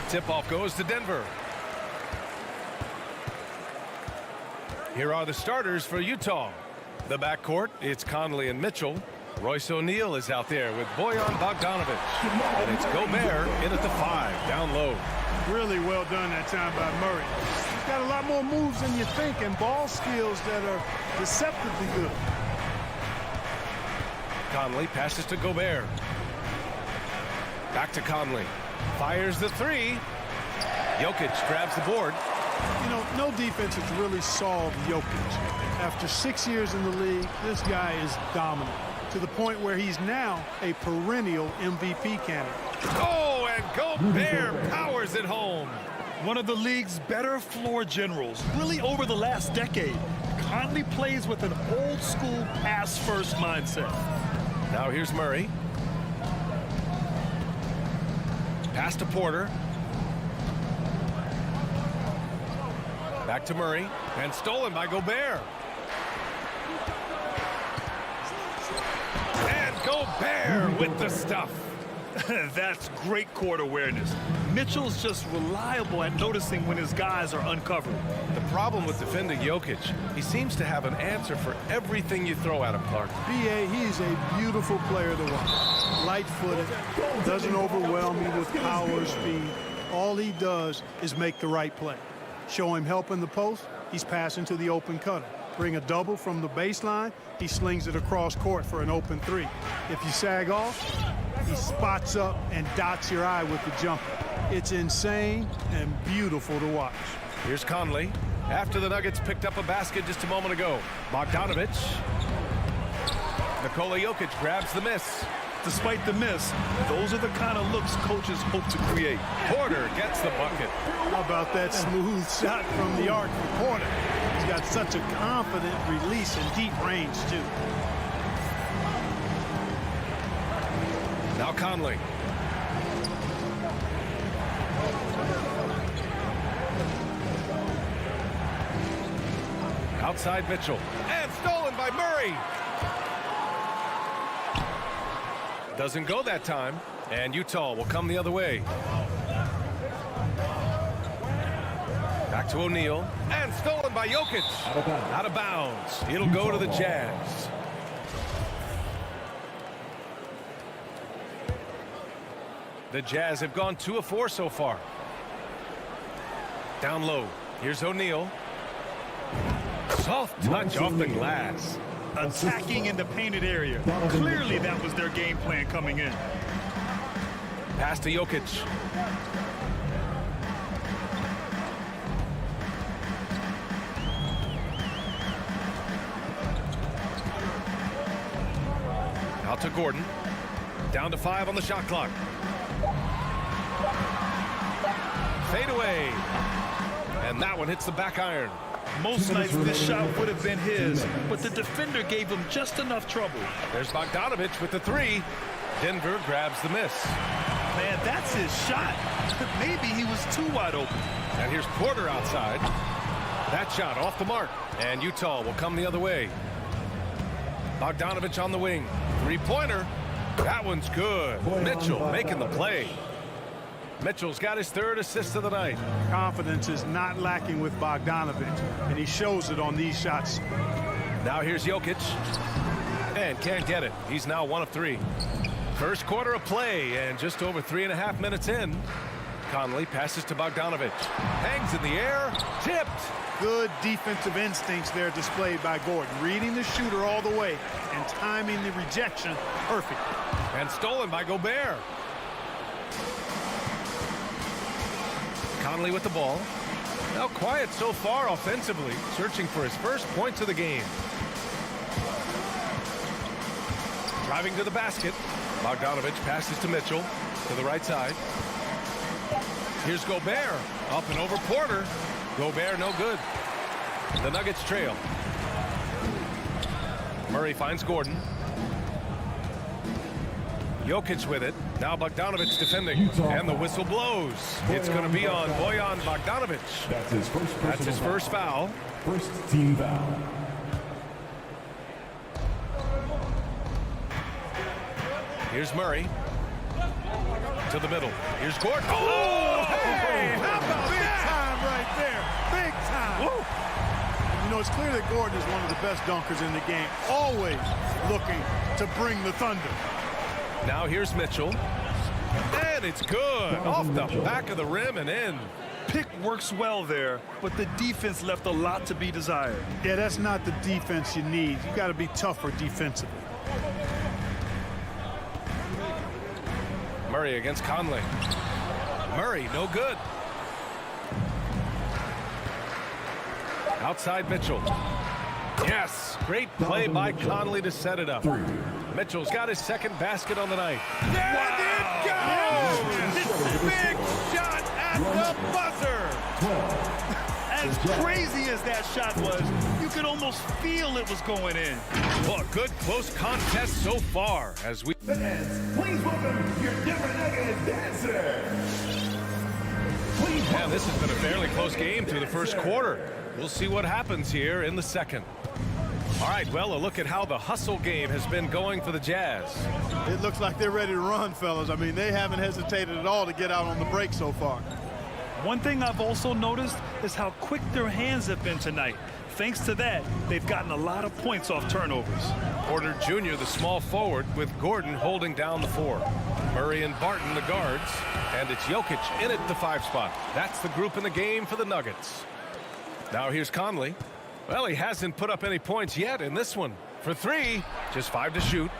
Tip-off goes to Denver. Here are the starters for Utah. The backcourt, it's Conley and Mitchell. Royce O'Neal is out there with Bojan Bogdanovic. And it's Gobert in at the 5, down low. Really well done that time by Murray. He's got a lot more moves than you think and ball skills that are deceptively good. Conley passes to Gobert. Back to Conley. Fires the 3. Jokic grabs the board. You know, no defense has really solved Jokic. After 6 years in the league, this guy is dominant to the point where he's now a perennial MVP candidate. Oh, and Gobert powers it home. One of the league's better floor generals, really over the last decade. Conley plays with an old-school pass-first mindset. Now here's Murray. Pass to Porter. Back to Murray, and stolen by Gobert. And Gobert with the stuff. That's great court awareness. Mitchell's just reliable at noticing when his guys are uncovered. The problem with defending Jokic, he seems to have an answer for everything you throw at him, Clark. B.A., he is a beautiful player to watch. Light-footed, doesn't overwhelm you with power or speed. All he does is make the right play. Show him help in the post, he's passing to the open cutter. Bring a double from the baseline, he slings it across court for an open 3. If you sag off, he spots up and dots your eye with the jumper. It's insane and beautiful to watch. Here's Conley. After the Nuggets picked up a basket just a moment ago. Bogdanovic. Nikola Jokic grabs the miss. Despite the miss, those are the kind of looks coaches hope to create. Porter gets the bucket. How about that smooth shot from the arc for Porter? He's got such a confident release and deep range, too. Now Conley. Outside Mitchell. And stolen by Murray. Doesn't go that time. And Utah will come the other way. Back to O'Neal. And stolen by Jokic. Out of bounds. It'll go to the Jazz. The Jazz have gone 2 of 4 so far. Down low. Here's O'Neal. Soft touch off the glass. Attacking in the painted area. Clearly that was their game plan coming in. Pass to Jokic. Out to Gordon. Down to 5 on the shot clock. Fade away. And that one hits the back iron. Most nights this shot would have been his, but the defender gave him just enough trouble. There's Bogdanovic with the 3. Denver grabs the miss. Man, that's his shot. Maybe he was too wide open. And here's Porter outside. That shot off the mark. And Utah will come the other way. Bogdanovic on the wing. 3-pointer. That one's good. Mitchell making the play. Mitchell's got his 3rd assist of the night. Confidence is not lacking with Bogdanovic, and he shows it on these shots. Now here's Jokic. And can't get it. He's now 1 of 3. First quarter of play, and just over 3.5 minutes in. Conley passes to Bogdanovic. Hangs in the air. Tipped. Good defensive instincts there displayed by Gordon. Reading the shooter all the way and timing the rejection perfect. And stolen by Gobert. Conley with the ball. Now quiet so far offensively, searching for his first points of the game. Driving to the basket. Bogdanovic passes to Mitchell to the right side. Here's Gobert. Up and over Porter. Gobert no good. The Nuggets trail. Murray finds Gordon. Jokic with it. Now Bogdanovic defending. And the whistle blows. It's going to be on Bojan Bogdanovic. That's his first foul. First team foul. Here's Murray. To the middle. Here's Gordon. Oh! Hey, how about Big that? time right there. Big time. Woo. You know, it's clear that Gordon is one of the best dunkers in the game, always looking to bring the thunder. Now here's Mitchell. And it's good. Off the back of the rim and in. Pick works well there, but the defense left a lot to be desired. Yeah, that's not the defense you need. You got to be tougher defensively. Murray against Conley. Murray, no good. Outside Mitchell. Yes, great play by Conley to set it up. Mitchell's got his second basket on the night. There it goes! This big shot at the buzzer! As crazy as that shot was, you could almost feel it was going in. Well, a good close contest so far as we... Fans, please welcome your Denver Nuggets dancer. Yeah, this has been a fairly close game through the first quarter. We'll see what happens here in the second. All right, well, a look at how the hustle game has been going for the Jazz. It looks like they're ready to run, fellas. I mean, they haven't hesitated at all to get out on the break so far. One thing I've also noticed is how quick their hands have been tonight. Thanks to that, they've gotten a lot of points off turnovers. Porter Jr., the small forward, with Gordon holding down the 4. Murray and Barton, the guards. And it's Jokic in at the 5 spot. That's the group in the game for the Nuggets. Now here's Conley. Well, he hasn't put up any points yet in this one. For 3, just 5 to shoot.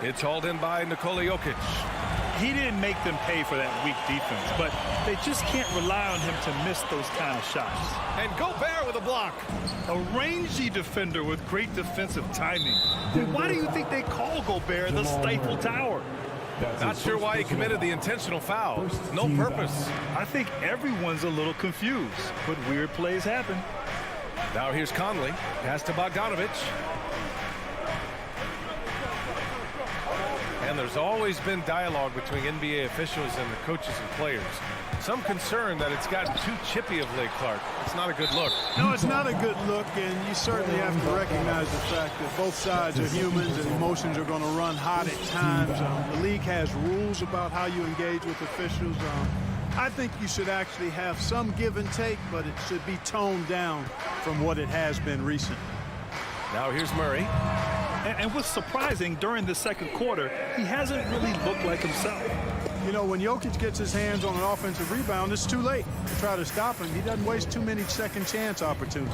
It's hauled in by Nikola Jokic. He didn't make them pay for that weak defense, but they just can't rely on him to miss those kind of shots. And Gobert with a block. A rangy defender with great defensive timing. Why do you think they call Gobert the Stifle Tower? Not sure why he committed the intentional foul. No purpose. I think everyone's a little confused, but weird plays happen. Now here's Conley. Pass to Bogdanovich. And there's always been dialogue between NBA officials and the coaches and players. Some concern that it's gotten too chippy of late, Clark. It's not a good look. No, it's not a good look, and you certainly have to recognize the fact that both sides are humans and emotions are going to run hot at times. The league has rules about how you engage with officials. I think you should actually have some give and take, but it should be toned down from what it has been recently. Now here's Murray. And what's surprising, during the second quarter, he hasn't really looked like himself. You know, when Jokic gets his hands on an offensive rebound, it's too late to try to stop him. He doesn't waste too many second chance opportunities.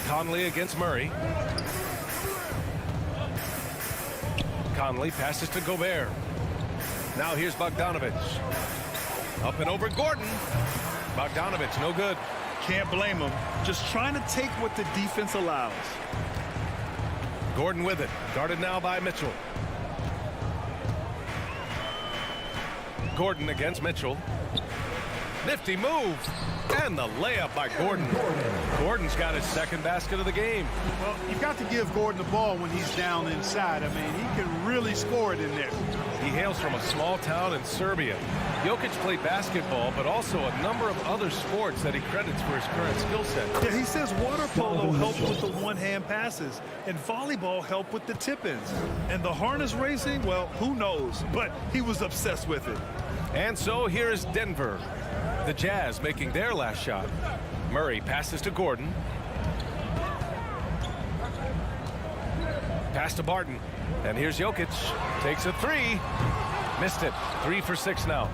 Conley against Murray. Conley passes to Gobert. Now here's Bogdanovich. Up and over Gordon. Bogdanovich, no good. Can't blame him. Just trying to take what the defense allows. Gordon with it. Guarded now by Mitchell. Gordon against Mitchell. Nifty move. And the layup by Gordon. Gordon's got his second basket of the game. Well, you've got to give Gordon the ball when he's down inside. I mean, he can really score it in there. He hails from a small town in Serbia. Jokic played basketball, but also a number of other sports that he credits for his current skill set. Yeah, he says water polo helped with the one-hand passes, and volleyball helped with the tip-ins. And the harness racing, well, who knows? But he was obsessed with it. And so here is Denver. The Jazz making their last shot. Murray passes to Gordon. Pass to Barton. And here's Jokic. Takes a 3. Missed it. 3 for 6 now.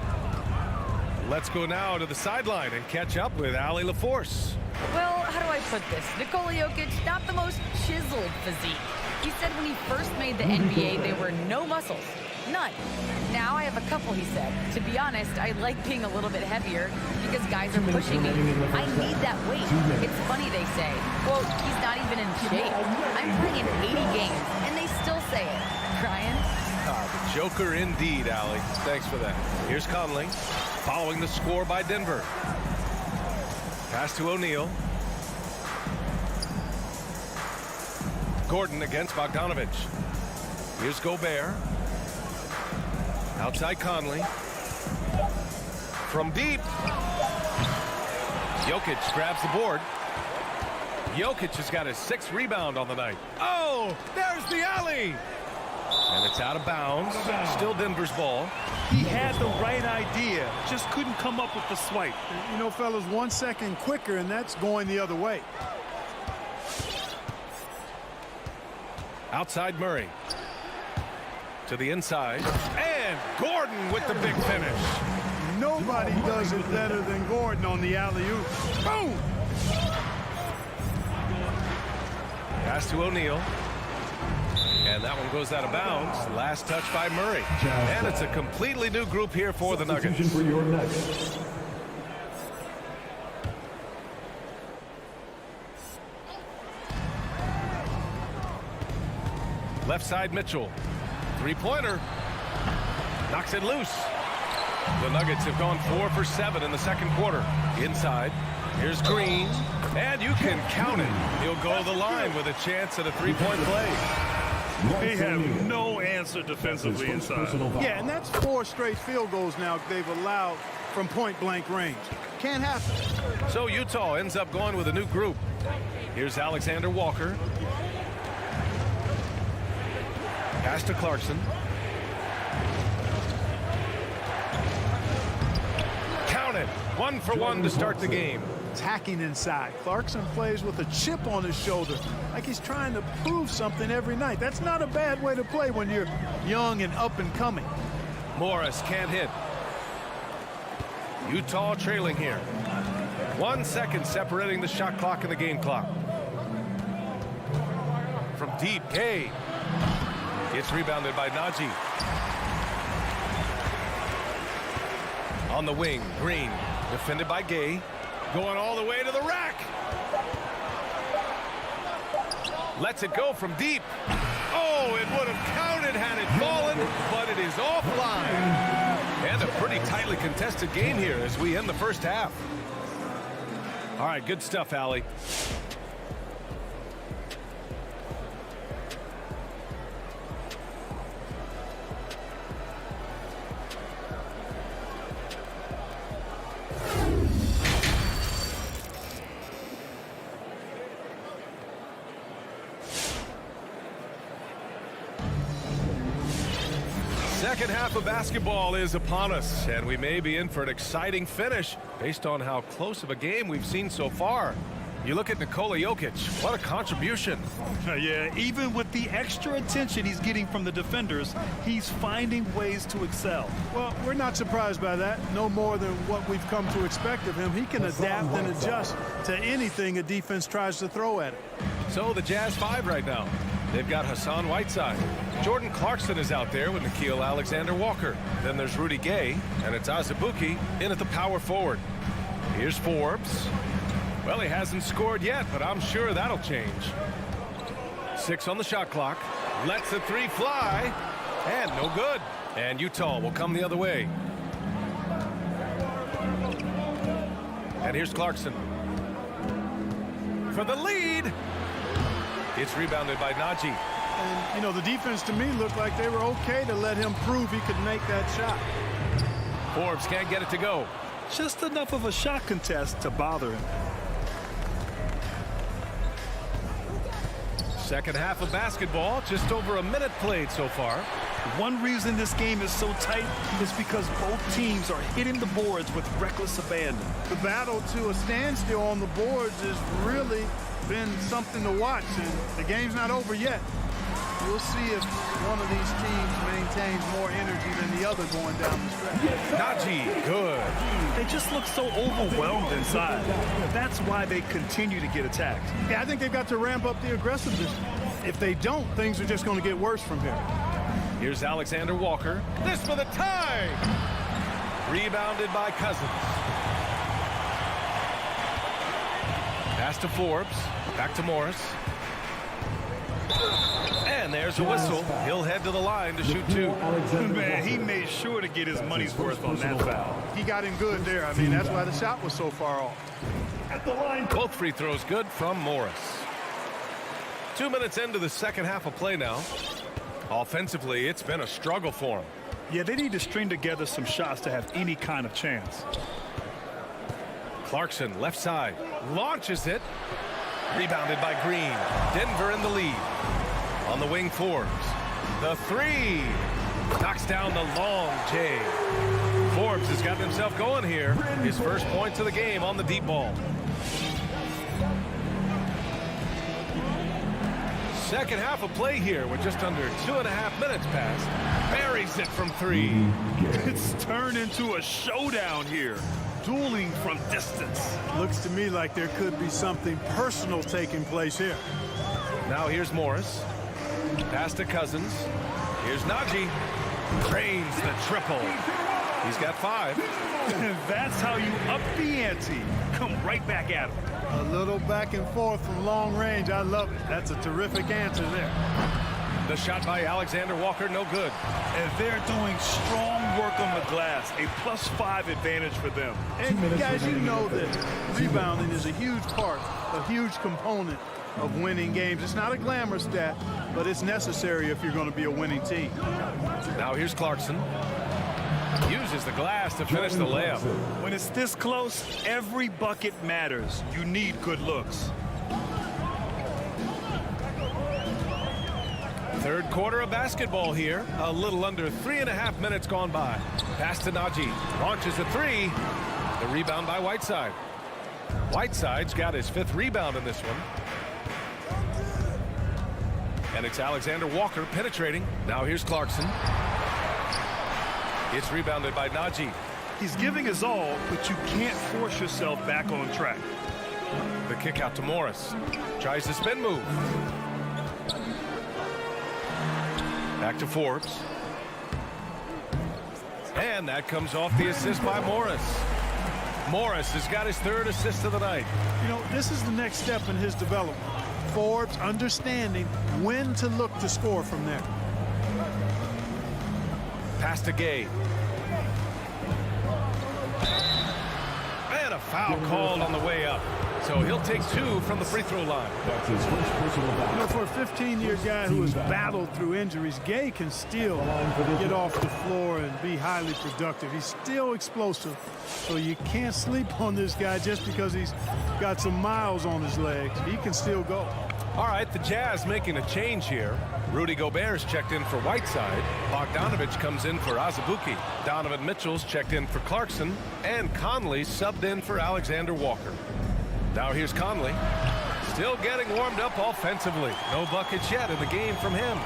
Let's go now to the sideline and catch up with Allie LaForce. Well, how do I put this? Nikola Jokic, not the most chiseled physique. He said when he first made the NBA, there were no muscles. None. Now I have a couple, he said. To be honest, I like being a little bit heavier because guys are pushing me. I need that weight. It's funny they say, quote, he's not even in shape. I'm playing in 80 games, and they still say it. Brian? The Joker indeed, Allie. Thanks for that. Here's Conley, following the score by Denver. Pass to O'Neal. Gordon against Bogdanovich. Here's Gobert. Outside Conley. From deep. Jokic grabs the board. Jokic has got his 6th rebound on the night. Oh, there's the alley. And it's out of bounds. Still Denver's ball. He had the right idea, just couldn't come up with the swipe. You know, fellas, 1 second quicker, and that's going the other way. Outside Murray. To the inside. And Gordon with the big finish. Nobody does it better than Gordon on the alley-oop. Boom! Pass to O'Neal. And that one goes out of bounds. Last touch by Murray. And it's a completely new group here for the Nuggets. For your Nuggets. Left side Mitchell. Three-pointer. Knocks it loose. The Nuggets have gone 4 for 7 in the second quarter. Inside. Here's Green. And you can count it. He'll go to the line with a chance at a three-point play. They have no answer defensively inside. Yeah, and that's 4 straight field goals now they've allowed from point-blank range. Can't happen. So Utah ends up going with a new group. Here's Alexander Walker. Pass to Clarkson. Count it. 1 for 1 to start the game. Attacking inside. Clarkson plays with a chip on his shoulder, like he's trying to prove something every night. That's not a bad way to play when you're young and up and coming. Morris can't hit. Utah trailing here. 1 second separating the shot clock and the game clock. From deep, Gay. It's rebounded by Najee. On the wing, Green. Defended by Gay. Going all the way to the rack. Lets it go from deep. Oh, it would have counted had it fallen, but it is offline. And a pretty tightly contested game here as we end the first half. All right, good stuff, Allie. Second half of basketball is upon us, and we may be in for an exciting finish based on how close of a game we've seen so far. You look at Nikola Jokic, what a contribution. Yeah, even with the extra attention he's getting from the defenders, he's finding ways to excel. Well, we're not surprised by that. No more than what we've come to expect of him. He can adapt and adjust to anything a defense tries to throw at him. So the Jazz 5 right now. They've got Hassan Whiteside. Jordan Clarkson is out there with Nickeil Alexander-Walker. Then there's Rudy Gay, and it's Azubuike in at the power forward. Here's Forbes. Well, he hasn't scored yet, but I'm sure that'll change. 6 on the shot clock. Lets the 3 fly. And no good. And Utah will come the other way. And here's Clarkson. For the lead. It's rebounded by Najee. And, you know, the defense to me looked like they were okay to let him prove he could make that shot. Forbes can't get it to go. Just enough of a shot contest to bother him. Second half of basketball, just over a minute played so far. One reason this game is so tight is because both teams are hitting the boards with reckless abandon. The battle to a standstill on the boards has really been something to watch, and the game's not over yet. We'll see if one of these teams maintains more energy than the other going down the stretch. Najee, good. They just look so overwhelmed inside. That's why they continue to get attacked. Yeah, I think they've got to ramp up the aggressiveness. If they don't, things are just going to get worse from here. Here's Alexander Walker. This for the tie. Rebounded by Cousins. Pass to Forbes. Back to Morris. And there's a whistle. He'll head to the line to shoot 2. Man, he made sure to get his money's worth on that foul. He got him good there. I mean, that's why the shot was so far off. At the line. Both free throws good from Morris. 2 minutes into the second half of play now. Offensively, it's been a struggle for him. Yeah, they need to string together some shots to have any kind of chance. Clarkson, left side, launches it. Rebounded by Green. Denver in the lead. On the wing, Forbes. The three. Knocks down the long J. Forbes has gotten himself going here. His first points of the game on the deep ball. Second half of play here with just under 2.5 minutes passed. Buries it from three. It's turned into a showdown here. Dueling from distance. Looks to me like there could be something personal taking place here. Now here's Morris. Pass to Cousins. Here's Najee. Drains the triple. He's got 5. And that's how you up the ante. Come right back at him. A little back and forth from long range. I love it. That's a terrific answer there. The shot by Alexander Walker, no good. And they're doing strong work on the glass. A +5 advantage for them. And guys, you know that rebounding is a huge part, a huge component of winning games. It's not a glamour stat, but it's necessary if you're going to be a winning team. Now here's Clarkson. Uses the glass to finish the layup. When it's this close, every bucket matters. You need good looks. Third quarter of basketball here. A little under 3.5 minutes gone by. Pass to Najee. Launches a three. The rebound by Whiteside. Whiteside's got his 5th rebound in this one. And it's Alexander Walker penetrating. Now here's Clarkson. It's rebounded by Najee. He's giving his all, but you can't force yourself back on track. The kick out to Morris. Tries the spin move. Back to Forbes. And that comes off the assist by Morris. Morris has got his 3rd assist of the night. You know, this is the next step in his development. Forbes understanding when to look to score from there. Pass to Gay. And a foul called on the way up. So he'll take 2 from the free throw line. That's his first personal foul. You know, for a 15-year guy who has battled through injuries, Gay can still get off the floor and be highly productive. He's still explosive, so you can't sleep on this guy just because he's got some miles on his legs. He can still go. All right, the Jazz making a change here. Rudy Gobert's checked in for Whiteside. Bogdanovich comes in for Azubuike. Donovan Mitchell's checked in for Clarkson. And Conley subbed in for Alexander Walker. Now here's Conley. Still getting warmed up offensively. No buckets yet in the game from him.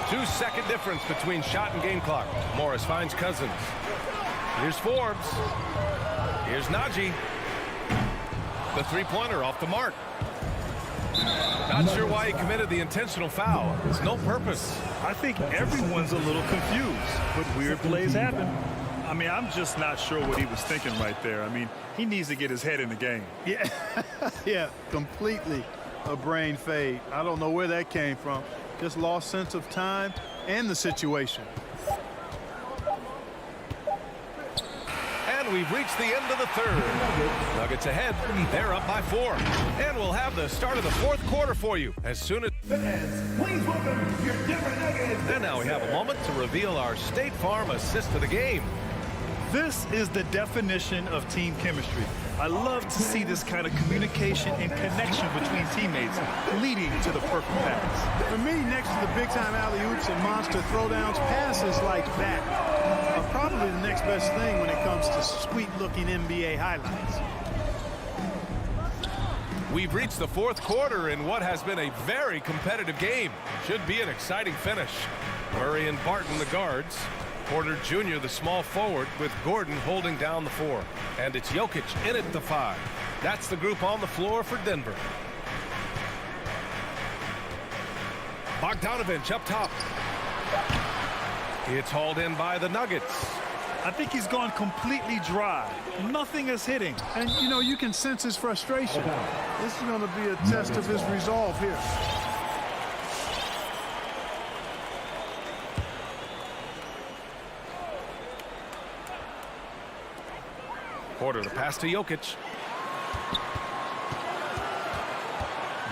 2-second difference between shot and game clock. Morris finds Cousins. Here's Forbes. Here's Najee. The three-pointer off the mark. Not sure why he committed the intentional foul. It's no purpose. I think everyone's a little confused, but weird plays happen. I mean, I'm just not sure what he was thinking right there. I mean, he needs to get his head in the game. Yeah, yeah, completely a brain fade. I don't know where that came from. Just lost sense of time and the situation. And we've reached the end of the 3rd. Nuggets ahead. They're up by 4. And we'll have the start of the 4th quarter for you as soon as... Please welcome your Denver Nuggets. And now we have a moment to reveal our State Farm assist of the game. This is the definition of team chemistry. I love to see this kind of communication and connection between teammates leading to the perfect pass. For me, next to the big-time alley-oops and monster throwdowns, passes like that are probably the next best thing when it comes to sweet-looking NBA highlights. We've reached the 4th quarter in what has been a very competitive game. Should be an exciting finish. Murray and Barton the guards. Porter Jr. the small forward with Gordon holding down the 4. And it's Jokic in at the 5. That's the group on the floor for Denver. Bogdanovich up top. It's hauled in by the Nuggets. I think he's gone completely dry. Nothing is hitting. And, you know, you can sense his frustration. This is going to be a test of his resolve here. Porter the pass to Jokic.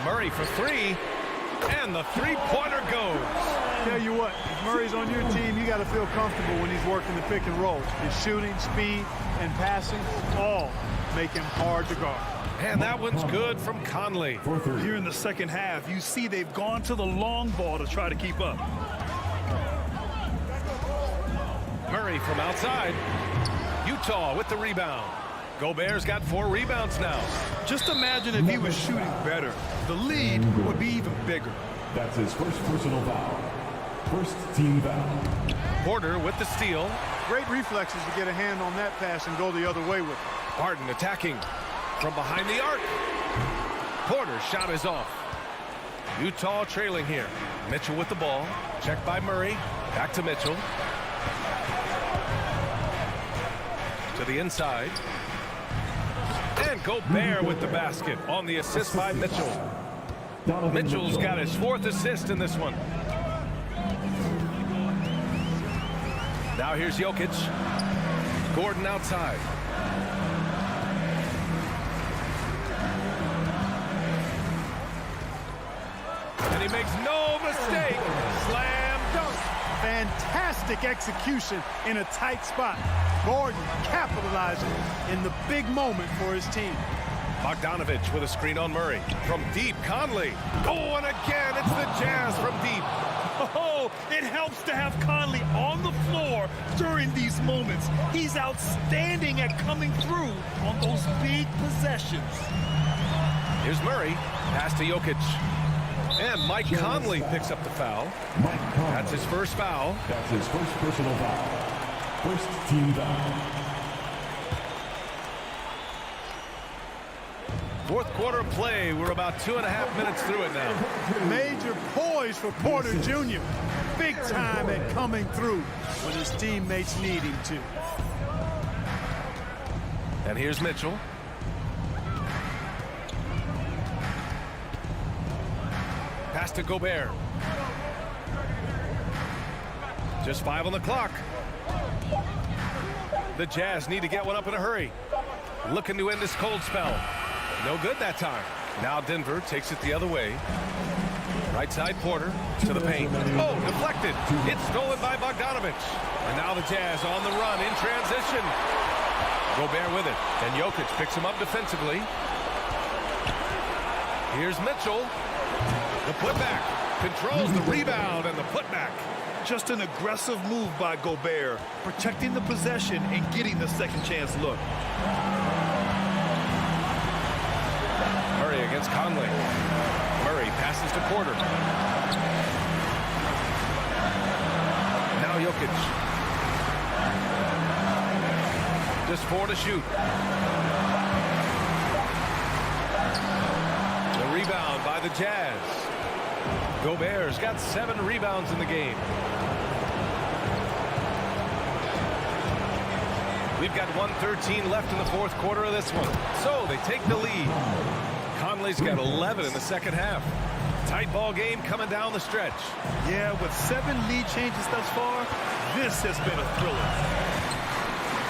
Murray for 3. And the three-pointer goes. Tell you what, if Murray's on your team, you got to feel comfortable when he's working the pick and roll. His shooting, speed, and passing all make him hard to guard. And that one's good from Conley. Here in the second half, you see they've gone to the long ball to try to keep up. Murray from outside. Utah with the rebound. Gobert's got 4 rebounds now. Just imagine if he was shooting better. The lead would be even bigger. That's his first personal foul. First team foul. Porter with the steal. Great reflexes to get a hand on that pass and go the other way with it. Barton attacking from behind the arc. Porter's shot is off. Utah trailing here. Mitchell with the ball. Checked by Murray. Back to Mitchell. To the inside. And Gobert with the basket on the assist by Mitchell. Mitchell's got his 4th assist in this one. Now here's Jokic. Gordon outside. And he makes no mistake. Slam dunk. Fantastic execution in a tight spot. Gordon capitalizing in the big moment for his team. Bogdanovich with a screen on Murray. From deep, Conley. Oh, and again, it's the Jazz from deep. Oh, it helps to have Conley on the floor during these moments. He's outstanding at coming through on those big possessions. Here's Murray. Pass to Jokic. And Mike Conley picks up the foul. Mike Conley. That's his first foul. That's his first personal foul. First team foul. 4th quarter of play. We're about 2.5 minutes through it now. Major poise for Porter Jr. Big time at coming through when his teammates need him to. And here's Mitchell. Pass to Gobert. Just 5 on the clock. The Jazz need to get one up in a hurry. Looking to end this cold spell. No good that time. Now Denver takes it the other way. Right side Porter to the paint. Oh, deflected. It's stolen by Bogdanovich. And now the Jazz on the run in transition. Gobert with it. And Jokic picks him up defensively. Here's Mitchell. The putback. Controls the rebound and the putback. Just an aggressive move by Gobert, protecting the possession and getting the second chance look. Murray against Conley. Murray passes to Porter. Now Jokic. Just 4 to shoot. The rebound by the Jazz. Gobert's got 7 rebounds in the game. We've got 1:13 left in the 4th quarter of this one. So they take the lead. Conley's got 11 in the second half. Tight ball game coming down the stretch. Yeah, with 7 lead changes thus far, this has been a thriller.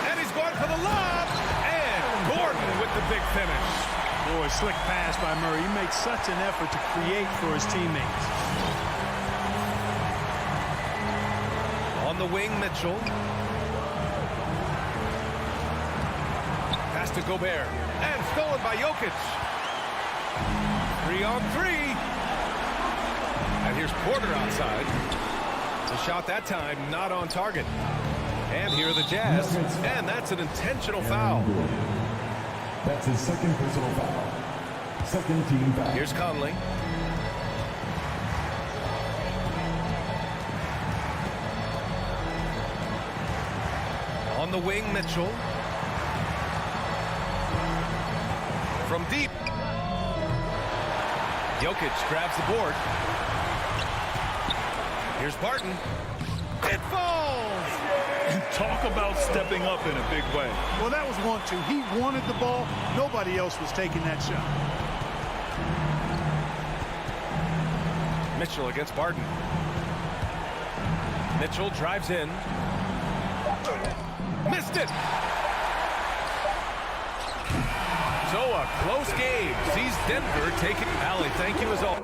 And he's going for the lob. And Gordon with the big finish. Boy, slick pass by Murray. He makes such an effort to create for his teammates. On the wing, Mitchell. Pass to Gobert. And stolen by Jokic. 3 on 3. And here's Porter outside. The shot that time not on target. And here are the Jazz. And that's an intentional foul. That's his second personal foul. Second team foul. Here's Conley. On the wing, Mitchell. From deep. Jokic grabs the board. Here's Barton. It falls! Talk about stepping up in a big way. Well, that was 1-2. He wanted the ball. Nobody else was taking that shot. Mitchell against Barton. Mitchell drives in. Missed it! So a close game sees Denver taking. Allie, thank you as always.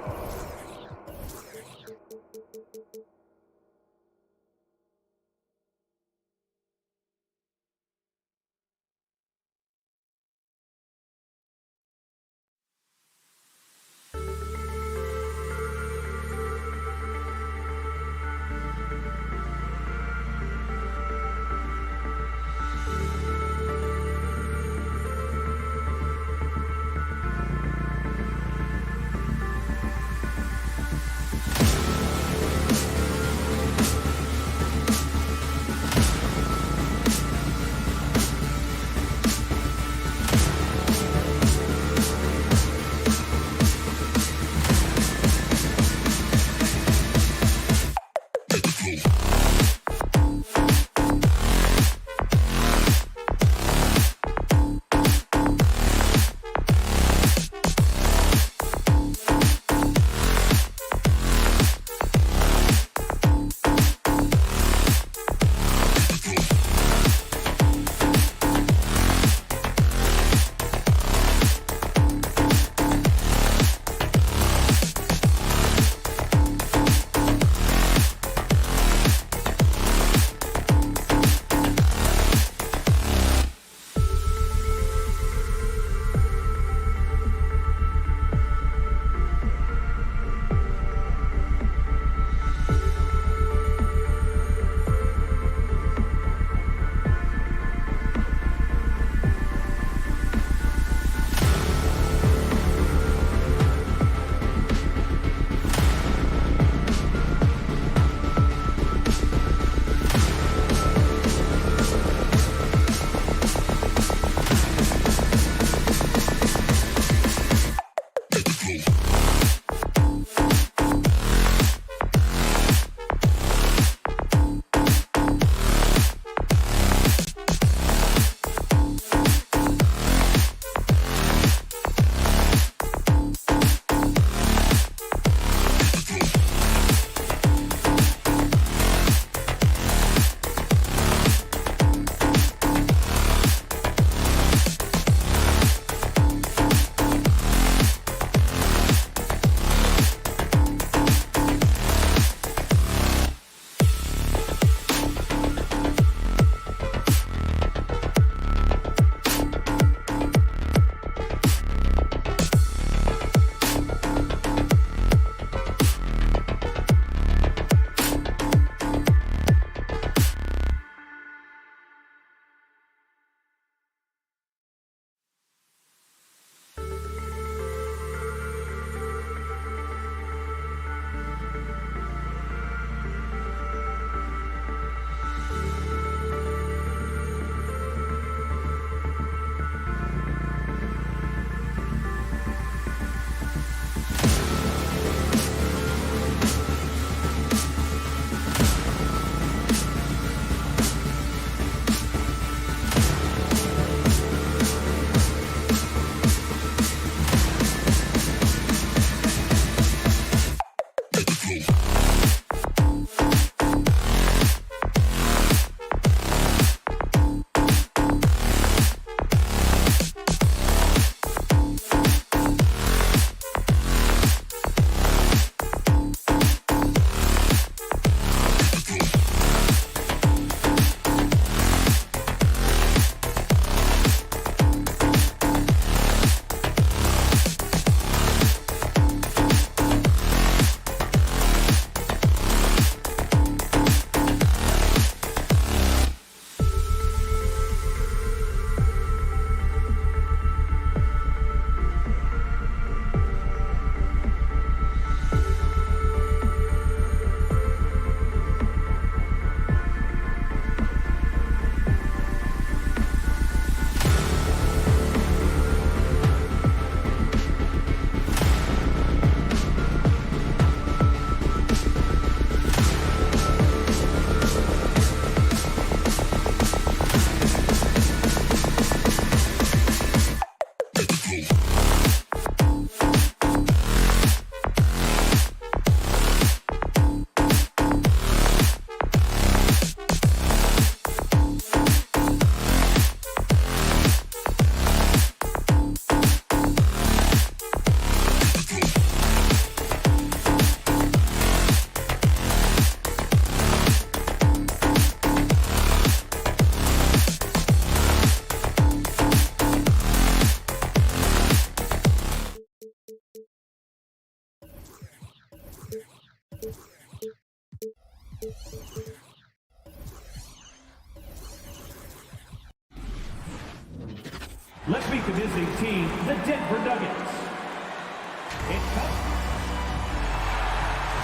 Let's meet the visiting team, the Denver Nuggets.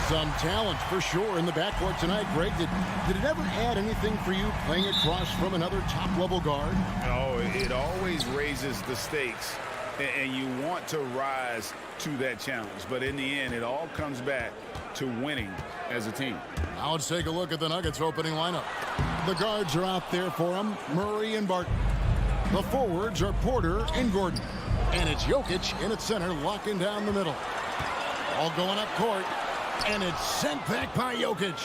Some talent for sure in the backcourt tonight, Greg. Did it ever add anything for you playing across from another top-level guard? Oh, it always raises the stakes, and you want to rise to that challenge. But in the end, it all comes back to winning as a team. Now let's take a look at the Nuggets opening lineup. The guards are out there for them, Murray and Barton. The forwards are Porter and Gordon. And it's Jokic in at center, locking down the middle. All going up court. And it's sent back by Jokic.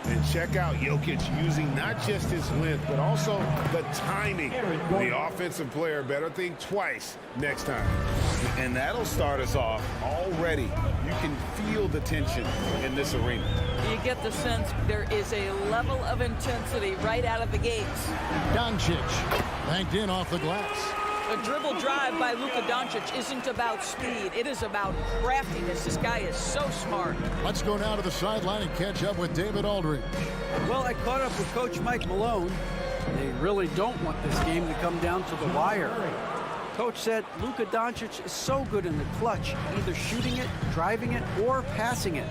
And check out Jokic using not just his length, but also the timing. The offensive player better think twice next time. And that'll start us off already. You can feel the tension in this arena. You get the sense there is a level of intensity right out of the gates. Doncic banked in off the glass. A dribble drive by Luka Doncic isn't about speed. It is about craftiness. This guy is so smart. Let's go now to the sideline and catch up with David Aldridge. Well, I caught up with Coach Mike Malone. They really don't want this game to come down to the wire. Coach said Luka Doncic is so good in the clutch, either shooting it, driving it, or passing it.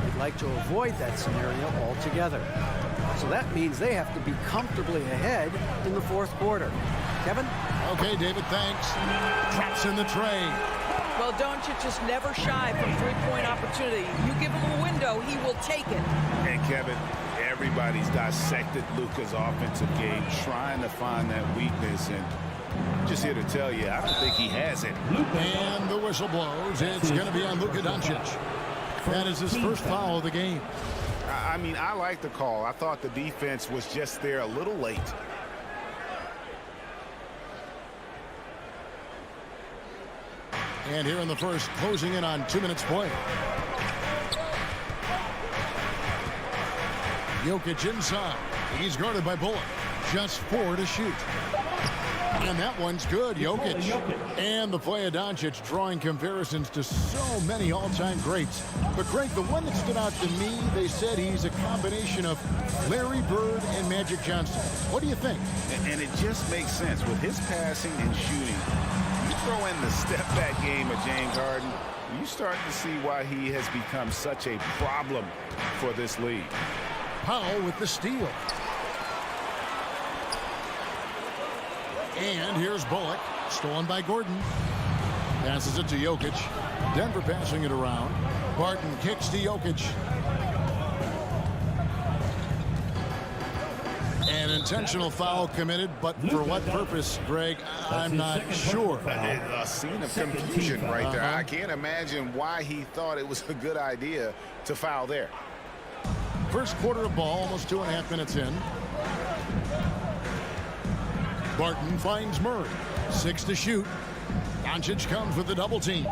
They'd like to avoid that scenario altogether. So that means they have to be comfortably ahead in the fourth quarter. Kevin? Okay, David, thanks. Traps in the tray. Well, Doncic is never shy from three-point opportunity. You give him a window, he will take it. And Kevin, everybody's dissected Luka's offensive game, trying to find that weakness. And just here to tell you, I don't think he has it. And the whistle blows. It's going to be on Luka Doncic. That is his first foul of the game. I mean, I like the call. I thought the defense was just there a little late. And here in the first, closing in on 2 minutes play. Jokic inside. He's guarded by Bullock. Just 4 to shoot. And that one's good, Jokic. And the play of Doncic drawing comparisons to so many all-time greats. But, Greg, the one that stood out to me, they said he's a combination of Larry Bird and Magic Johnson. What do you think? And it just makes sense. With his passing and shooting, you throw in the step-back game of James Harden, you start to see why he has become such a problem for this league. Powell with the steal. And here's Bullock, stolen by Gordon. Passes it to Jokic. Denver passing it around. Barton kicks to Jokic. An intentional foul committed, but for what purpose, Greg, I'm not sure. A scene of confusion right there. I can't imagine why he thought it was a good idea to foul there. First quarter of ball, almost 2.5 minutes in. Barton finds Murray. 6 to shoot. Doncic comes with the double team.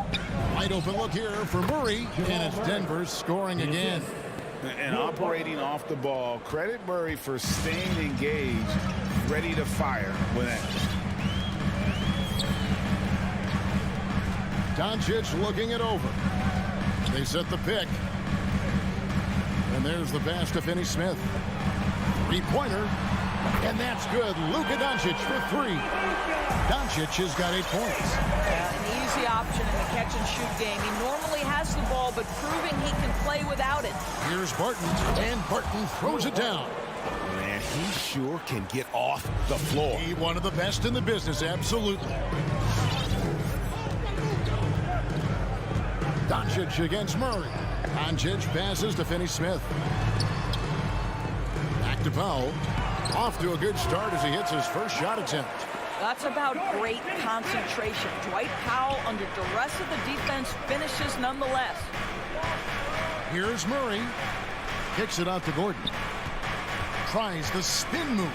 Wide open look here for Murray, and it's Denver scoring again. And operating off the ball, credit Murray for staying engaged, ready to fire when asked. Doncic looking it over. They set the pick. And there's the pass to Finney-Smith. Three-pointer. And that's good. Luka Doncic for 3. Doncic has got 8 points. An easy option in the catch-and-shoot game. He normally has the ball, but proving he can play without it. Here's Barton, and Barton throws it down. Man, he sure can get off the floor. He one of the best in the business, absolutely. Doncic against Murray. Doncic passes to Finney-Smith. Back to Powell. Off to a good start as he hits his first shot attempt. That's about great concentration. Dwight Powell, under duress of the defense, finishes nonetheless. Here's Murray. Kicks it out to Gordon. Tries the spin move.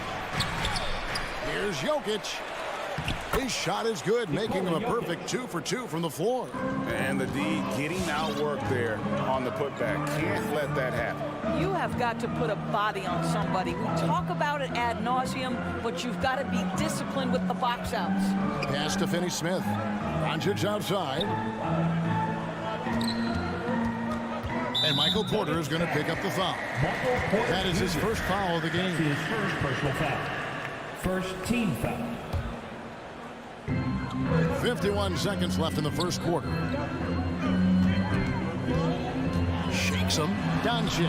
Here's Jokic. His shot is good, making him a perfect 2 for 2 from the floor. And the D getting outworked there on the putback. Can't let that happen. You have got to put a body on somebody. We talk about it ad nauseum, but you've got to be disciplined with the box outs. Pass to Finney-Smith. Doncic outside. And Michael Porter is going to pick up the foul. That is his first foul of the game. His first personal foul. First team foul. 51 seconds left in the first quarter. Shakes him. Doncic.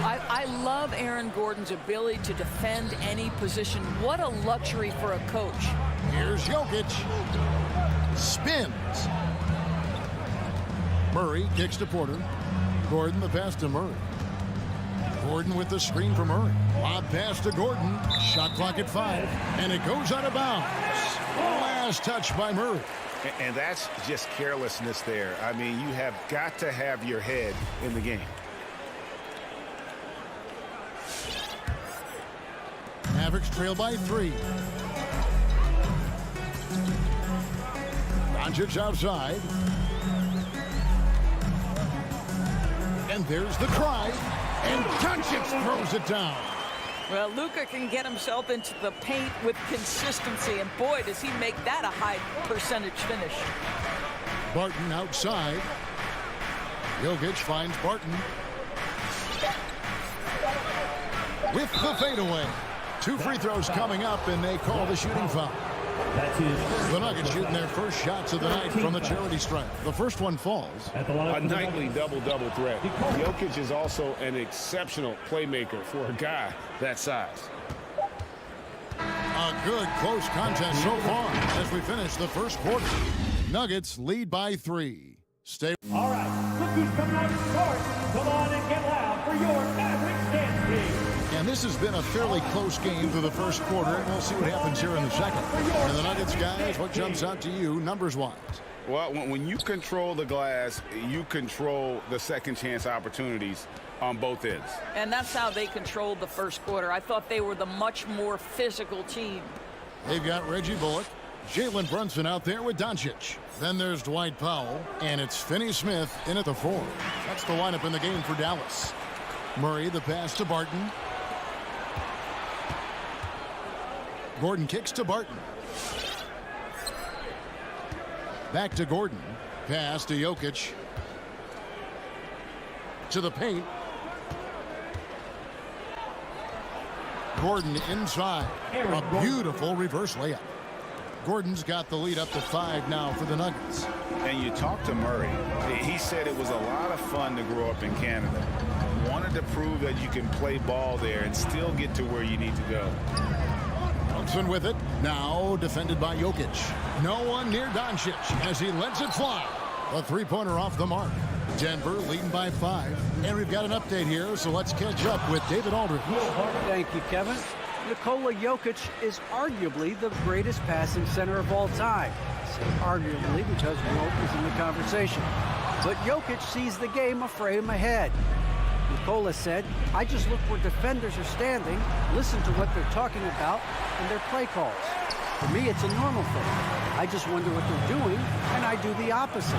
I love Aaron Gordon's ability to defend any position. What a luxury for a coach. Here's Jokic. Spins. Murray kicks to Porter. Gordon the pass to Murray. Gordon with the screen for Murray. Lob pass to Gordon. Shot clock at 5. And it goes out of bounds. Last touch by Murray. And that's just carelessness there. I mean, you have got to have your head in the game. Mavericks trail by 3. Doncic outside. And there's the drive. And Doncic throws it down. Well, Luka can get himself into the paint with consistency, and boy, does he make that a high percentage finish. Barton outside. Jokic finds Barton. With the fadeaway. 2 free throws coming up, and they call the shooting foul. That's his first. The Nuggets shooting their first shots of the night from the charity stripe. The first one falls. A nightly double-double threat. Jokic is also an exceptional playmaker for a guy that size. A good close contest so far as we finish the first quarter. Nuggets lead by 3. Stay. All right, look who's coming out to start. Come on and get loud for your Mavericks dance team. And this has been a fairly close game through the first quarter, and we'll see what happens here in the second. And the Nuggets, guys, what jumps out to you numbers-wise? Well, when you control the glass, you control the second chance opportunities on both ends. And that's how they controlled the first quarter. I thought they were the much more physical team. They've got Reggie Bullock, Jalen Brunson out there with Doncic. Then there's Dwight Powell, and it's Finney Smith in at the 4. That's the lineup in the game for Dallas. Murray, the pass to Barton. Gordon kicks to Barton. Back to Gordon. Pass to Jokic. To the paint. Gordon inside. A beautiful reverse layup. Gordon's got the lead up to 5 now for the Nuggets. And you talk to Murray. He said it was a lot of fun to grow up in Canada. Wanted to prove that you can play ball there and still get to where you need to go. Brunson with it. Now defended by Jokic. No one near Doncic as he lets it fly. A three-pointer off the mark. Denver leading by 5. And we've got an update here, so let's catch up with David Aldridge. Thank you, Kevin. Nikola Jokic is arguably the greatest passing center of all time. I say arguably because Wilt is in the conversation. But Jokic sees the game a frame ahead. Nikola said, I just look where defenders are standing, listen to what they're talking about, and their play calls. For me, it's a normal thing. I just wonder what they're doing, and I do the opposite.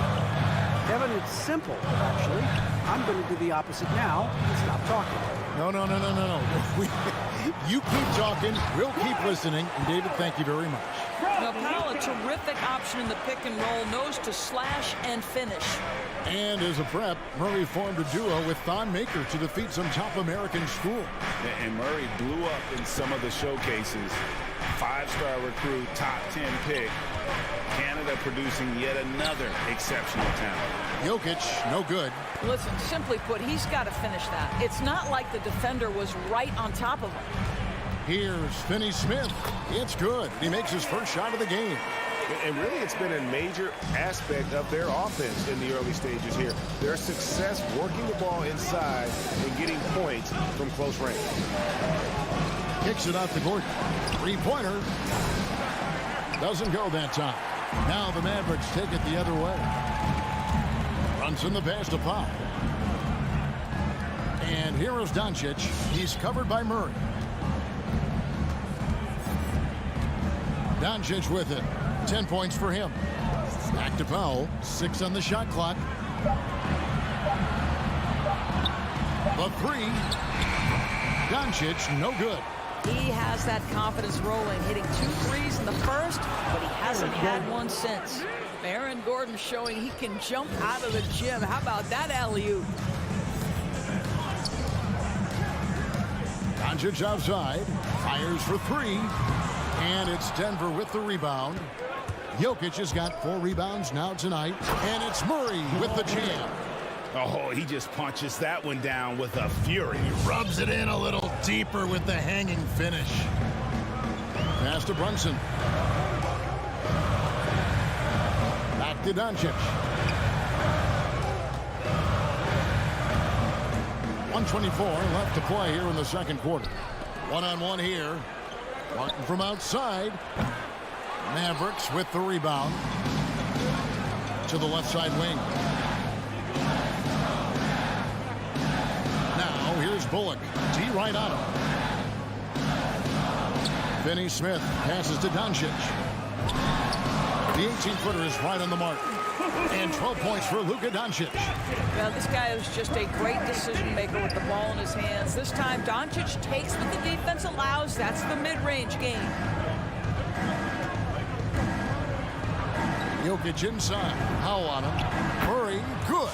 Kevin, it's simple, actually. I'm going to do the opposite now and stop talking. No. You keep talking, we'll keep listening. And David, thank you very much. Now, Powell, a terrific option in the pick and roll, knows to slash and finish. And as a prep, Murray formed a duo with Thon Maker to defeat some top American schools. And Murray blew up in some of the showcases. 5-star recruit, top 10 pick. Canada producing yet another exceptional talent. Jokic, no good. Listen, simply put, he's got to finish that. It's not like the defender was right on top of him. Here's Finney Smith. It's good. He makes his first shot of the game. And really, it's been a major aspect of their offense in the early stages here. Their success working the ball inside and getting points from close range. Kicks it out to Gordon. Three-pointer. Doesn't go that time. Now the Mavericks take it the other way. Brunson the pass to Powell. And here is Doncic. He's covered by Murray. Doncic with it. 10 points for him. Back to Powell. 6 on the shot clock. The 3. Doncic, no good. He has that confidence rolling, hitting 2 threes in the first, but he hasn't had one since. Aaron Gordon showing he can jump out of the gym. How about that alley-oop? Doncic outside, fires for three, and it's Denver with the rebound. Jokic has got 4 rebounds now tonight, and it's Murray with the jam. Oh, he just punches that one down with a fury. He rubs it in a little deeper with the hanging finish. Pass to Brunson. Back to Doncic. 1:24 left to play here in the second quarter. One-on-one here. Martin from outside. Mavericks with the rebound. To the left side wing. Now here's Bullock. D right on him. Finney Smith passes to Doncic. The 18-footer is right on the mark. And 12 points for Luka Doncic. Well, this guy is just a great decision maker with the ball in his hands. This time, Doncic takes what the defense allows. That's the mid-range game. Jokic inside. Howell on him. Murray, good.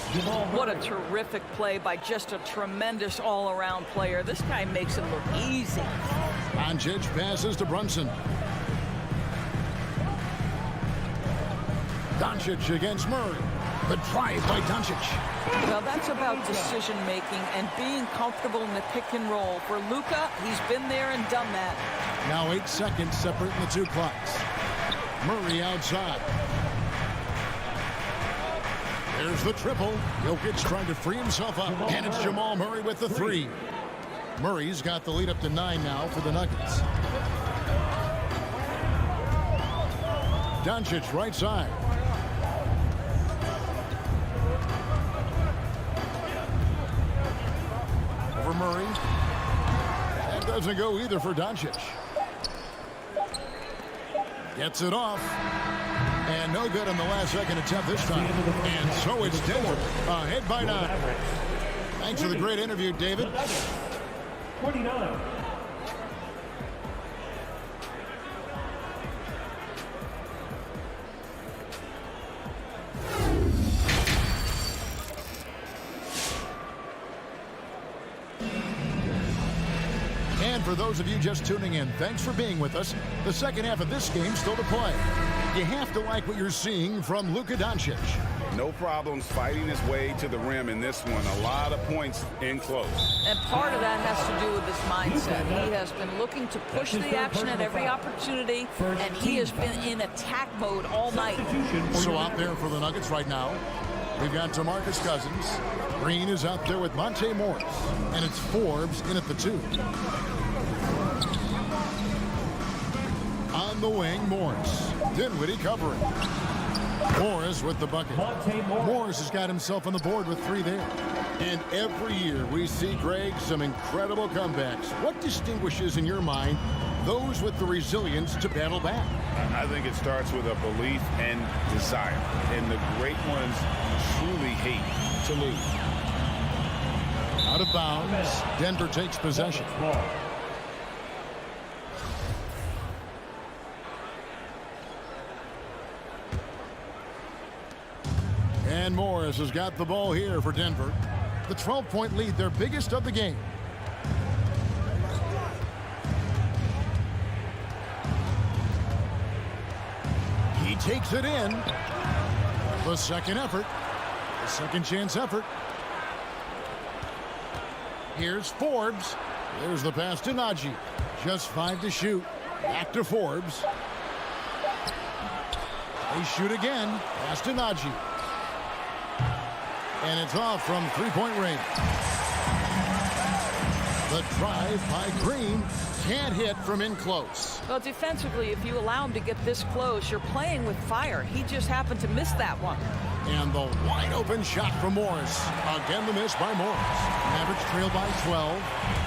What a terrific play by just a tremendous all-around player. This guy makes it look easy. Doncic passes to Brunson. Doncic against Murray. The drive by Doncic. Well, that's about decision-making and being comfortable in the pick and roll. For Luka, he's been there and done that. Now 8 seconds separating the two clocks. Murray outside. There's the triple. Jokic trying to free himself up. And it's Jamal Murray with the 3. Murray's got the lead up to 9 now for the Nuggets. Doncic right side. Over Murray. That doesn't go either for Doncic. Gets it off. And no good on the last second attempt this time. And so it's Denver ahead by 9. Thanks for the great interview, David. 29. And for those of you just tuning in, thanks for being with us. The second half of this game still to play. You have to like what you're seeing from Luka Doncic. No problems fighting his way to the rim in this one. A lot of points in close. And part of that has to do with his mindset. He has been looking to push the action at every opportunity, and he has been in attack mode all night. So out there for the Nuggets right now, we've got DeMarcus Cousins. Green is out there with Monte Morris. And it's Forbes in at the 2. On the wing, Morris. Dinwiddie covering. Morris with the bucket. Morris has got himself on the board with 3 there. And every year we see, Greg, some incredible comebacks. What distinguishes, in your mind, those with the resilience to battle back? I think it starts with a belief and desire. And the great ones truly hate to lose. Out of bounds. Denver takes possession. And Morris has got the ball here for Denver. The 12-point lead, their biggest of the game. He takes it in. The second effort. The second chance effort. Here's Forbes. There's the pass to Najee. Just 5 to shoot. Back to Forbes. They shoot again. Pass to Najee. And it's off from 3-point range. The drive by Green can't hit from in close. Well, defensively, if you allow him to get this close, you're playing with fire. He just happened to miss that one. And the wide open shot from Morris. Again, the miss by Morris. Mavericks trail by 12.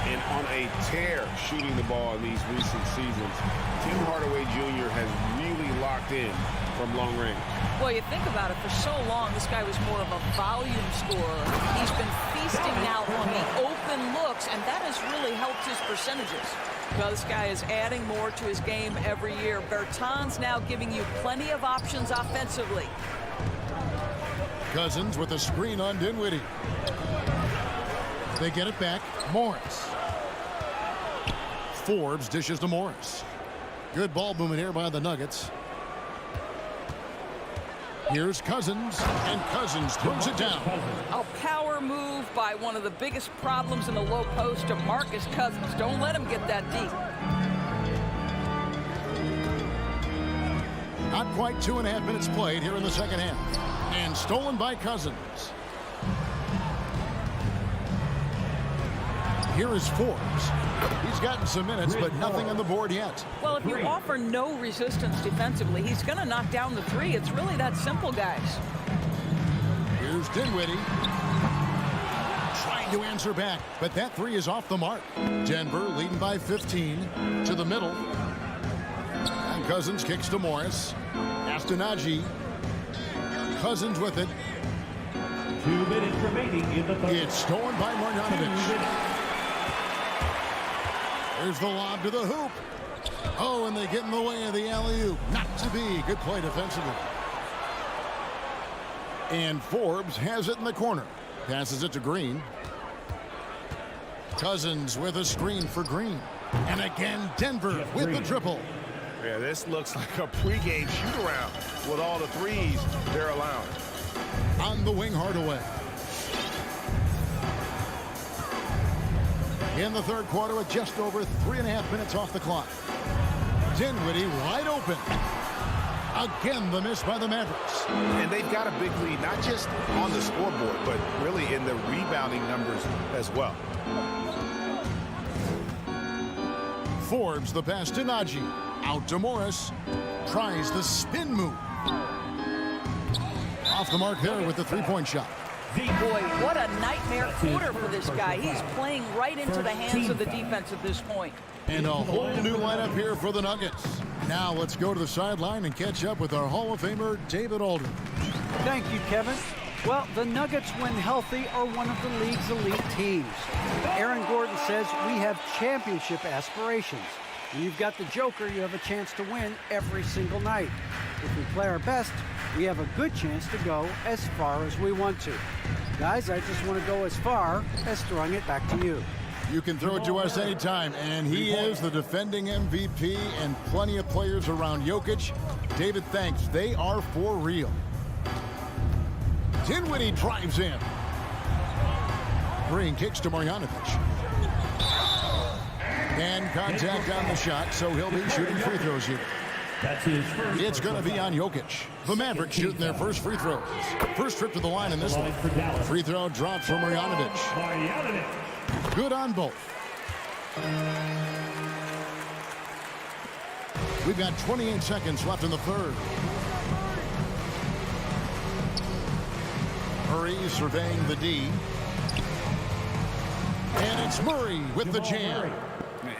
And on a tear shooting the ball in these recent seasons, Tim Hardaway Jr. has really locked in from long range. Well, you think about it, for so long, this guy was more of a volume scorer. He's been feasting now on the open looks, and that has really helped his percentages. Well, this guy is adding more to his game every year. Bertans now giving you plenty of options offensively. Cousins with a screen on Dinwiddie. They get it back. Morris. Forbes dishes to Morris. Good ball movement here by the Nuggets. Here's Cousins, and Cousins throws it down. A power move by one of the biggest problems in the low post of Marcus Cousins. Don't let him get that deep. Not quite 2.5 minutes played here in the second half. And stolen by Cousins. Here is Forbes. He's gotten some minutes, but nothing on the board yet. Well, if you offer no resistance defensively, he's going to knock down the three. It's really that simple, guys. Here's Dinwiddie. Trying to answer back, but that three is off the mark. Denver leading by 15 to the middle. And Cousins kicks to Morris. Astonagi. Cousins with it. 2 minutes remaining in the third. It's stolen by Marjanovic. There's the lob to the hoop. Oh, and they get in the way of the alley-oop. Not to be. Good play defensively. And Forbes has it in the corner. Passes it to Green. Cousins with a screen for Green. And again, Denver with the triple. Yeah, this looks like a pregame shoot-around with all the threes they're allowing. On the wing, Hardaway. In the third quarter with just over 3.5 minutes off the clock. Dinwiddie wide open. Again, the miss by the Mavericks. And they've got a big lead, not just on the scoreboard, but really in the rebounding numbers as well. Forbes the pass to Najee. Out to Morris. Tries the spin move. Off the mark there with the three-point shot. Boy, what a nightmare quarter for this guy. He's playing right into the hands of the defense at this point. And a whole new lineup here for the Nuggets. Now let's go to the sideline and catch up with our Hall of Famer, David Aldridge. Thank you, Kevin. Well, the Nuggets, when healthy, are one of the league's elite teams. Aaron Gordon says we have championship aspirations. When you've got the Joker, you have a chance to win every single night. If we play our best, we have a good chance to go as far as we want to. Guys, I just want to go as far as throwing it back to you. You can throw it to us anytime, and he is the defending MVP and plenty of players around Jokic. David, thanks. They are for real. Dinwiddie drives in. Green kicks to Marjanovic. And contact on the shot, so he'll be shooting free throws here. That's his first. It's going to be on Jokic. The Mavericks shooting their first free throws. First trip to the line in this one. Free throw dropped for Marjanovic. Good on both. We've got 28 seconds left in the third. Murray surveying the D. And it's Murray with the jam.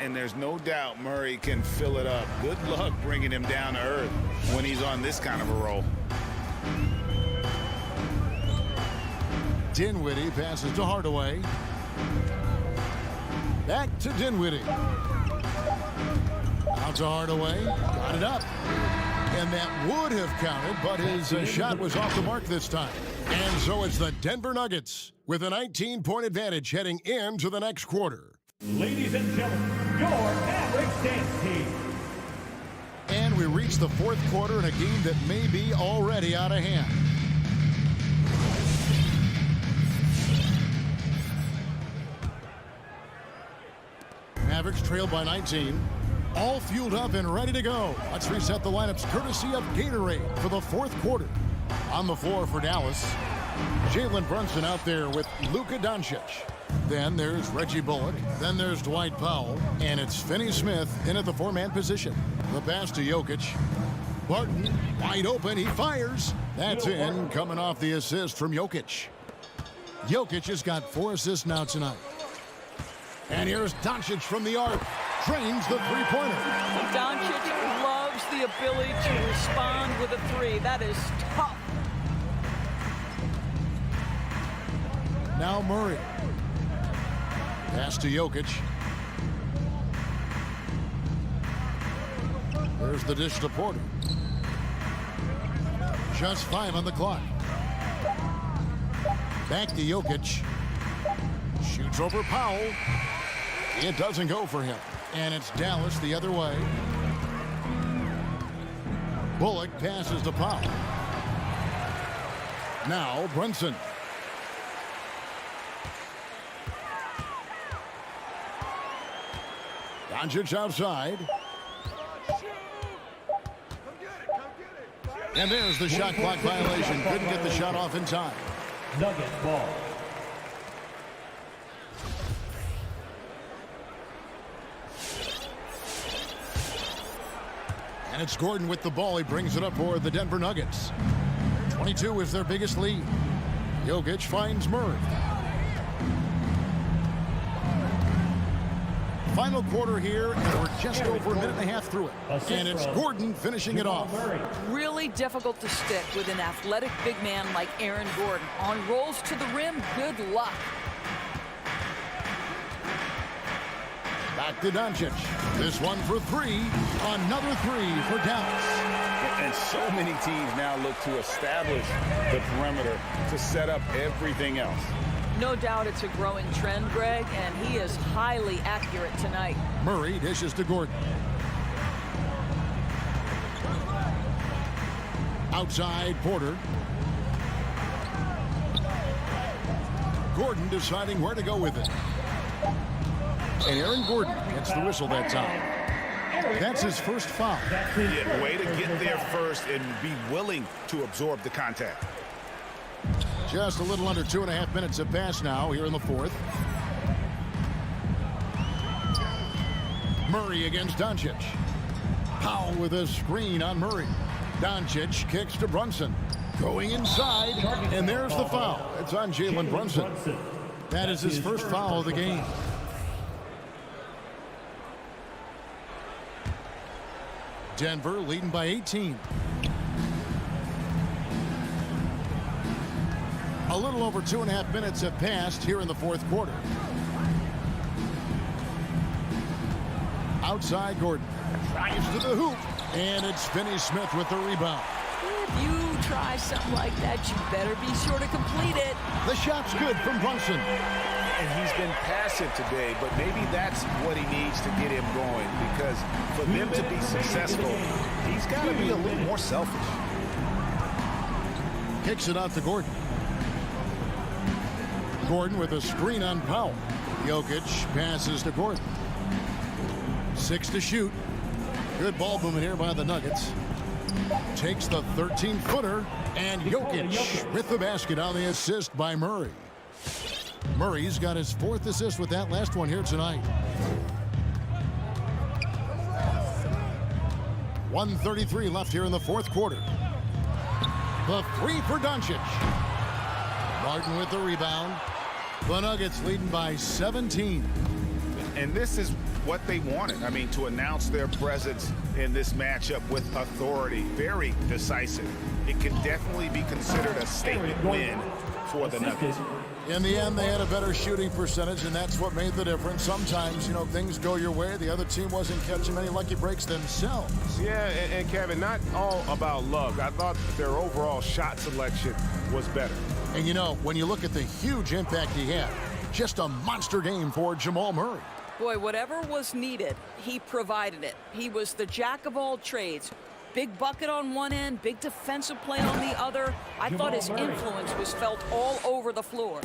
And there's no doubt Murray can fill it up. Good luck bringing him down to earth when he's on this kind of a roll. Dinwiddie passes to Hardaway. Back to Dinwiddie. Out to Hardaway. Got it up. And that would have counted, but his shot was off the mark this time. And so it's the Denver Nuggets with a 19-point advantage heading into the next quarter. Ladies and gentlemen, your Mavericks dance team. And we reach the fourth quarter in a game that may be already out of hand. Mavericks trailed by 19. All fueled up and ready to go. Let's reset the lineups courtesy of Gatorade for the fourth quarter. On the floor for Dallas, Jalen Brunson out there with Luka Doncic. Then there's Reggie Bullock. Then there's Dwight Powell. And it's Finney Smith in at the four-man position. The pass to Jokic. Barton wide open. He fires. That's in, coming off the assist from Jokic. Jokic has got 4 assists now tonight. And here's Doncic from the arc. Drains the three-pointer. Doncic loves the ability to respond with a three. That is tough. Now Murray. Pass to Jokic. There's the dish to Porter. Just 5 on the clock. Back to Jokic. Shoots over Powell. It doesn't go for him. And it's Dallas the other way. Bullock passes to Powell. Now Brunson. Doncic outside. And there's the shot clock violation. Couldn't get the shot off in time. Nuggets ball. And it's Gordon with the ball. He brings it up for the Denver Nuggets. 22 is their biggest lead. Jokic finds Murray. Final quarter here, and we're just over a minute and a half through it. And it's Gordon finishing it off. Really difficult to stick with an athletic big man like Aaron Gordon. On rolls to the rim, good luck. Back to Doncic. This one for three. Another three for Dallas. And so many teams now look to establish the perimeter to set up everything else. No doubt it's a growing trend, Greg, and he is highly accurate tonight. Murray dishes to Gordon. Outside Porter. Gordon deciding where to go with it. And Aaron Gordon gets the whistle that time. That's his first foul. Yeah, way to get there first and be willing to absorb the contact. Just a little under 2.5 minutes have passed now here in the fourth. Murray against Doncic. Powell with a screen on Murray. Doncic kicks to Brunson. Going inside, and there's the foul. It's on Jalen Brunson. That is his first foul of the game. Denver leading by 18. A little over 2.5 minutes have passed here in the fourth quarter. Outside Gordon. Drives to the hoop. And it's Finney-Smith with the rebound. If you try something like that, you better be sure to complete it. The shot's good from Brunson. And he's been passive today, but maybe that's what he needs to get him going, because for them to be successful, he's got to be a little more selfish. Kicks it out to Gordon. Gordon with a screen on Powell. Jokic passes to Gordon. 6 to shoot. Good ball movement here by the Nuggets. Takes the 13-footer, and Jokic with the basket on the assist by Murray. Murray's got his 4th assist with that last one here tonight. 1:33 left here in the fourth quarter. The three for Doncic. Martin with the rebound. The Nuggets leading by 17. And this is what they wanted. I mean, to announce their presence in this matchup with authority. Very decisive. It can definitely be considered a statement win for the Nuggets. In the end, they had a better shooting percentage, and that's what made the difference. Sometimes, you know, things go your way. The other team wasn't catching many lucky breaks themselves. Yeah, and Kevin, not all about luck. I thought their overall shot selection was better. And, you know, when you look at the huge impact he had, just a monster game for Jamal Murray. Boy, whatever was needed, he provided it. He was the jack of all trades. Big bucket on one end, big defensive play on the other. I thought his influence was felt all over the floor.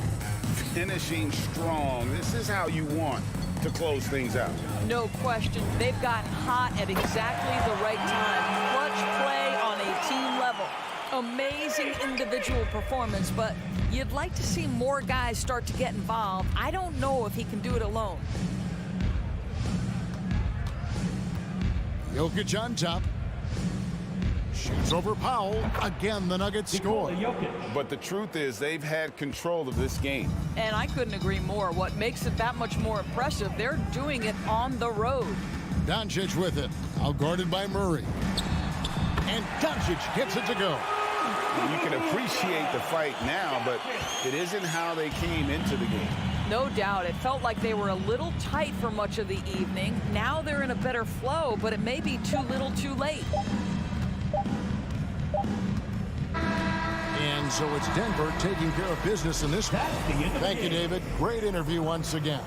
Finishing strong. This is how you want to close things out. No question. They've gotten hot at exactly the right time. Clutch play on a team level. Amazing individual performance, but you'd like to see more guys start to get involved. I don't know if he can do it alone. Jokic on top. Shoots over Powell. Again, the Nuggets score. But the truth is, they've had control of this game. And I couldn't agree more. What makes it that much more impressive, they're doing it on the road. Doncic with it. Out guarded by Murray. And Doncic gets it to go. You can appreciate the fight now, but it isn't how they came into the game. No doubt. It felt like they were a little tight for much of the evening. Now they're in a better flow, but it may be too little too late. And so it's Denver taking care of business in this one. Thank you, David. Great interview once again.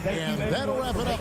And that'll wrap it up.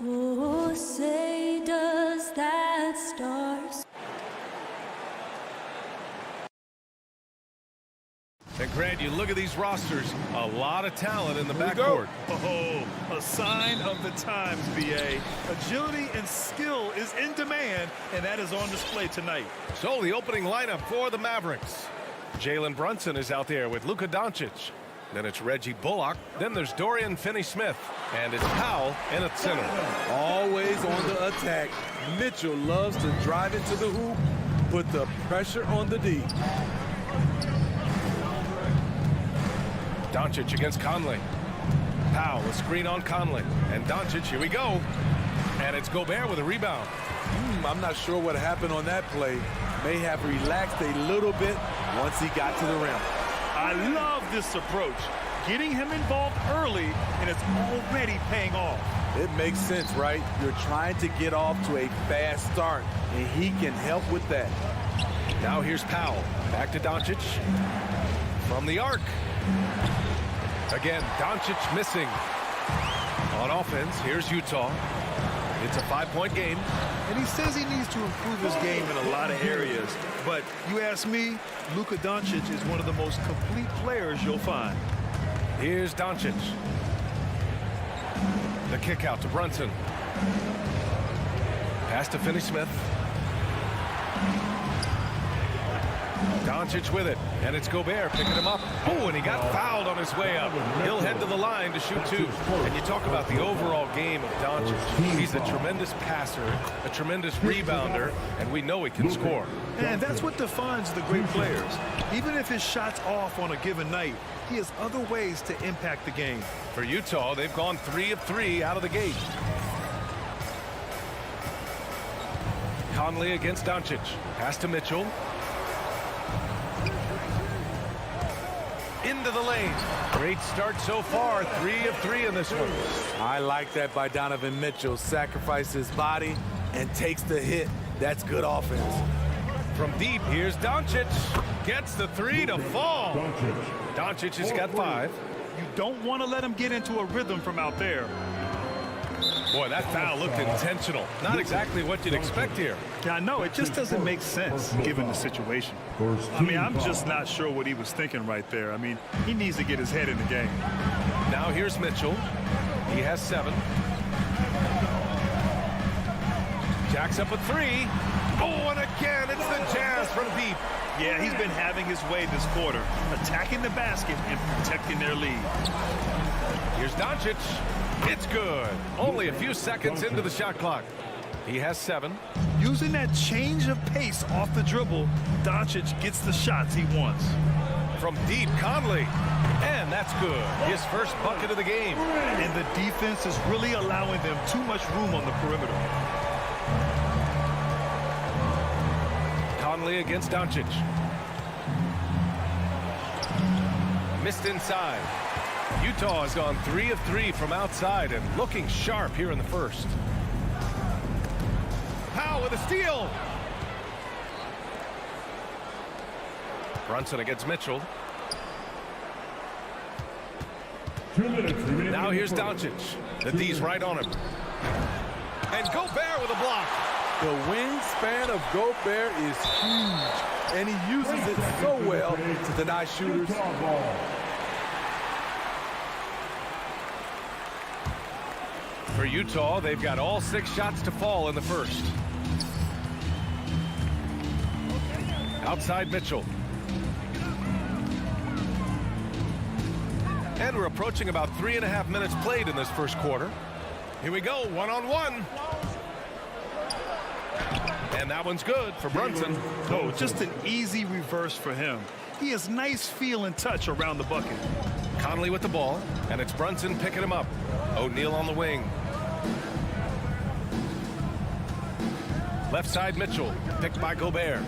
Oh, say does that star. And Grant, you look at these rosters, a lot of talent in the backcourt. Oh, a sign of the times, BA. Agility and skill is in demand, and that is on display tonight. So the opening lineup for the Mavericks. Jalen Brunson is out there with Luka Doncic. Then it's Reggie Bullock. Then there's Dorian Finney-Smith. And it's Powell in at center. Always on the attack. Mitchell loves to drive it to the hoop, put the pressure on the D. Doncic against Conley. Powell, a screen on Conley. And Doncic, here we go. And it's Gobert with a rebound. I'm not sure what happened on that play. May have relaxed a little bit once he got to the rim. I love this approach. Getting him involved early, and it's already paying off. It makes sense, right? You're trying to get off to a fast start, and he can help with that. Now here's Powell. Back to Doncic. From the arc. Again, Doncic missing. On offense, here's Utah. It's a 5-point game. And he says he needs to improve his game in a lot of areas. But you ask me, Luka Doncic is one of the most complete players you'll find. Here's Doncic. The kick out to Brunson. Pass to Finney-Smith. Doncic with it, and it's Gobert picking him up. Oh, and he got fouled on his way up. He'll head to the line to shoot two. And you talk about the overall game of Doncic. He's a tremendous passer, a tremendous rebounder, and we know he can score. And that's what defines the great players. Even if his shot's off on a given night, he has other ways to impact the game. For Utah, they've gone 3 of 3 out of the gate. Conley against Doncic. Pass to Mitchell. Into the lane. Great start so far. 3 of 3 in this one. I like that by Donovan Mitchell. Sacrifices his body and takes the hit. That's good offense. From deep, here's Doncic. Gets the 3 to fall. Doncic has got 5. You don't want to let him get into a rhythm from out there. Boy, that foul looked intentional. Not exactly what you'd expect here. Yeah, I know. It just doesn't make sense given the situation. I mean, I'm just not sure what he was thinking right there. I mean, he needs to get his head in the game. Now here's Mitchell. He has 7. Jacks up a 3. Oh, and again, it's the Jazz from deep. Yeah, he's been having his way this quarter, attacking the basket and protecting their lead. Here's Doncic. It's good. Only a few seconds into the shot clock. He has 7. Using that change of pace off the dribble, Doncic gets the shots he wants. From deep, Conley. And that's good. His first bucket of the game. And the defense is really allowing them too much room on the perimeter. Conley against Doncic. Missed inside. Utah has gone 3 of 3 from outside and looking sharp here in the first. Powell with a steal. Brunson against Mitchell. Now here's Doncic. The D's right on him. And Gobert with a block. The wingspan of Gobert is huge, and he uses it so well to deny shooters. For Utah, they've got all 6 shots to fall in the first. Outside Mitchell. And we're approaching about 3.5 minutes played in this first quarter. Here we go, 1-on-1. And that one's good for Brunson. Oh, just an easy reverse for him. He has nice feel and touch around the bucket. Conley with the ball, and it's Brunson picking him up. O'Neal on the wing. Left side Mitchell, picked by Gobert.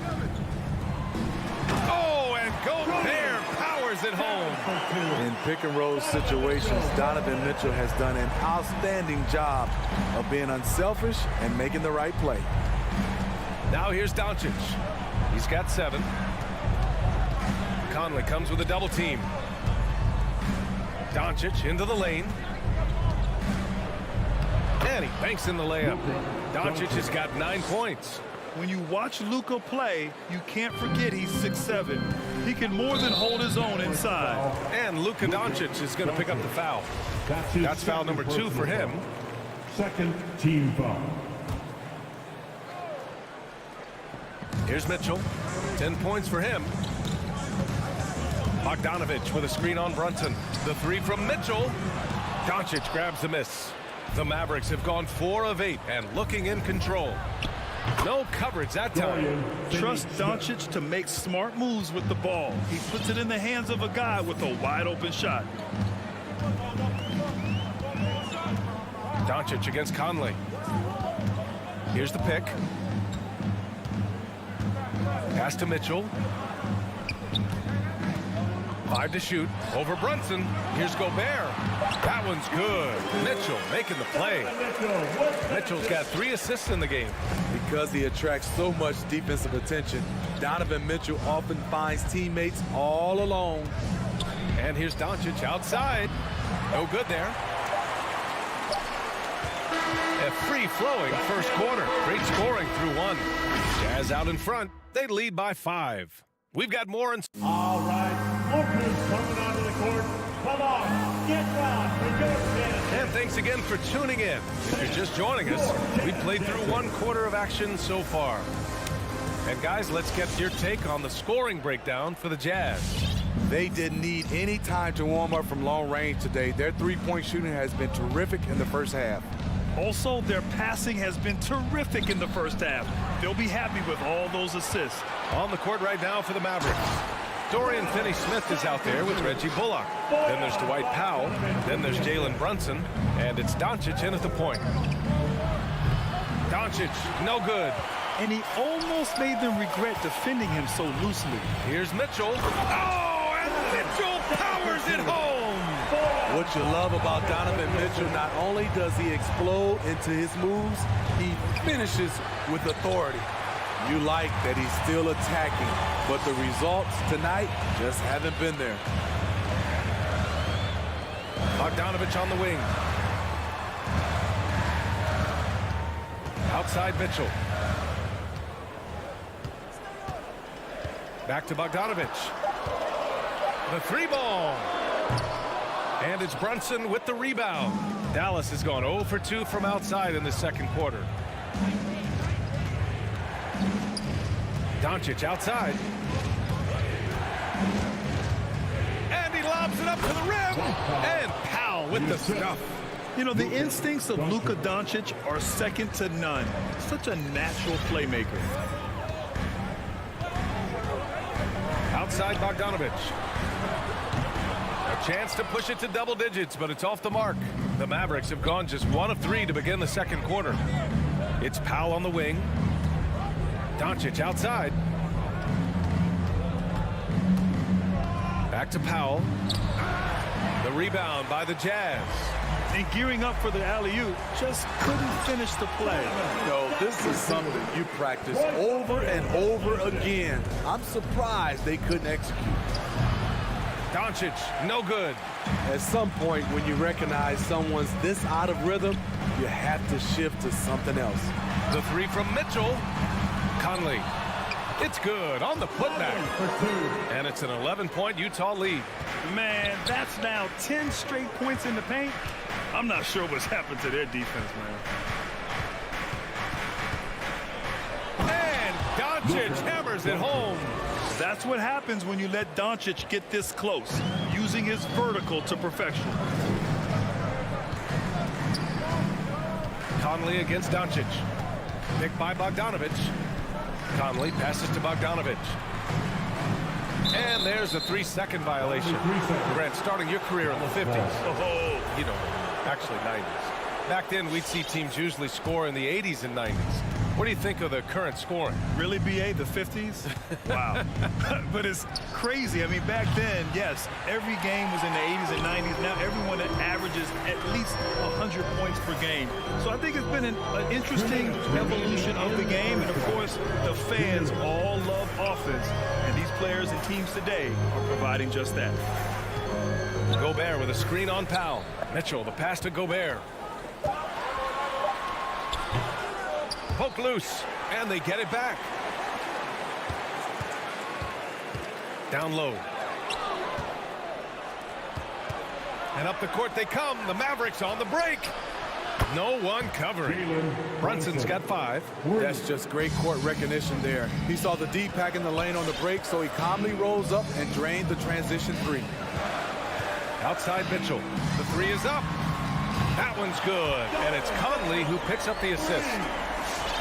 Oh, and Gobert powers it home. In pick and roll situations, Donovan Mitchell has done an outstanding job of being unselfish and making the right play. Now here's Doncic. He's got 7. Conley comes with a double team. Doncic into the lane. And he banks in the layup. Doncic has got 9 points. When you watch Luka play, you can't forget he's 6'7". He can more than hold his own inside. And Luka Doncic is going to pick up the foul. That's foul number 2 for him. Second team foul. Here's Mitchell. 10 points for him. Bogdanovic with a screen on Brunson. The 3 from Mitchell. Doncic grabs the miss. The Mavericks have gone 4 of 8 and looking in control. No coverage that time. Trust Doncic to make smart moves with the ball. He puts it in the hands of a guy with a wide open shot. Doncic against Conley. Here's the pick. Pass to Mitchell. 5 to shoot. Over Brunson. Here's Gobert. That one's good. Mitchell making the play. Mitchell's got 3 assists in the game. Because he attracts so much defensive attention, Donovan Mitchell often finds teammates all alone. And here's Doncic outside. No good there. A free-flowing first quarter. Great scoring through 1. Jazz out in front. They lead by 5. We've got more in... All right. Oakland's coming onto the court. Come on, get loud for your fans. And thanks again for tuning in. If you're just joining us, we've played through 1 quarter of action so far. And guys, let's get your take on the scoring breakdown for the Jazz. They didn't need any time to warm up from long range today. Their three-point shooting has been terrific in the first half. Also, their passing has been terrific in the first half. They'll be happy with all those assists. On the court right now for the Mavericks. Dorian Finney-Smith is out there with Reggie Bullock. Then there's Dwight Powell. Then there's Jalen Brunson. And it's Doncic in at the point. Doncic, no good. And he almost made them regret defending him so loosely. Here's Mitchell. Oh, and Mitchell powers it home. What you love about Donovan Mitchell, not only does he explode into his moves, he finishes with authority. You like that he's still attacking, but the results tonight just haven't been there. Bogdanovic on the wing. Outside Mitchell. Back to Bogdanovic. The 3-ball. And it's Brunson with the rebound. Dallas has gone 0 for 2 from outside in the second quarter. Doncic outside. And he lobs it up to the rim. And Powell with the stuff. You know, the instincts of Luka Doncic are second to none. Such a natural playmaker. Outside Bogdanovic. A chance to push it to double digits, but it's off the mark. The Mavericks have gone just 1 of 3 to begin the second quarter. It's Powell on the wing. Doncic outside. Back to Powell. The rebound by the Jazz. And gearing up for the alley-oop, just couldn't finish the play. No, this is something you practice over and over again. I'm surprised they couldn't execute. Doncic, no good. At some point, when you recognize someone's this out of rhythm, you have to shift to something else. The 3 from Mitchell. Conley. It's good on the putback. And it's an 11-point Utah lead. Man, that's now 10 straight points in the paint. I'm not sure what's happened to their defense, man. And Doncic hammers it home. That's what happens when you let Doncic get this close, using his vertical to perfection. Conley against Doncic. Picked by Bogdanovic. Conley passes to Bogdanovic. And there's a 3-second violation. Grant, starting your career in the 50s. Oh, you know, actually 90s. Back then, we'd see teams usually score in the 80s and 90s. What do you think of the current scoring? Really, BA, the 50s? Wow. But it's crazy. I mean, back then, yes, every game was in the 80s and 90s. Now everyone averages at least 100 points per game. So I think it's been an interesting evolution of the game. And, of course, the fans all love offense. And these players and teams today are providing just that. Gobert with a screen on Powell. Mitchell, the pass to Gobert. Poked loose, and they get it back. Down low. And up the court they come. The Mavericks on the break. No one covering. Brunson's got 5. That's just great court recognition there. He saw the D pack in the lane on the break, so he calmly rose up and drained the transition 3. Outside Mitchell. The 3 is up. That one's good. And it's Conley who picks up the assist.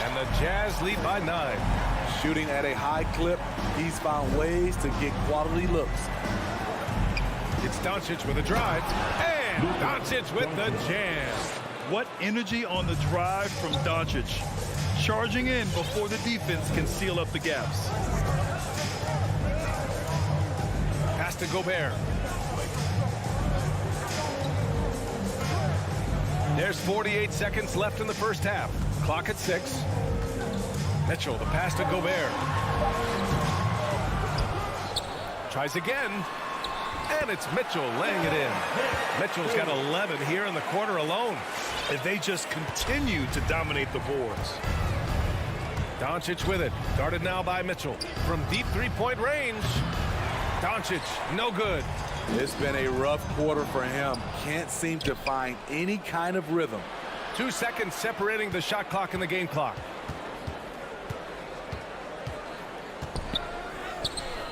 And the Jazz lead by 9. Shooting at a high clip, he's found ways to get quality looks. It's Doncic with a drive. And Doncic with the jam. What energy on the drive from Doncic. Charging in before the defense can seal up the gaps. Pass to Gobert. There's 48 seconds left in the first half. Clock at 6. Mitchell, the pass to Gobert. Tries again. And it's Mitchell laying it in. Mitchell's got 11 here in the quarter alone. If they just continue to dominate the boards. Doncic with it. Guarded now by Mitchell. From deep three-point range. Doncic, no good. It's been a rough quarter for him. Can't seem to find any kind of rhythm. 2 seconds separating the shot clock and the game clock.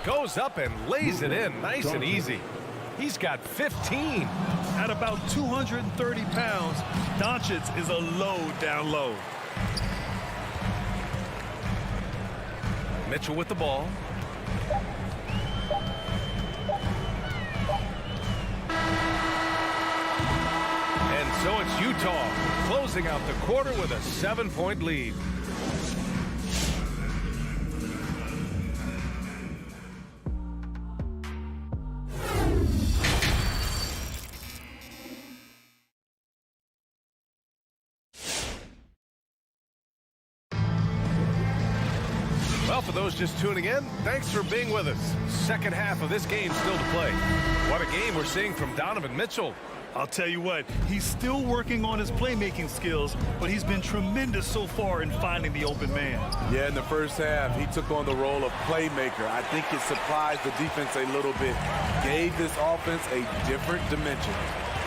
Goes up and lays it in nice and easy. He's got 15. At about 230 pounds, Doncic is a load down low. Mitchell with the ball. And so it's Utah closing out the quarter with a 7-point lead. Well, for those just tuning in, thanks for being with us. Second half of this game still to play. What a game we're seeing from Donovan Mitchell. I'll tell you what, he's still working on his playmaking skills, but he's been tremendous so far in finding the open man. Yeah, in the first half, he took on the role of playmaker. I think it surprised the defense a little bit. Gave this offense a different dimension.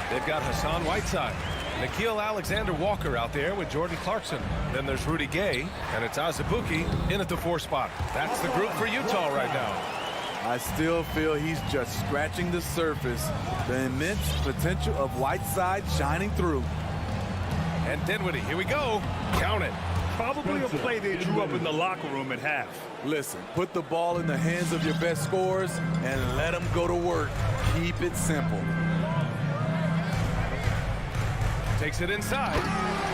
They've got Hassan Whiteside. Nickeil Alexander-Walker out there with Jordan Clarkson. Then there's Rudy Gay, and it's Azubuike in at the 4 spot. That's the group for Utah right now. I still feel he's just scratching the surface. The immense potential of Whiteside shining through. And Dinwiddie, here we go. Count it. Probably a play they drew up in the locker room at half. Listen, put the ball in the hands of your best scorers and let them go to work. Keep it simple. Takes it inside.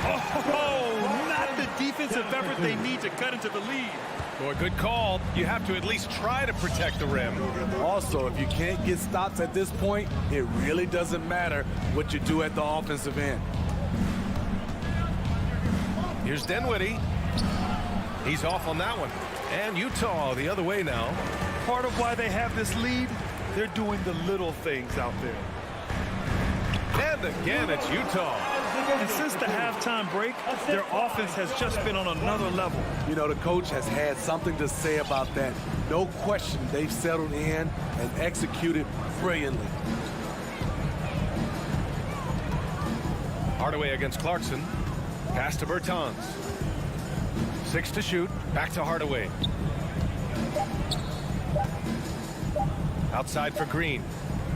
Oh, not the defensive effort they need to cut into the lead. Boy, good call. You have to at least try to protect the rim. Also, if you can't get stops at this point, it really doesn't matter what you do at the offensive end. Here's Dinwiddie. He's off on that one. And Utah the other way now. Part of why they have this lead, they're doing the little things out there. And again, it's Utah. And since the halftime break, their offense has just been on another level. You know, the coach has had something to say about that. No question, they've settled in and executed brilliantly. Hardaway against Clarkson. Pass to Bertans. 6 to shoot. Back to Hardaway. Outside for Green.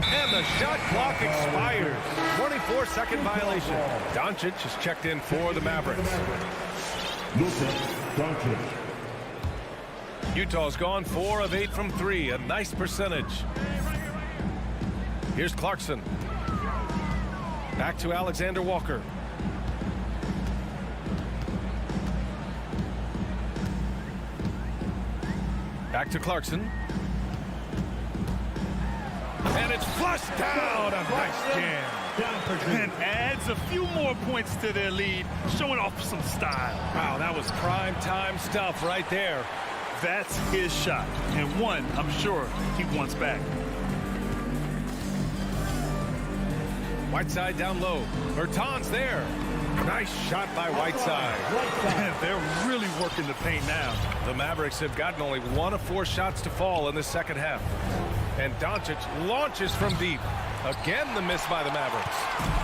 And the shot clock expires. 24-second violation. Doncic is checked in for the Mavericks. Utah's gone 4 of 8 from 3. A nice percentage. Here's Clarkson. Back to Alexander-Walker. Back to Clarkson. And it's flushed down. A nice jam. And adds a few more points to their lead, showing off some style. Wow, that was prime time stuff right there. That's his shot, and one I'm sure he wants back. Whiteside down low. Bertans there. Nice shot by Whiteside. They're really working the paint now. The Mavericks have gotten only 1 of 4 shots to fall in the second half. And Doncic launches from deep. Again, the miss by the Mavericks.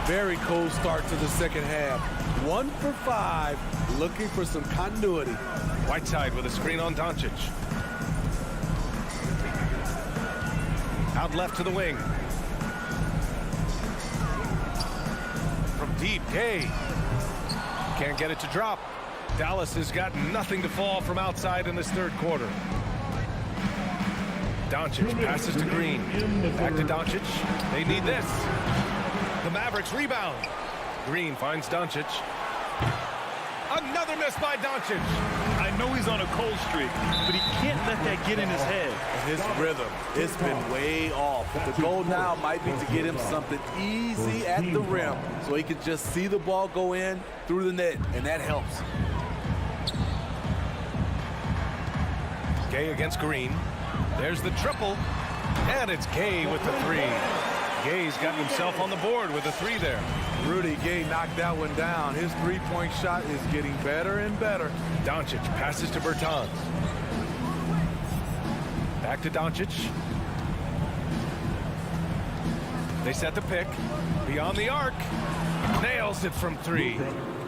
Very cold start to the second half. 1 for 5, looking for some continuity. Whiteside with a screen on Doncic. Out left to the wing. From deep, Gay. Can't get it to drop. Dallas has got nothing to fall from outside in this third quarter. Doncic passes to Green. Back to Doncic. They need this. The Mavericks rebound. Green finds Doncic. Another miss by Doncic. I know he's on a cold streak, but he can't let that get in his head. His rhythm, it's been way off. The goal now might be to get him something easy at the rim so he can just see the ball go in through the net, and that helps. Gay against Green. There's the triple, and it's Gay with the 3. Gay's got himself on the board with a 3 there. Rudy Gay knocked that one down. His three-point shot is getting better and better. Doncic passes to Bertans. Back to Doncic. They set the pick. Beyond the arc. Nails it from 3.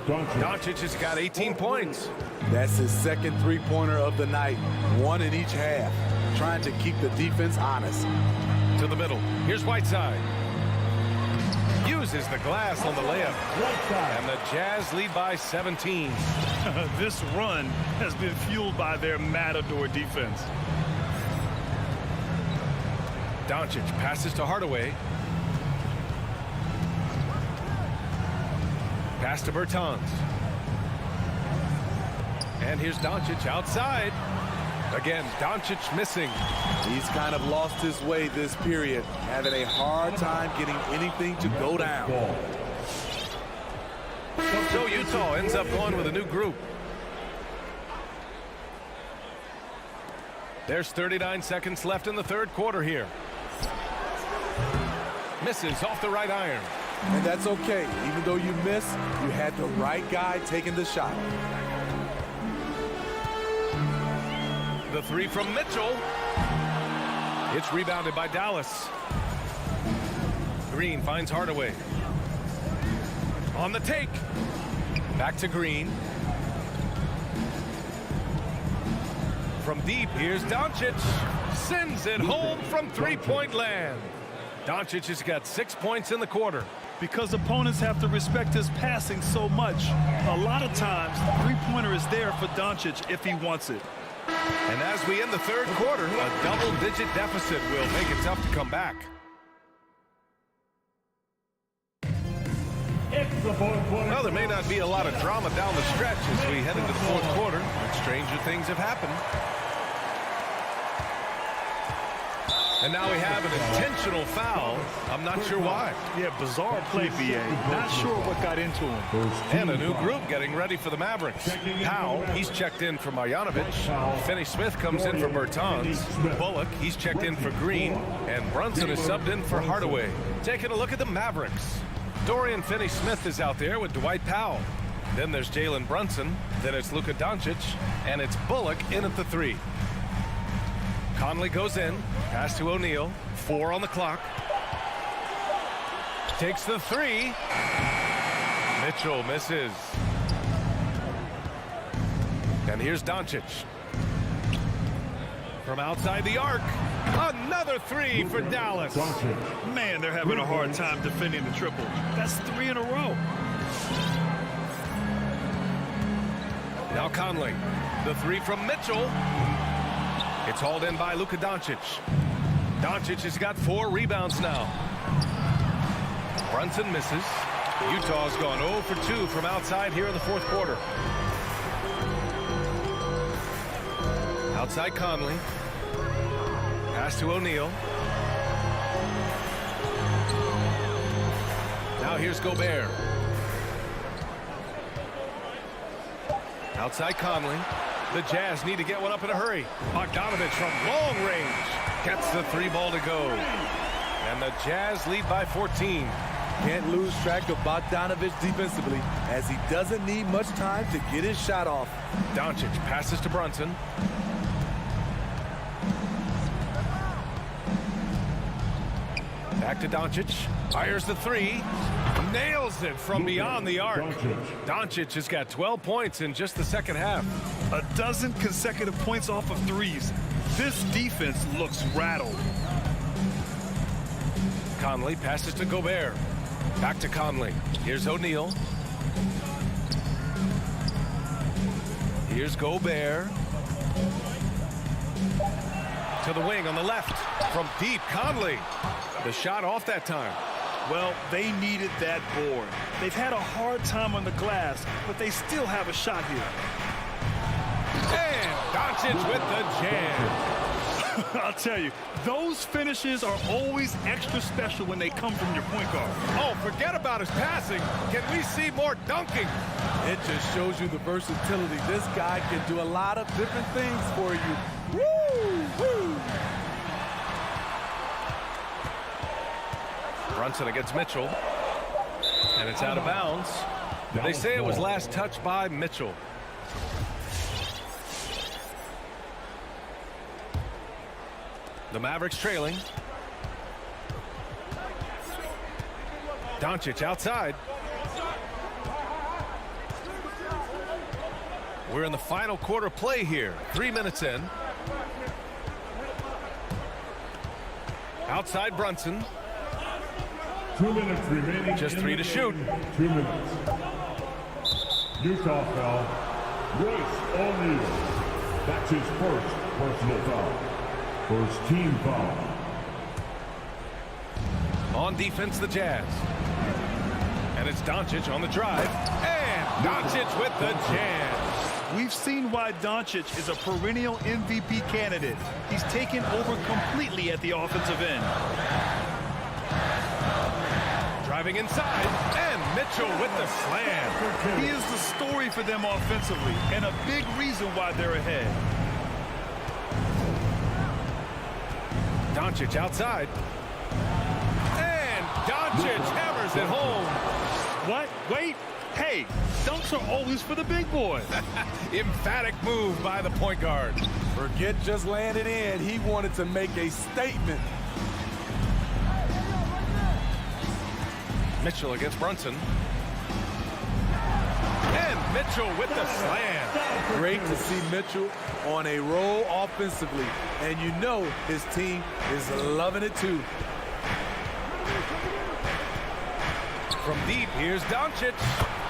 Doncic has got 18 points. That's his second three-pointer of the night. 1 in each half. Trying to keep the defense honest. To the middle. Here's Whiteside. Uses the glass on the layup. And the Jazz lead by 17. This run has been fueled by their matador defense. Doncic passes to Hardaway. Pass to Bertans. And here's Doncic outside. Again, Doncic missing. He's kind of lost his way this period, having a hard time getting anything to go down. So Utah ends up going with a new group. There's 39 seconds left in the third quarter here. Misses off the right iron. And that's okay. Even though you miss, you had the right guy taking the shot. The 3 from Mitchell. It's rebounded by Dallas. Green finds Hardaway. On the take. Back to Green. From deep, here's Doncic. Sends it home from three-point land. Doncic has got 6 points in the quarter. Because opponents have to respect his passing so much. A lot of times, the three-pointer is there for Doncic if he wants it. And as we end the third quarter, a double-digit deficit will make it tough to come back. Well, there may not be a lot of drama down the stretch as we head into the fourth quarter, but stranger things have happened. And now we have an intentional foul. I'm not sure why. Yeah, bizarre play, B.A. Not sure what got into him. And a new group getting ready for the Mavericks. Powell, he's checked in for Marjanovic. Finney-Smith comes in for Bertans. Bullock, he's checked in for Green. And Brunson is subbed in for Hardaway. Taking a look at the Mavericks. Dorian Finney-Smith is out there with Dwight Powell. Then there's Jalen Brunson. Then it's Luka Doncic. And it's Bullock in at the 3. Conley goes in. Pass to O'Neal. 4 on the clock. Takes the 3. Mitchell misses. And here's Doncic. From outside the arc. Another 3 for Dallas. Man, they're having a hard time defending the triple. That's 3 in a row. Now Conley. The 3 from Mitchell. It's hauled in by Luka Doncic. Doncic has got 4 rebounds now. Brunson misses. Utah's gone 0 for 2 from outside here in the fourth quarter. Outside Conley. Pass to O'Neal. Now here's Gobert. Outside Conley. The Jazz need to get one up in a hurry. Bogdanovich from long range gets the 3 ball to go. And the Jazz lead by 14. Can't lose track of Bogdanovich defensively, as he doesn't need much time to get his shot off. Doncic passes to Brunson. Back to Doncic. Fires the three. Nails it from beyond the arc. Doncic has got 12 points in just the second half. A dozen consecutive points off of threes. This defense looks rattled. Conley passes to Gobert. Back to Conley. Here's O'Neal. Here's Gobert. To the wing on the left. From deep, Conley. The shot off that time. Well, they needed that board. They've had a hard time on the glass, but they still have a shot here. And Doncic with the jam. I'll tell you, those finishes are always extra special when they come from your point guard. Oh, forget about his passing. Can we see more dunking? It just shows you the versatility. This guy can do a lot of different things for you. Woo! Woo! Brunson against Mitchell. And it's out of bounds. They say it was last touched by Mitchell. The Mavericks trailing. Doncic outside. We're in the final quarter play here. 3 minutes in. Outside Brunson. 2 minutes remaining. Just 3 to shoot. 2 minutes. Utah foul. Royce O'Neal. That's his first personal foul. First team foul. On defense, the Jazz. And it's Doncic on the drive. And Doncic with the jam. We've seen why Doncic is a perennial MVP candidate. He's taken over completely at the offensive end. Driving inside, and Mitchell with the slam. He is the story for them offensively, and a big reason why they're ahead. Doncic outside. And Doncic hammers it home. What? Wait. Hey, dunks are always for the big boy. Emphatic move by the point guard. Forget just laying it in. He wanted to make a statement. Mitchell against Brunson. And Mitchell with the slam. Great to see Mitchell on a roll offensively. And you know his team is loving it too. From deep, here's Doncic.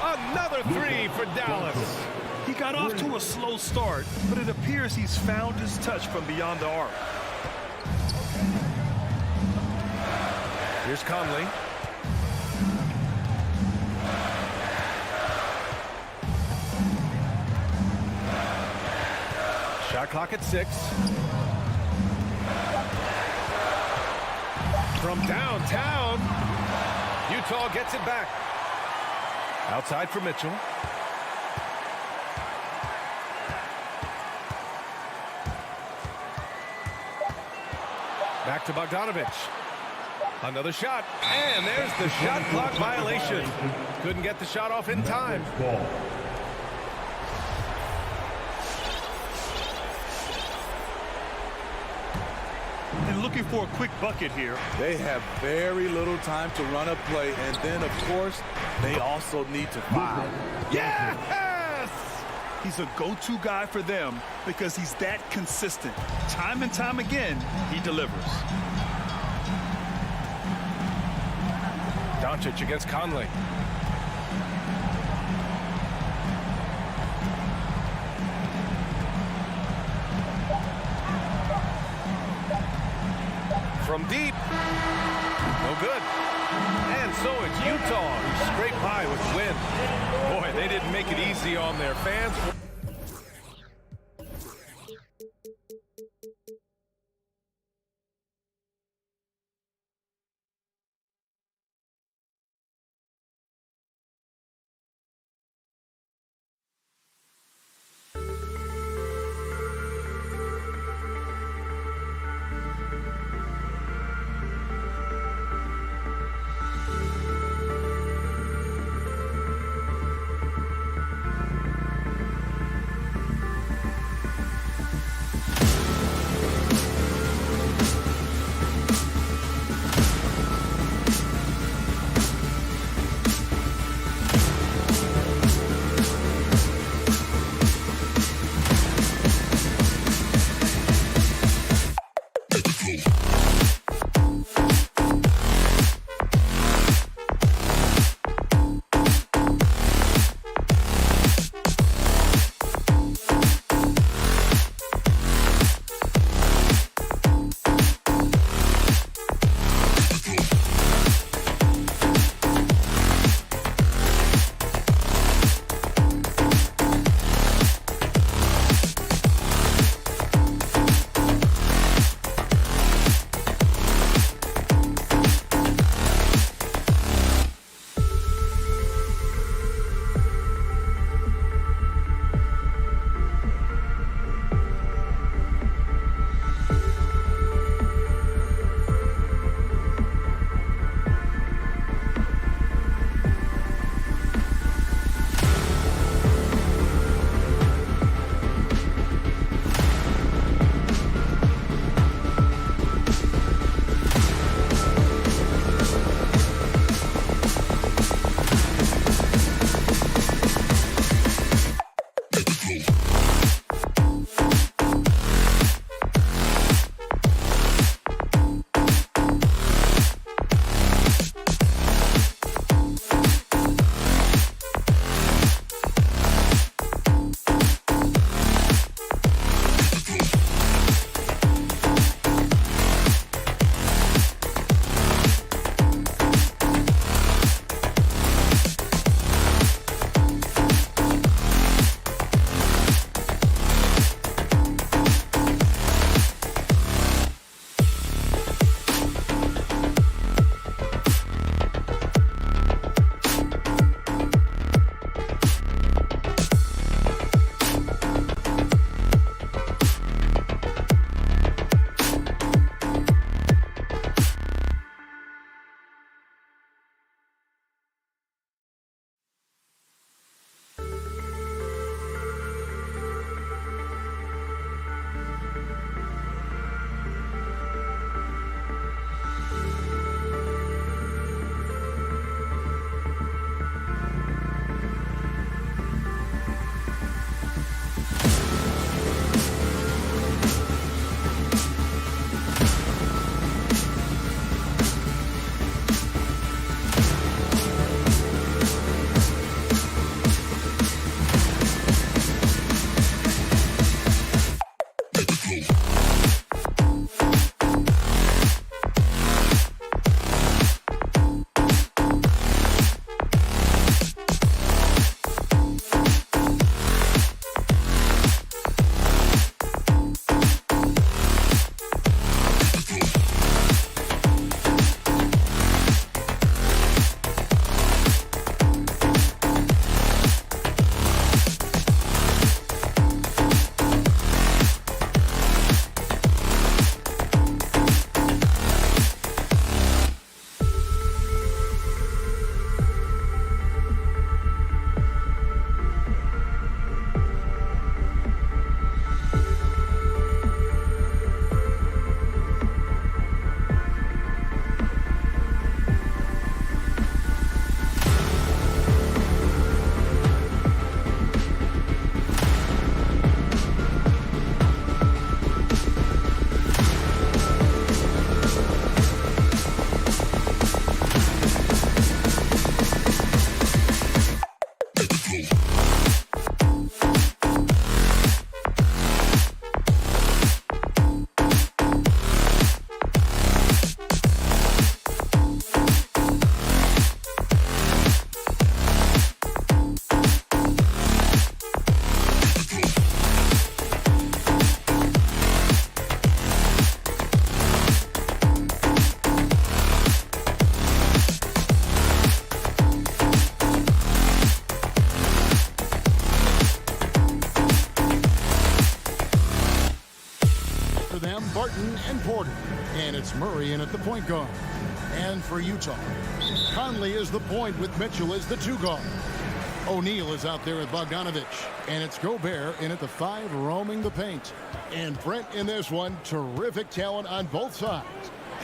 Another three for Dallas. He got off to a slow start, but it appears he's found his touch from beyond the arc. Here's Conley. Shot clock at 6. From downtown, Utah gets it back. Outside for Mitchell. Back to Bogdanovich. Another shot, and there's the shot clock violation. Couldn't get the shot off in time. And looking for a quick bucket here. They have very little time to run a play, and then, of course, they also need to foul. Yes! He's a go-to guy for them because he's that consistent. Time and time again, he delivers. Doncic against Conley. From deep. No good. And so it's Utah who scrape by with the win. Boy, they didn't make it easy on their fans. And it's Murray in at the point guard. And for Utah, Conley is the point with Mitchell as the 2 guard. O'Neal is out there with Bogdanovich. And it's Gobert in at the 5 roaming the paint. And Brent in this one, terrific talent on both sides.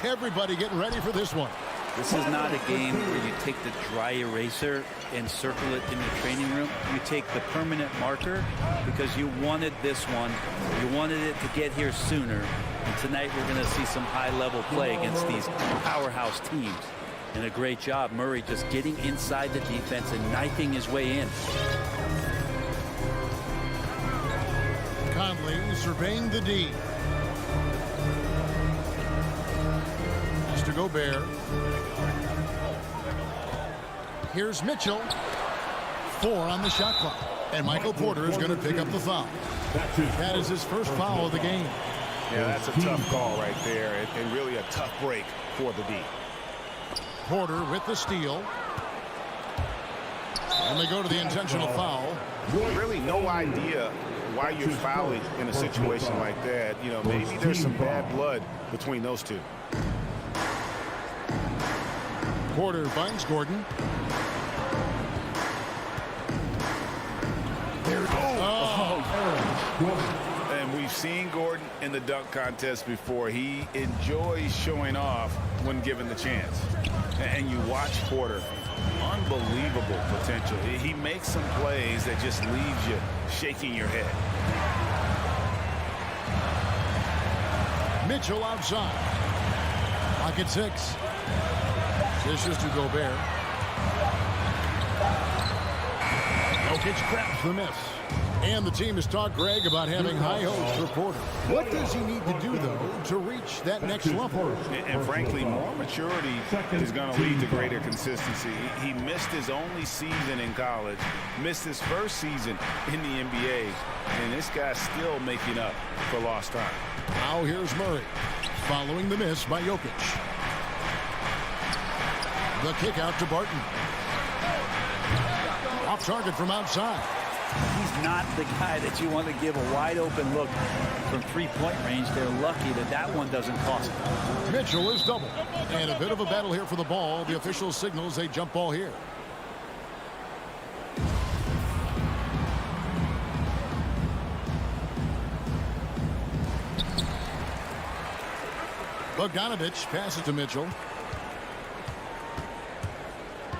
Everybody getting ready for this one. This is not a game where you take the dry eraser and circle it in the training room. You take the permanent marker because you wanted this one. You wanted it to get here sooner. And tonight we're going to see some high-level play against these powerhouse teams. And a great job, Murray just getting inside the defense and knifing his way in. Conley surveying the D. Mr. Gobert. Here's Mitchell. 4 on the shot clock. And Michael Porter is going to pick up the foul. That is his first foul of the game. Yeah, that's a tough call right there, and really a tough break for the D. Porter with the steal. And they go to the intentional foul. Really no idea why you're fouling in a situation like that. You know, maybe there's some bad blood between those two. Porter finds Gordon. And we've seen Gordon in the dunk contest before. He enjoys showing off when given the chance. And you watch Porter. Unbelievable potential. He makes some plays that just leaves you shaking your head. Mitchell outside. Clock at 6. Dishes to Gobert. Jokic grabs the miss. And the team has talked, Greg, about having high hopes for Porter. What does he need to do, though, to reach that next level? And frankly, more maturity is going to lead to greater consistency. He missed his only season in college, missed his first season in the NBA, and this guy's still making up for lost time. Now here's Murray, following the miss by Jokic. The kick out to Barton. Off target from outside. He's not the guy that you want to give a wide open look from 3-point range. They're lucky that that one doesn't cost them. Mitchell is doubled. And a bit of a battle here for the ball. The official signals a jump ball here. Bogdanovich passes to Mitchell.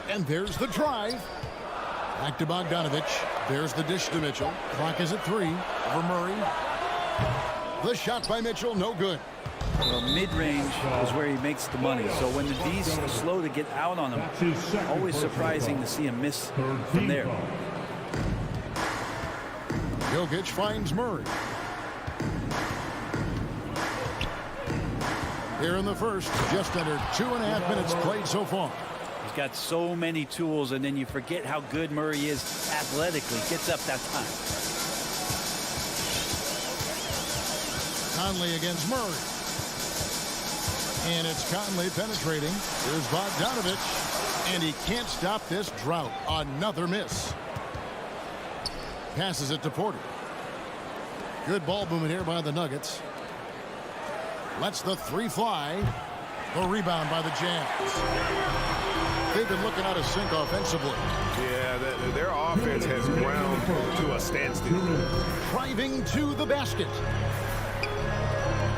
And there's the drive. Back to Bogdanovich. There's the dish to Mitchell. Clock is at 3. Over Murray. The shot by Mitchell, no good. Well, mid-range is where he makes the money. So when the D's slow to get out on him, always surprising to see him miss from there. Jokic finds Murray. Here in the first, just under 2.5 minutes played so far. He's got so many tools, and then you forget how good Murray is athletically. Gets up that time. Conley against Murray. And it's Conley penetrating. Here's Bogdanovich. And he can't stop this drought. Another miss. Passes it to Porter. Good ball movement here by the Nuggets. Lets the 3 fly. The rebound by the Jazz. They've been looking out of sync offensively. Yeah, their offense has ground to a standstill. Driving to the basket.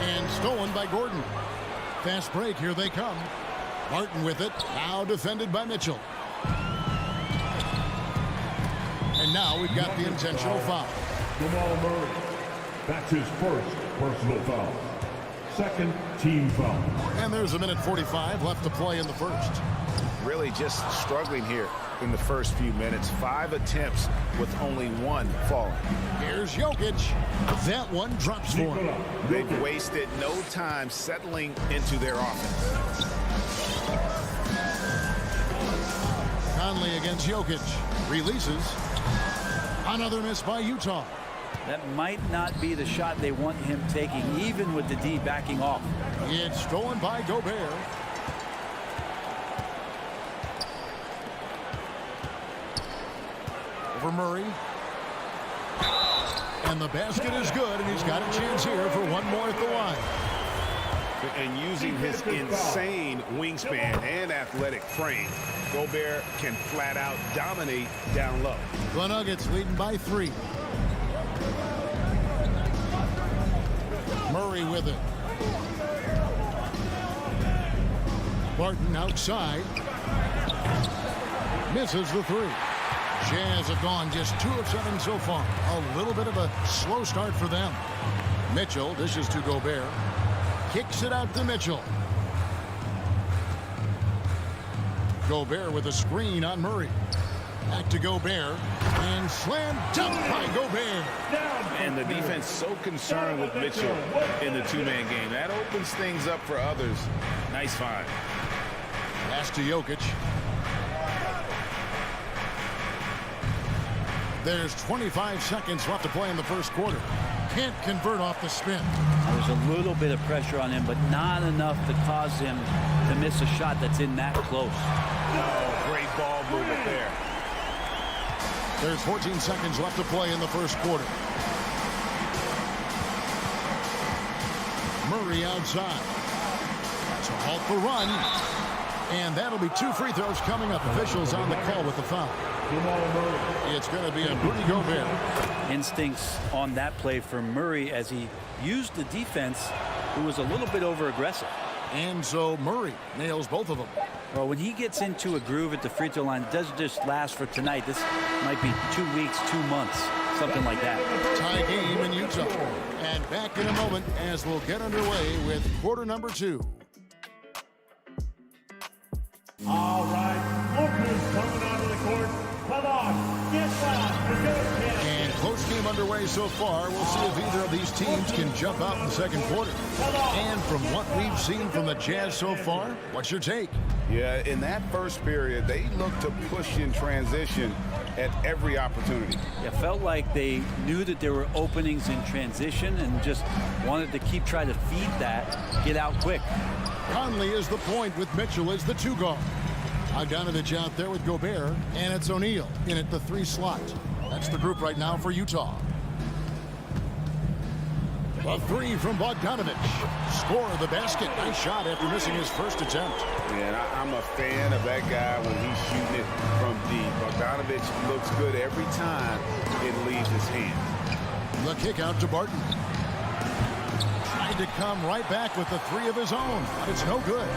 And stolen by Gordon. Fast break, here they come. Martin with it, now defended by Mitchell. And now we've got the intentional foul. Jamal Murray. That's his first personal foul. Second team foul. And there's 1:45 left to play in the first. Really just struggling here in the first few minutes. 5 attempts with only 1 falling. Here's Jokic. That one drops for him. They've wasted no time settling into their offense. Conley against Jokic. Releases. Another miss by Utah. That might not be the shot they want him taking, even with the D backing off. It's stolen by Gobert. Over Murray. And the basket is good, and he's got a chance here for one more at the line. And using his insane wingspan and athletic frame, Gobert can flat out dominate down low. The Nuggets leading by 3. Murray with it. Barton outside. Misses the 3. Jazz have gone just 2 of 7 so far. A little bit of a slow start for them. Mitchell dishes to Gobert. Kicks it out to Mitchell. Gobert with a screen on Murray. Back to Gobert. And slam dunk by Gobert. And the defense so concerned with Mitchell in the two-man game. That opens things up for others. Nice find. Pass to Jokic. There's 25 seconds left to play in the first quarter. Can't convert off the spin. There's a little bit of pressure on him, but not enough to cause him to miss a shot that's in that close. Oh, great ball movement there. There's 14 seconds left to play in the first quarter. Murray outside. So halt the run. And that'll be 2 free throws coming up. Officials on the call with the foul. It's going to be a Rudy Gobert. Instincts on that play for Murray as he used the defense, who was a little bit over-aggressive. And so Murray nails both of them. Well, when he gets into a groove at the free throw line, it doesn't just last for tonight. This might be 2 weeks, 2 months, something like that. Tie game in Utah. And back in a moment as we'll get underway with quarter number 2. All right, lookers coming onto the court. Come on, get loud for your chance. And close game underway so far. We'll see if either of these teams can jump out in the second quarter. And from what we've seen from the Jazz so far, what's your take? Yeah, in that first period, they looked to push in transition at every opportunity. It felt like they knew that there were openings in transition and just wanted to keep trying to feed that, get out quick. Conley is the point with Mitchell as the 2 guard. Bogdanovich out there with Gobert, and it's O'Neal in at the 3 slot. That's the group right now for Utah. A 3 from Bogdanovich. Score of the basket. Nice shot after missing his first attempt. And I'm a fan of that guy when he's shooting it from deep. Bogdanovich looks good every time it leaves his hand. The kick out to Barton. Tried to come right back with the 3 of his own, but it's no good.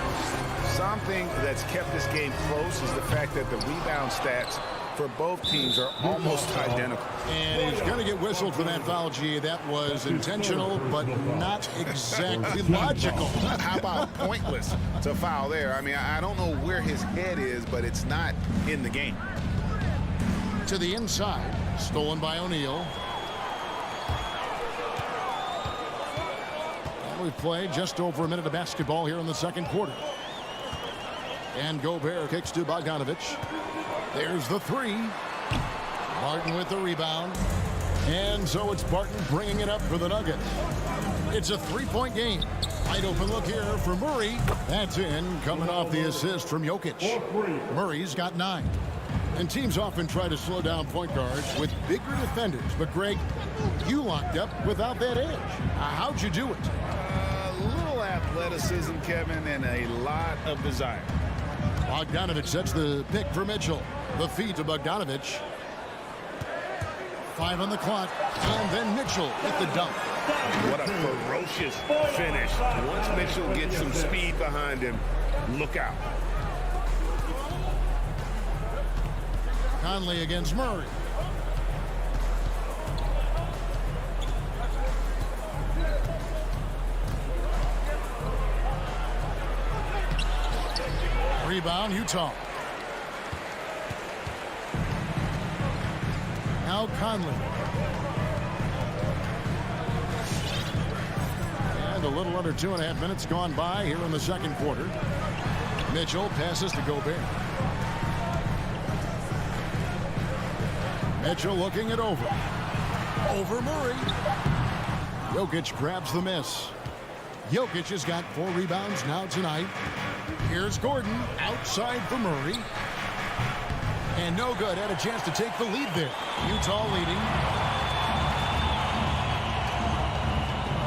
Something that's kept this game close is the fact that the rebound stats for both teams are almost identical. And he's going to get whistled for that foul, G. That was intentional, but not exactly logical. How about pointless to foul there? I mean, I don't know where his head is, but it's not in the game. To the inside, stolen by O'Neal. And we've played just over a minute of basketball here in the second quarter. And Gobert kicks to Bogdanovich. There's the 3. Barton with the rebound. And so it's Barton bringing it up for the Nuggets. It's a 3-point game. Wide open look here for Murray. That's in, coming off the assist from Jokic. Murray's got 9. And teams often try to slow down point guards with bigger defenders. But, Greg, you locked up without that edge. How'd you do it? A little athleticism, Kevin, and a lot of desire. Bogdanovich sets the pick for Mitchell. The feed to Bogdanovich. 5 on the clock. And then Mitchell with the dunk. What a ferocious finish. Once Mitchell gets some speed behind him, look out. Conley against Murray. Rebound, Utah. Now Conley. And a little under 2.5 minutes gone by here in the second quarter. Mitchell passes to Gobert. Mitchell looking it over. Over Murray. Jokic grabs the miss. Jokic has got 4 rebounds now tonight. Here's Gordon outside for Murray. And no good. Had a chance to take the lead there. Utah leading.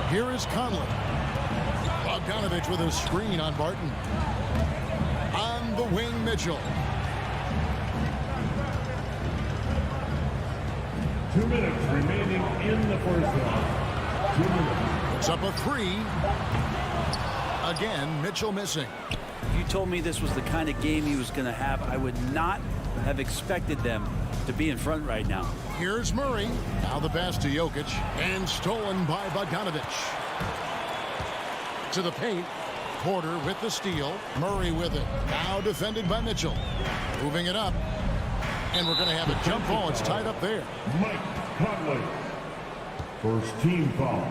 Here is Conley. Bogdanovich with a screen on Barton. On the wing, Mitchell. 2 minutes remaining in the first half. 2 minutes. It's up a 3. Again, Mitchell missing. If you told me this was the kind of game he was going to have, I would not have expected them to be in front right now. Here's Murray. Now the pass to Jokic. And stolen by Bogdanovich. To the paint. Porter with the steal. Murray with it. Now defended by Mitchell. Moving it up. And we're going to have a jump ball. It's tied up there. Mike Conley. First team foul.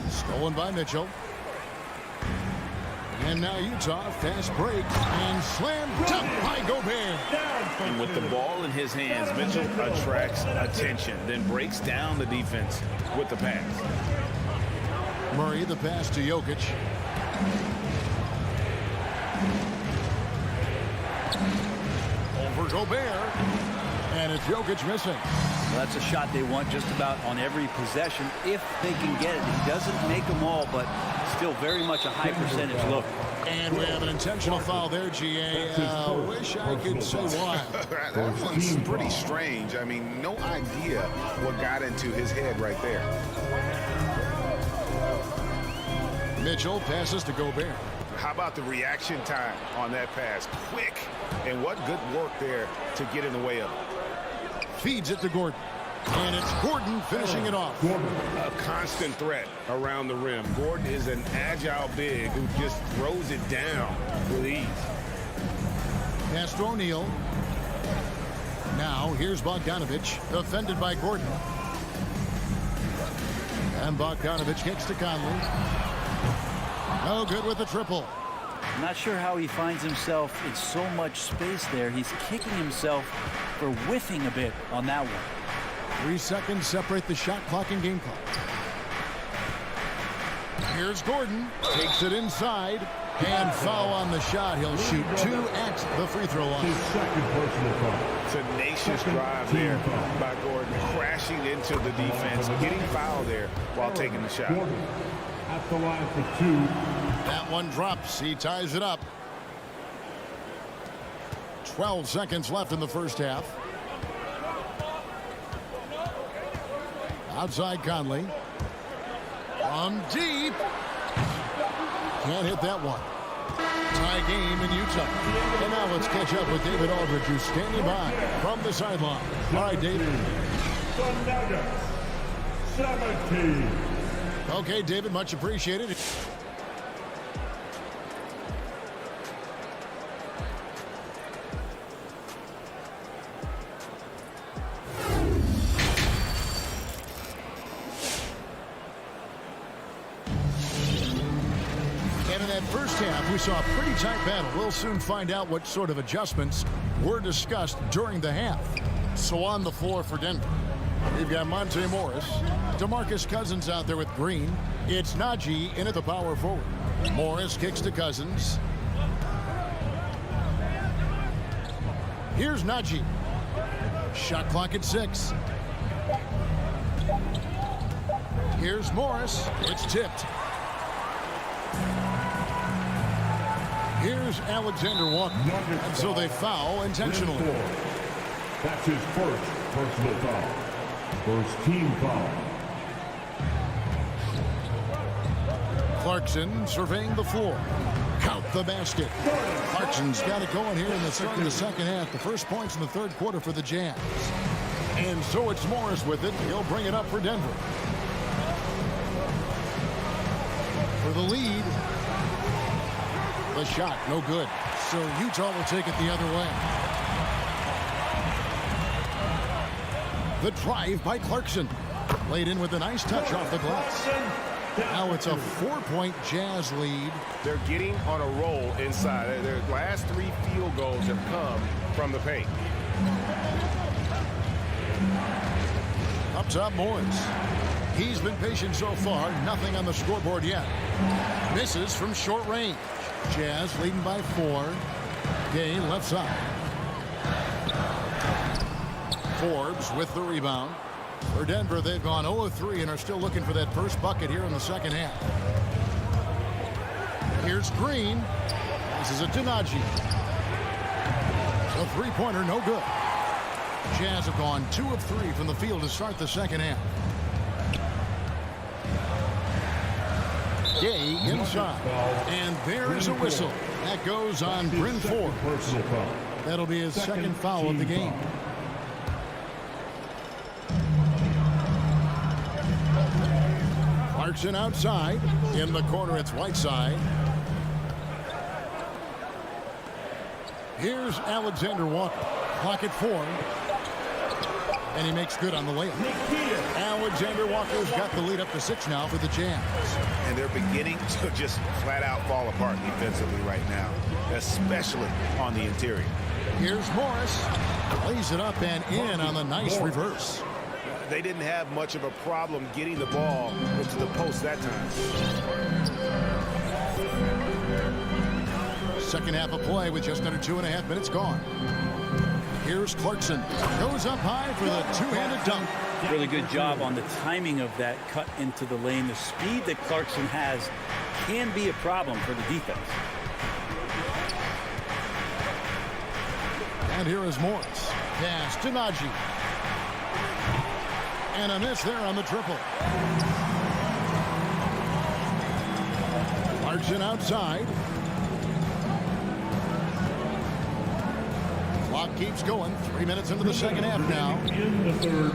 Stolen by Mitchell. And now Utah, fast break, and slam dunk by Gobert. And with the ball in his hands, Mitchell attracts attention, then breaks down the defense with the pass. Murray, the pass to Jokic. Over Gobert. And it's Jokic missing. Well, that's a shot they want just about on every possession if they can get it. He doesn't make them all, but still very much a high percentage look. And we have an intentional foul there, GA. Wish I could say why. That one's pretty strange. I mean, no idea what got into his head right there. Mitchell passes to Gobert. How about the reaction time on that pass? Quick. And what good work there to get in the way of it. Feeds it to Gordon. And it's Gordon finishing it off. A constant threat around the rim. Gordon is an agile big who just throws it down with ease. Pass to O'Neal. Now here's Bogdanovich, defended by Gordon. And Bogdanovich kicks to Conley. No good with the triple. I'm not sure how he finds himself in so much space there. He's kicking himself for whiffing a bit on that one. 3 seconds separate the shot clock and game clock. Here's Gordon. Takes it inside. And foul on the shot. He'll shoot 2 at the free throw line. His second personal foul. Tenacious drive there by Gordon. Crashing into the defense. Getting fouled there while taking the shot. Gordon at the line for 2. That one drops. He ties it up. 12 seconds left in the first half. Outside Conley. From deep. Can't hit that one. Tie game in Utah. And now let's catch up with David Aldridge, who's standing by from the sideline. All right, David. The Nuggets, 17. Okay, David, much appreciated. First half, we saw a pretty tight battle. We'll soon find out what sort of adjustments were discussed during the half. So on the floor for Denver, we've got Monte Morris, DeMarcus Cousins out there with Green. It's Najee in at the power forward. Morris kicks to Cousins. Here's Najee. Shot clock at 6. Here's Morris. It's tipped. Here's Alexander Walker. And so they foul intentionally. That's his first personal foul. First team foul. Clarkson surveying the floor. Count the basket. Clarkson's got it going here in the start of the second half. The first points in the third quarter for the Jazz. And so it's Morris with it. He'll bring it up for Denver. For the lead. The shot, no good. So Utah will take it the other way. The drive by Clarkson. Laid in with a nice touch off the glass. Now it's a 4-point Jazz lead. They're getting on a roll inside. Their last 3 field goals have come from the paint. Up top, Morris. He's been patient so far. Nothing on the scoreboard yet. Misses from short range. Jazz leading by 4. Gay left side. Forbes with the rebound. For Denver, they've gone 0 of 3 and are still looking for that first bucket here in the second half. Here's Green. This is a Tenaji. A three-pointer, no good. Jazz have gone 2 of 3 from the field to start the second half. Gay inside. And there is a whistle. That goes on Bryn Forbes. That'll be his second foul of the game. Clarkson outside. In the corner, it's Whiteside. Here's Alexander Walker. Clock at 4. And he makes good on the layup. Alexander Walker's got the lead up to 6 now for the Jazz. And they're beginning to just flat out fall apart defensively right now, especially on the interior. Here's Morris. Lays it up and in on the nice reverse. They didn't have much of a problem getting the ball into the post that time. Second half of play with just under 2.5 minutes gone. Here's Clarkson. Goes up high for the two-handed dunk. Really good job on the timing of that cut into the lane. The speed that Clarkson has can be a problem for the defense. And here is Morris. Pass to Najee. And a miss there on the triple. Clarkson outside. Clock keeps going. 3 minutes into the second half now. In the third,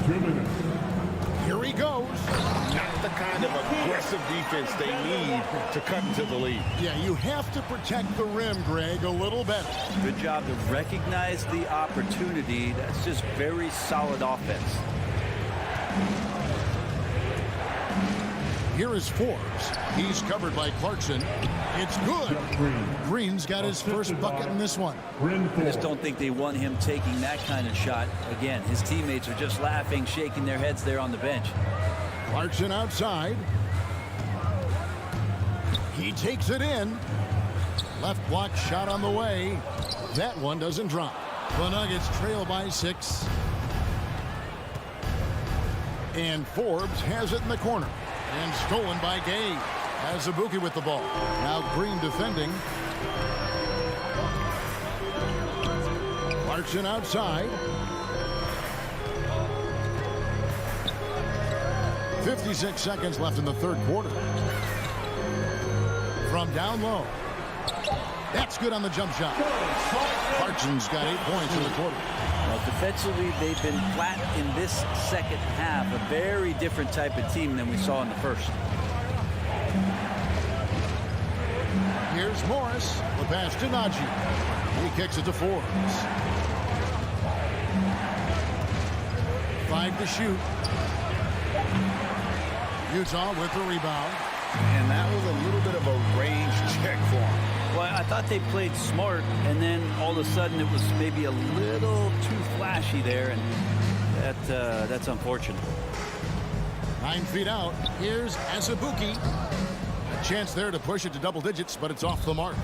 2 minutes. Here he goes. Not the kind of aggressive defense they need to cut into the lead. Yeah, you have to protect the rim, Greg, a little better. Good job to recognize the opportunity. That's just very solid offense. Here is Forbes. He's covered by Clarkson. It's good. Green's got his first bucket in this one. I just don't think they want him taking that kind of shot. Again, his teammates are just laughing, shaking their heads there on the bench. Clarkson outside. He takes it in. Left block shot on the way. That one doesn't drop. The Nuggets trail by 6. And Forbes has it in the corner. And stolen by Gay. Azubuike with the ball. Now Green defending. Clarkson outside. 56 seconds left in the third quarter. From down low. That's good on the jump shot. Clarkson's got 8 points in the quarter. Well, defensively, they've been flat in this second half. A very different type of team than we saw in the first. Here's Morris. The pass to Najee. He kicks it to Forbes. 5 to shoot. Utah with the rebound. And that was a little bit of a range check for him. Well, I thought they played smart, and then all of a sudden it was maybe a little too flashy there, and that's unfortunate. 9 feet out. Here's Azubuike. A chance there to push it to double digits, but it's off the mark.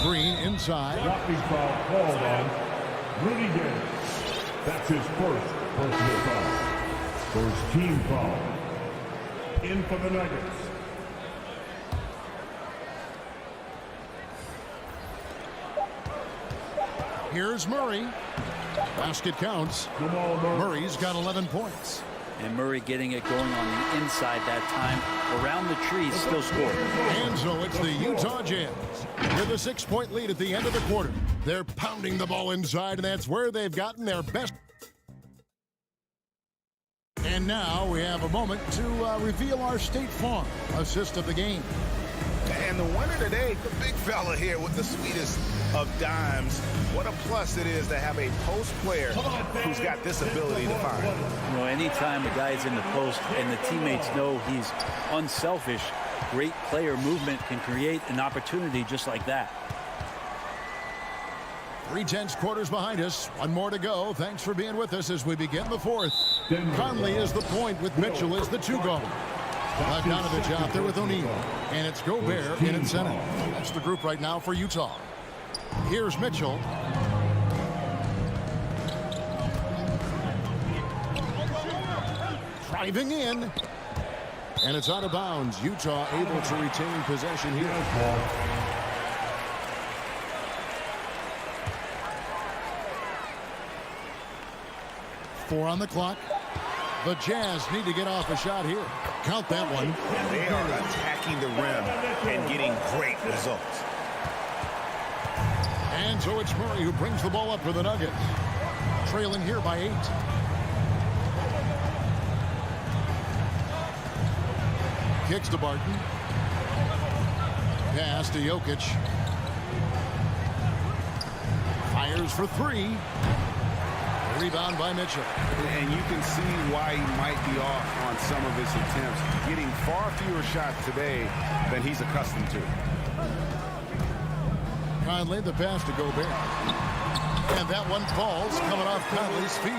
Green inside. Dropping foul called on Rudy Gay. That's his first personal foul. First team foul. In for the Nuggets. Here's Murray. Basket counts. Murray's got 11 points. And Murray getting it going on the inside that time. Around the tree, still scoring. And so it's the Utah Jazz with a 6-point lead at the end of the quarter. They're pounding the ball inside, and that's where they've gotten their best. And now we have a moment to reveal our State Farm assist of the game. And the winner today, the big fella here with the sweetest of dimes. What a plus it is to have a post player who's got this ability to find. You know, anytime a guy's in the post and the teammates know he's unselfish, great player movement can create an opportunity just like that. 3/10 quarters behind us. One more to go. Thanks for being with us as we begin the fourth. Conley is the point with Mitchell as the 2-guard. Bogdanovich out there with O'Neal. And it's Gobert in at center. That's the group right now for Utah. Here's Mitchell. Driving in. And it's out of bounds. Utah able to retain possession here. Four on the clock. The Jazz need to get off a shot here. Count that one. They are attacking the rim and getting great results. And so it's Murray who brings the ball up for the Nuggets. Trailing here by 8. Kicks to Barton. Pass to Jokic. Fires for 3. Rebound by Mitchell. And you can see why he might be off on some of his attempts. Getting far fewer shots today than he's accustomed to. Conley, the pass to Gobert. And that one falls coming off Conley's feet.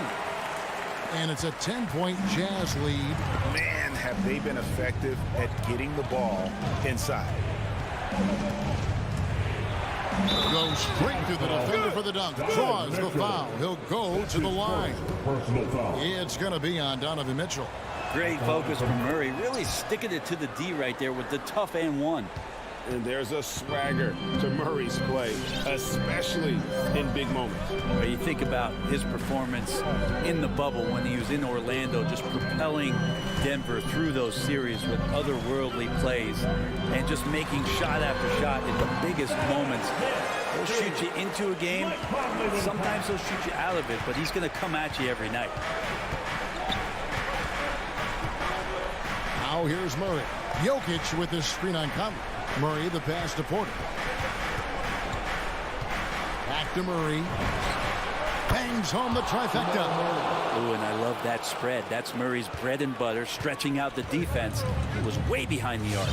And it's a 10-point Jazz lead. Man, have they been effective at getting the ball inside. Goes straight to the defender for the dunk. Draws the foul. He'll go to the line. It's going to be on Donovan Mitchell. Great focus from Murray. Really sticking it to the D right there with the tough and one. And there's a swagger to Murray's play, especially in big moments. You think about his performance in the bubble when he was in Orlando, just propelling Denver through those series with otherworldly plays and just making shot after shot in the biggest moments. He'll shoot you into a game. Sometimes he'll shoot you out of it, but he's going to come at you every night. Now here's Murray. Jokic with his screen on Conley. Murray, the pass to Porter. Back to Murray. Bangs home the trifecta. Oh, and I love that spread. That's Murray's bread and butter, stretching out the defense. He was way behind the arc.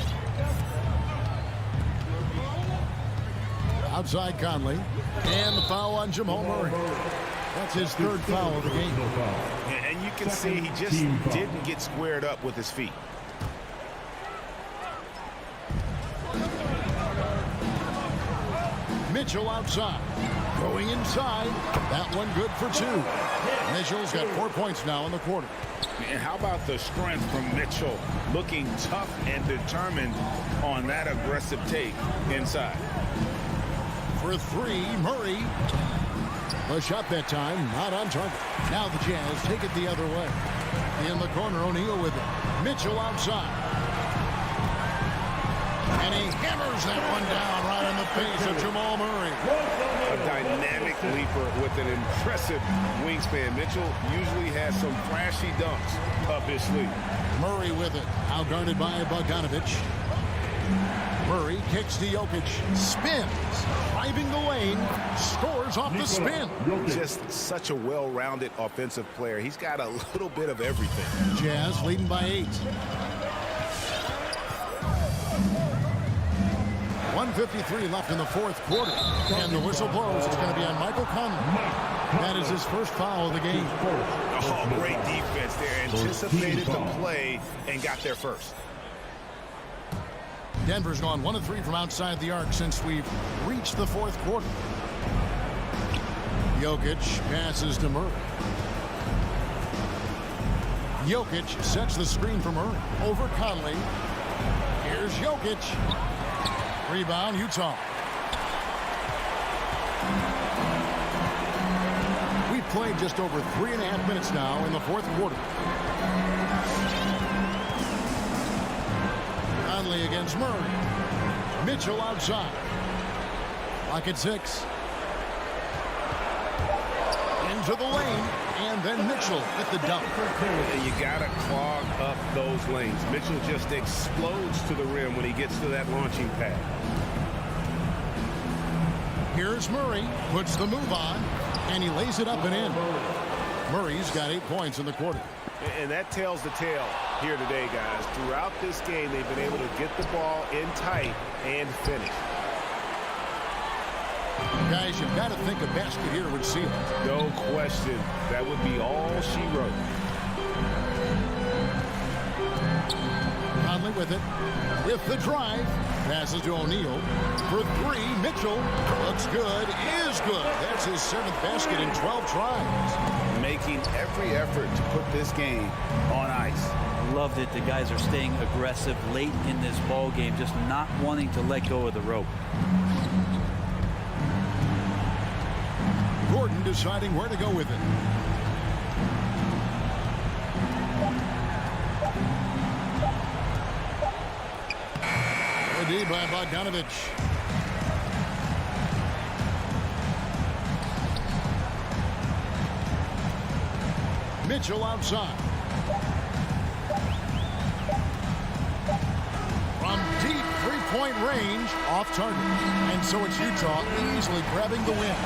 Outside Conley. And the foul on Jamal Murray. That's his 3rd foul of the game. And you can see he just didn't get squared up with his feet. Mitchell outside. Going inside. That one good for 2. Mitchell's got 4 points now in the quarter. And how about the strength from Mitchell, looking tough and determined on that aggressive take inside. For 3, Murray. The shot that time, not on target. Now the Jazz take it the other way. In the corner, O'Neal with it. Mitchell outside. And he hammers that one down right in the face of Jamal Murray. A dynamic leaper with an impressive wingspan. Mitchell usually has some flashy dunks up his sleeve. Murray with it. Outguarded by Bogdanovich. Murray kicks to Jokic. Spins. Driving the lane. Scores off the spin. Just such a well-rounded offensive player. He's got a little bit of everything. Jazz leading by 8. 1:53 left in the 4th quarter. And the whistle blows. It's going to be on Michael Conley. That is his first foul of the game. Oh, great defense there. Anticipated the play and got there first. Denver's gone 1 of 3 from outside the arc since we've reached the 4th quarter. Jokic passes to Murray. Jokic sets the screen for Murray. Over Conley. Here's Jokic. Rebound, Utah. We've played just over 3.5 minutes now in the 4th quarter. Conley against Murray. Mitchell outside. Clock at 6. Into the lane. And then Mitchell with the dunk. You got to clog up those lanes. Mitchell just explodes to the rim when he gets to that launching pad. Here's Murray. Puts the move on. And he lays it up and in. Murray's got 8 points in the quarter. And that tells the tale here today, guys. Throughout this game, they've been able to get the ball in tight and finish. Guys, you've got to think a basket here would seal it. No question. That would be all she wrote. Conley with it. With the drive. Passes to O'Neal. For three, Mitchell. Looks good. Is good. That's his 7th basket in 12 tries. Making every effort to put this game on ice. Loved it. The guys are staying aggressive late in this ball game, just not wanting to let go of the rope. Gordon deciding where to go with it. Good D by Bogdanovich. Mitchell outside. From deep three-point range, off target. And so it's Utah easily grabbing the win.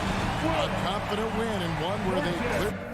A confident win and one where they cleared.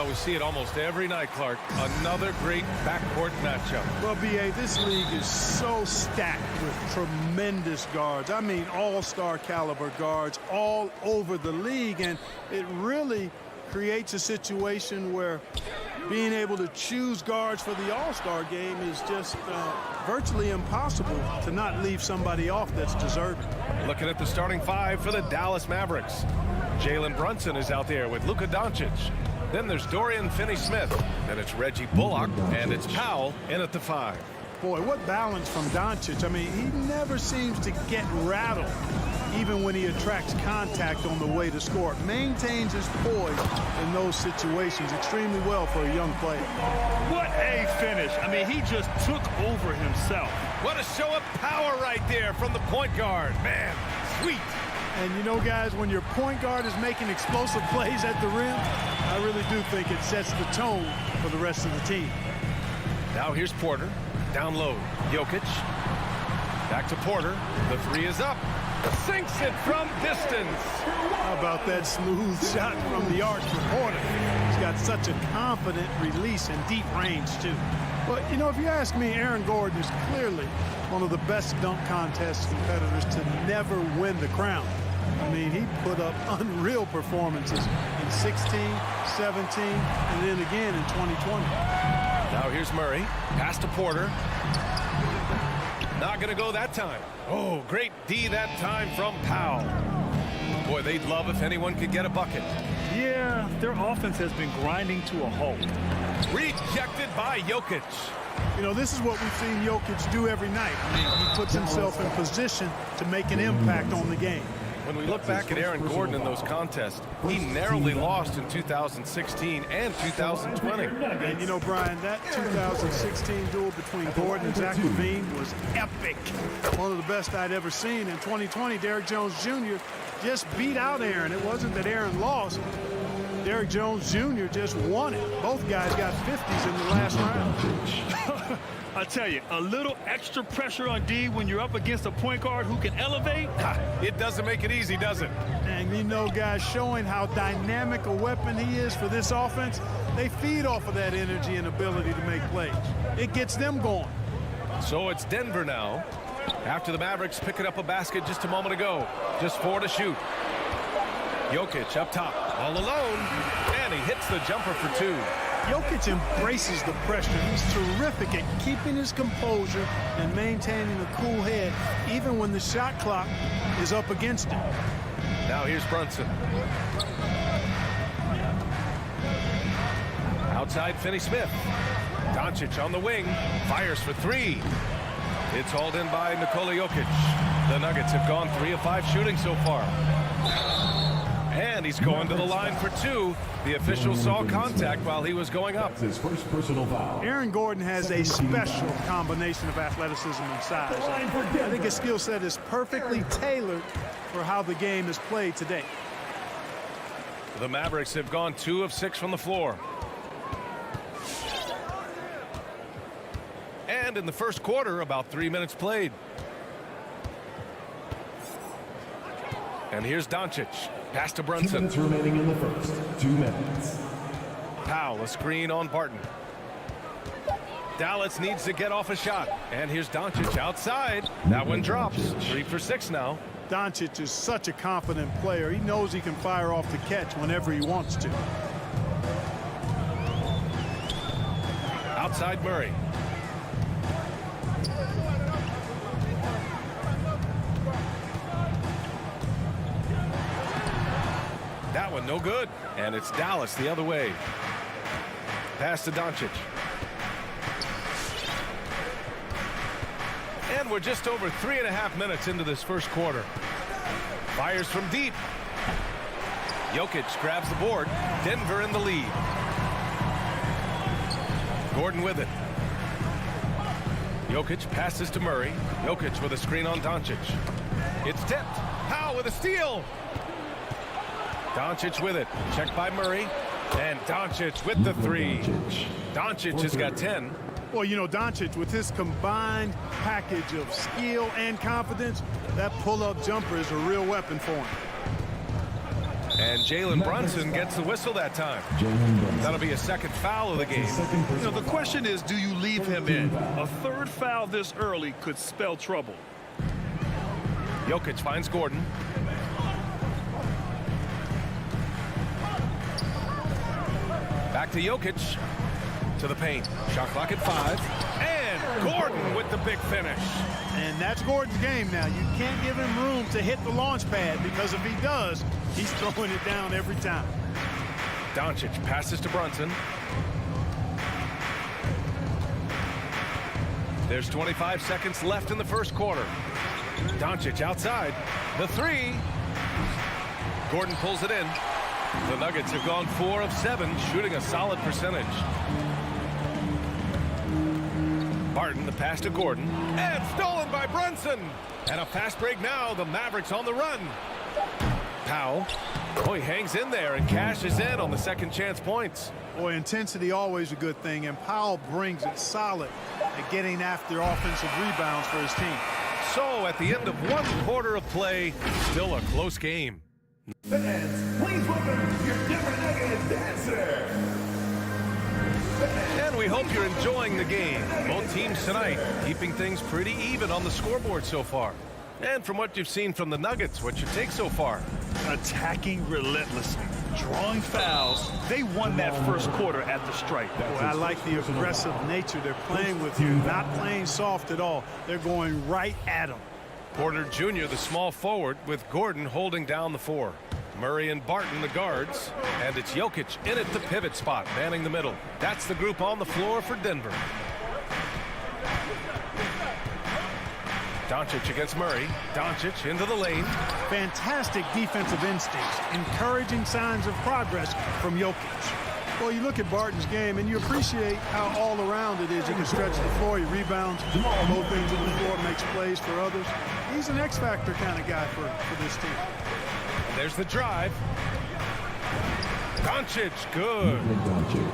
Well, we see it almost every night, Clark. Another great backcourt matchup. Well, B.A., this league is so stacked with tremendous guards. I mean, all-star caliber guards all over the league, and it really creates a situation where being able to choose guards for the all-star game is just virtually impossible to not leave somebody off that's deserving. Looking at the starting five for the Dallas Mavericks. Jalen Brunson is out there with Luka Doncic. Then there's Dorian Finney-Smith. Then it's Reggie Bullock, and it's Powell in at the 5. Boy, what balance from Doncic. I mean, he never seems to get rattled, even when he attracts contact on the way to score. Maintains his poise in those situations extremely well for a young player. What a finish. I mean, he just took over himself. What a show of power right there from the point guard. Man, sweet. And you know, guys, when your point guard is making explosive plays at the rim, I really do think it sets the tone for the rest of the team. Now here's Porter. Down low. Jokic. Back to Porter. The 3 is up. Sinks it from distance. How about that smooth shot from the arc for Porter? He's got such a confident release and deep range, too. But, you know, if you ask me, Aaron Gordon is clearly one of the best dunk contest competitors to never win the crown. I mean, he put up unreal performances in 16, 17, and then again in 2020. Now here's Murray. Pass to Porter. Not going to go that time. Oh, great D that time from Powell. Boy, they'd love if anyone could get a bucket. Yeah, their offense has been grinding to a halt. Rejected by Jokic. You know, this is what we've seen Jokic do every night. I mean, he puts himself in position to make an impact on the game. When we look back at Aaron Gordon in those contests, he narrowly lost in 2016 and 2020. And you know, Brian, that 2016 duel between Gordon and Zach LaVine was epic. One of the best I'd ever seen. In 2020, Derrick Jones Jr. just beat out Aaron. It wasn't that Aaron lost. Derrick Jones Jr. just won it. Both guys got 50s in the last round. I tell you, a little extra pressure on D when you're up against a point guard who can elevate. It doesn't make it easy, does it? And you know, guys, showing how dynamic a weapon he is for this offense, they feed off of that energy and ability to make plays. It gets them going. So it's Denver now. After the Mavericks picking up a basket just a moment ago. Just 4 to shoot. Jokic up top, all alone, and he hits the jumper for 2. Jokic embraces the pressure. He's terrific at keeping his composure and maintaining a cool head, even when the shot clock is up against him. Now here's Brunson. Outside Finney-Smith. Doncic on the wing, fires for 3. It's hauled in by Nikola Jokic. The Nuggets have gone 3 of 5 shooting so far. And he's going to the line for 2. The official saw contact while he was going up. His first personal foul. Aaron Gordon has a special combination of athleticism and size. I think his skill set is perfectly tailored for how the game is played today. The Mavericks have gone 2 of 6 from the floor. And in the first quarter, about 3 minutes played. And here's Doncic. Pass to 2 Brunson. minutes remaining in the first. 2 minutes. Powell, a screen on Barton. Dallas needs to get off a shot. And here's Doncic outside. That one drops. 3 for 6 now. Doncic is such a confident player. He knows he can fire off the catch whenever he wants to. Outside Murray. That one no good. And it's Dallas the other way. Pass to Doncic. And we're just over 3.5 minutes into this first quarter. Fires from deep. Jokic grabs the board. Denver in the lead. Gordon with it. Jokic passes to Murray. Jokic with a screen on Doncic. It's tipped. Powell with a steal. Doncic with it. Checked by Murray. And Doncic with the 3. Doncic has got 10. Well, you know, Doncic, with his combined package of skill and confidence, that pull-up jumper is a real weapon for him. And Jalen Brunson gets the whistle that time. That'll be a second foul of the game. You know, the question is, do you leave him in? A third foul this early could spell trouble. Jokic finds Gordon. Back to Jokic. To the paint. Shot clock at 5. And Gordon with the big finish. And that's Gordon's game now. You can't give him room to hit the launch pad, because if he does, he's throwing it down every time. Doncic passes to Brunson. There's 25 seconds left in the first quarter. Doncic outside. The 3. Gordon pulls it in. The Nuggets have gone 4 of 7, shooting a solid percentage. Barton, the pass to Gordon. And stolen by Brunson. And a fast break now. The Mavericks on the run. Powell. Oh, he hangs in there and cashes in on the second chance points. Boy, intensity always a good thing, and Powell brings it solid at getting after offensive rebounds for his team. So at the end of 1 quarter of play, still a close game. Fans, please welcome your Denver Nuggets dancer. And we hope you're enjoying the game. Both teams tonight keeping things pretty even on the scoreboard so far. And from what you've seen from the Nuggets, what's your take so far? Attacking relentlessly, drawing fouls. They won that first quarter at the stripe. Boy, I like the aggressive nature they're playing with here. Not playing soft at all. They're going right at him. Porter Jr., the small forward, with Gordon holding down the 4. Murray and Barton, the guards. And it's Jokic in at the pivot spot, manning the middle. That's the group on the floor for Denver. Doncic against Murray. Doncic into the lane. Fantastic defensive instincts. Encouraging signs of progress from Jokic. Well, you look at Barton's game, and you appreciate how all-around it is. He can stretch the floor. He rebounds both things on the floor, makes plays for others. He's an X-factor kind of guy for this team. And there's the drive. Doncic, good.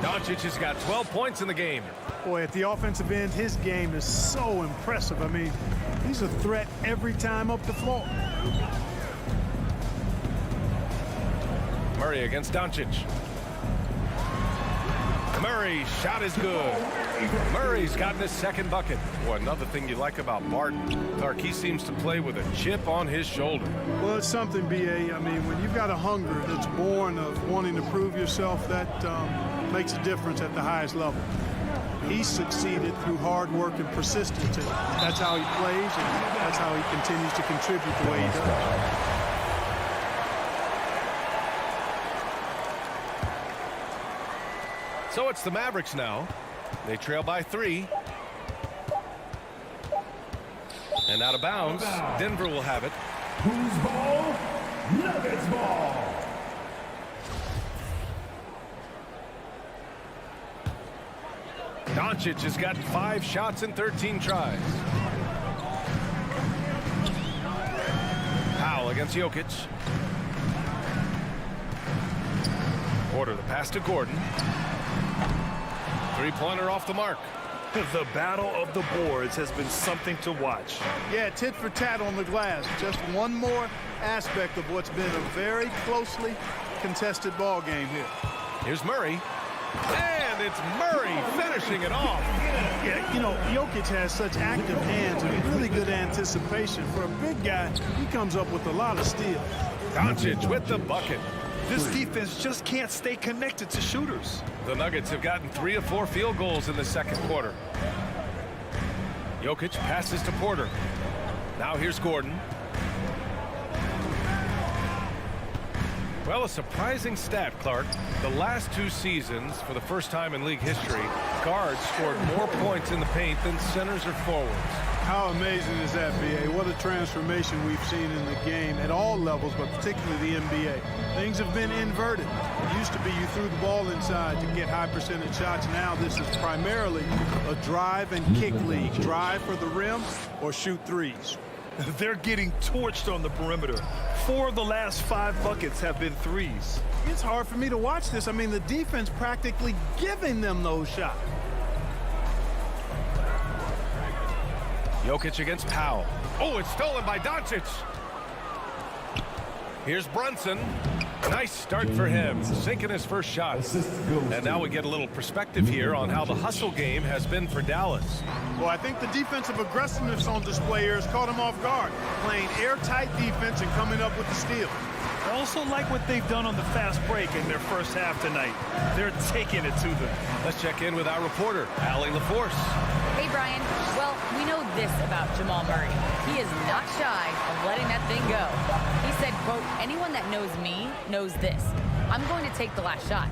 Doncic has got 12 points in the game. Boy, at the offensive end, his game is so impressive. I mean, he's a threat every time up the floor. Murray against Doncic. Murray's shot is good. Murray's gotten his second bucket. Boy, another thing you like about Barton, Clark, he seems to play with a chip on his shoulder. Well, it's something, B.A. I mean, when you've got a hunger that's born of wanting to prove yourself, that makes a difference at the highest level. He's succeeded through hard work and persistence. And that's how he plays, and that's how he continues to contribute the way he does. So it's the Mavericks now. They trail by 3. And out of bounds, Denver will have it. Whose ball? Nuggets ball. Doncic has gotten 5 shots in 13 tries. Powell against Jokic. Porter, the pass to Gordon. 3-pointer off the mark. The battle of the boards has been something to watch. Yeah, tit for tat on the glass. Just one more aspect of what's been a very closely contested ball game here. Here's Murray. And it's Murray finishing it off. Yeah, you know, Jokic has such active hands and really good anticipation. For a big guy, he comes up with a lot of steals. Doncic with the bucket. This defense just can't stay connected to shooters. The Nuggets have gotten 3 of 4 field goals in the second quarter. Jokic passes to Porter. Now here's Gordon. Well, a surprising stat, Clark. The last 2 seasons, for the first time in league history, guards scored more points in the paint than centers or forwards. How amazing is that, B.A.? What a transformation we've seen in the game at all levels, but particularly the NBA. Things have been inverted. It used to be you threw the ball inside to get high percentage shots. Now this is primarily a drive and kick league. Drive for the rim or shoot threes. They're getting torched on the perimeter. 4 of the last 5 buckets have been threes. It's hard for me to watch this. I mean, the defense practically giving them those shots. Jokic against Powell. Oh, it's stolen by Doncic. Here's Brunson. Nice start for him, sinking his first shot. And now we get a little perspective here on how the hustle game has been for Dallas. Well, I think the defensive aggressiveness on display here has caught him off guard, playing airtight defense and coming up with the steal. I also like what they've done on the fast break in their first half tonight. They're taking it to them. Let's check in with our reporter, Allie LaForce. Hey, Brian. Well, we know this about Jamal Murray. He is not shy of letting that thing go. He said, quote, anyone that knows me knows this. I'm going to take the last shot.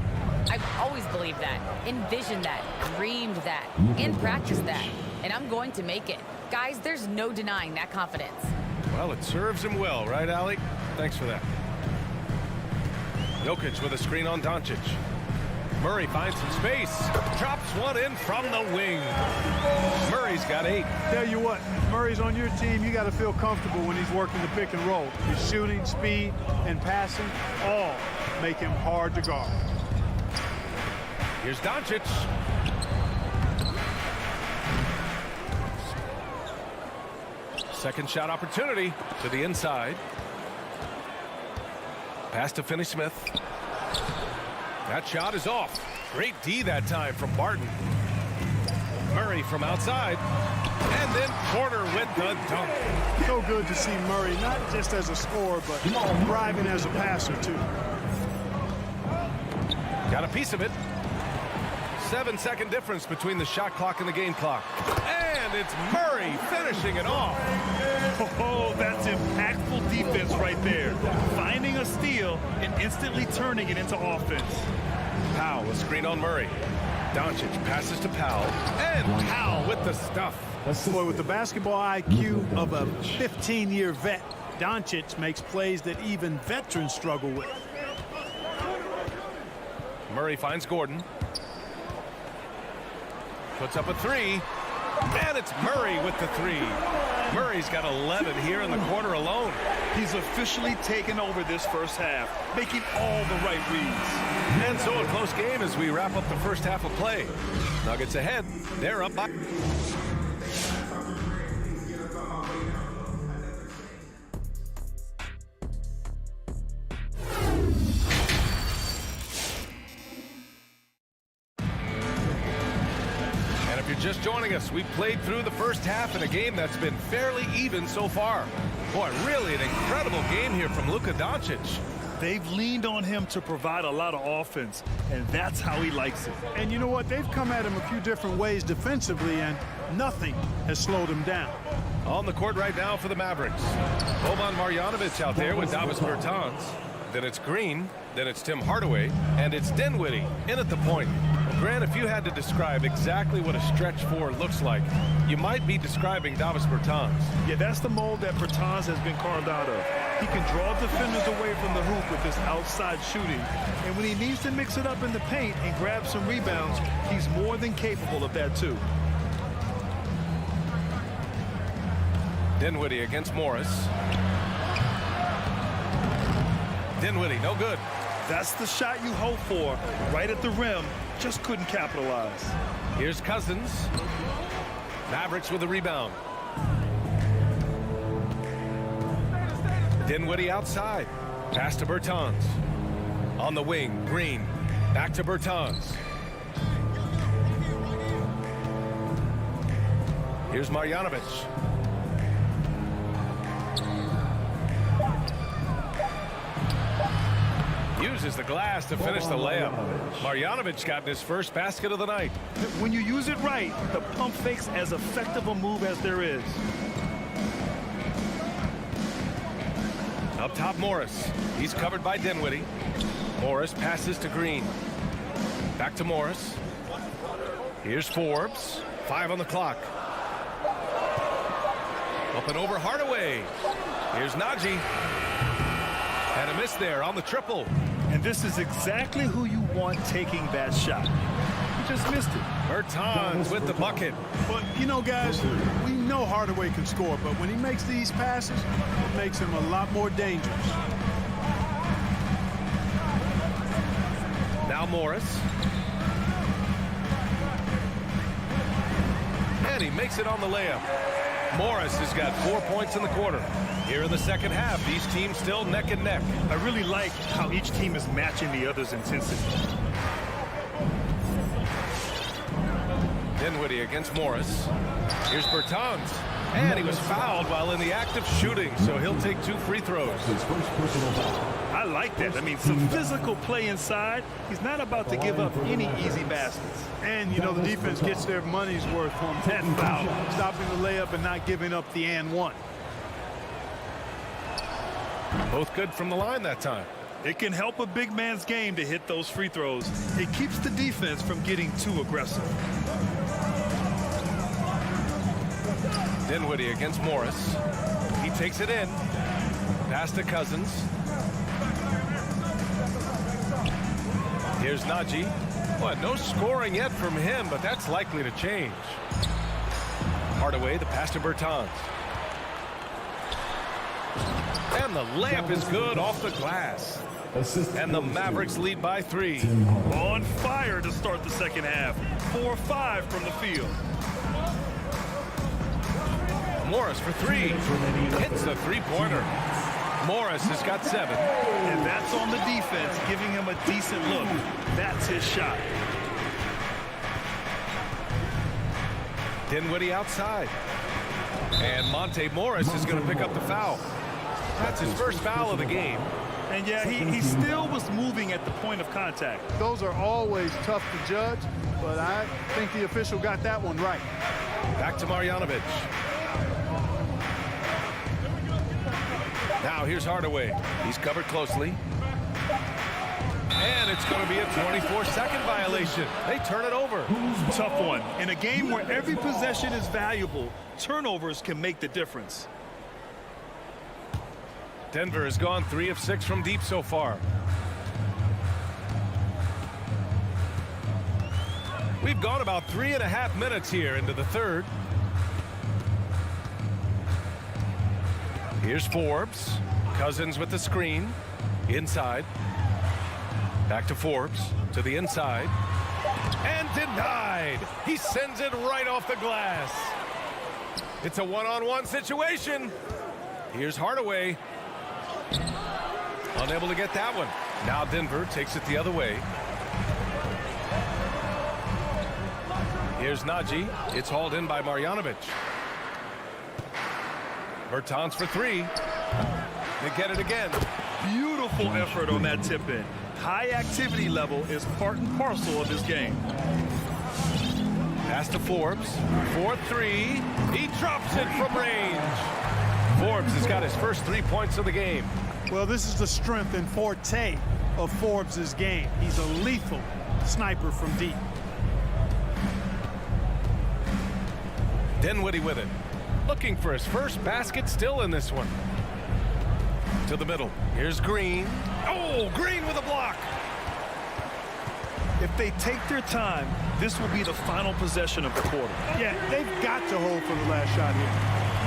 I've always believed that, envisioned that, dreamed that, and practiced that. And I'm going to make it. Guys, there's no denying that confidence. Well, it serves him well, right, Allie? Thanks for that. Jokic with a screen on Doncic. Murray finds some space. Drops one in from the wing. Murray's got 8. Tell you what, if Murray's on your team, you got to feel comfortable when he's working the pick and roll. His shooting, speed, and passing all make him hard to guard. Here's Doncic. Second shot opportunity to the inside. Pass to Finney-Smith. That shot is off. Great D that time from Barton. Murray from outside. And then Porter with the dunk. So good to see Murray, not just as a scorer, but thriving as a passer, too. Got a piece of it. 7-second difference between the shot clock and the game clock. And it's Murray finishing it off. Oh, that's impactful defense right there. Finding a steal and instantly turning it into offense. Powell, a screen on Murray. Doncic passes to Powell. And Powell with the stuff. Boy, with the basketball IQ of a 15-year vet, Doncic makes plays that even veterans struggle with. Murray finds Gordon. Puts up a 3. And it's Murray with the 3. Murray's got 11 here in the quarter alone. He's officially taken over this first half, making all the right reads. And so a close game as we wrap up the first half of play. Nuggets ahead. They're up by... Just joining us, we've played through the first half in a game that's been fairly even so far. Boy, really an incredible game here from Luka Doncic. They've leaned on him to provide a lot of offense, and that's how he likes it. And you know what? They've come at him a few different ways defensively, and nothing has slowed him down. On the court right now for the Mavericks. Boban Marjanovic out there with Davis Bertans. Then it's Green, then it's Tim Hardaway, and it's Dinwiddie in at the point. Grant, if you had to describe exactly what a stretch 4 looks like, you might be describing Davis Bertans. Yeah, that's the mold that Bertans has been carved out of. He can draw defenders away from the hoop with his outside shooting. And when he needs to mix it up in the paint and grab some rebounds, he's more than capable of that too. Dinwiddie against Morris. Dinwiddie, no good. That's the shot you hope for. Right at the rim, just couldn't capitalize. Here's Cousins. Mavericks with a rebound. Dinwiddie outside. Pass to Bertans. On the wing, Green. Back to Bertans. Here's Marjanovic. Uses the glass to finish the layup. Marjanovic got his first basket of the night. When you use it right, the pump fake's as effective a move as there is. Up top, Morris. He's covered by Dinwiddie. Morris passes to Green. Back to Morris. Here's Forbes. 5 on the clock. Up and over Hardaway. Here's Najee. And a miss there on the triple. And this is exactly who you want taking that shot. He just missed it. Bertans with the bucket. But, you know, guys, we know Hardaway can score, but when he makes these passes, it makes him a lot more dangerous. Now Morris. And he makes it on the layup. Morris has got 4 points in the quarter. Here in the second half, these teams still neck and neck. I really like how each team is matching the other's intensity. Dinwiddie against Morris. Here's Bertans. And he was fouled while in the act of shooting, so he'll take 2 free throws. His first personal foul. I like that. I mean, some physical play inside. He's not about to give up any easy baskets. And, you know, the defense gets their money's worth from that foul. Stopping the layup and not giving up the and one. Both good from the line that time. It can help a big man's game to hit those free throws. It keeps the defense from getting too aggressive. Dinwiddie against Morris. He takes it in. Pass to Cousins. Here's Najee. Well, no scoring yet from him, but that's likely to change. Hardaway, the pass to Bertans. And the layup is good off the glass. And the Mavericks lead by 3. On fire to start the second half. 4-5 from the field. Morris for 3. Hits the three-pointer. Morris has got 7. And that's on the defense, giving him a decent look. That's his shot. Dinwiddie outside. And Monte Morris is going to pick up the foul. That's his first foul of the game. And yeah, he still was moving at the point of contact. Those are always tough to judge, but I think the official got that one right. Back to Marjanovic. Now here's Hardaway. He's covered closely. And it's going to be a 24-second violation. They turn it over. Tough one. In a game where every possession is valuable, turnovers can make the difference. Denver has gone 3 of 6 from deep so far. We've gone about 3.5 minutes here into the third. Here's Forbes. Cousins with the screen. Inside. Back to Forbes. To the inside. And denied. He sends it right off the glass. It's a one-on-one situation. Here's Hardaway. Unable to get that one. Now Denver takes it the other way. Here's Najee. It's hauled in by Marjanovic. Bertans for 3. They get it again. Beautiful effort on that tip-in. High activity level is part and parcel of his game. Pass to Forbes. 4-3. He drops it from range. Forbes has got his first 3 points of the game. Well, this is the strength and forte of Forbes' game. He's a lethal sniper from deep. Dinwiddie with it. Looking for his first basket, still in this one. To the middle. Here's Green. Oh, Green with a block. If they take their time, this will be the final possession of the quarter. Yeah, they've got to hold for the last shot here.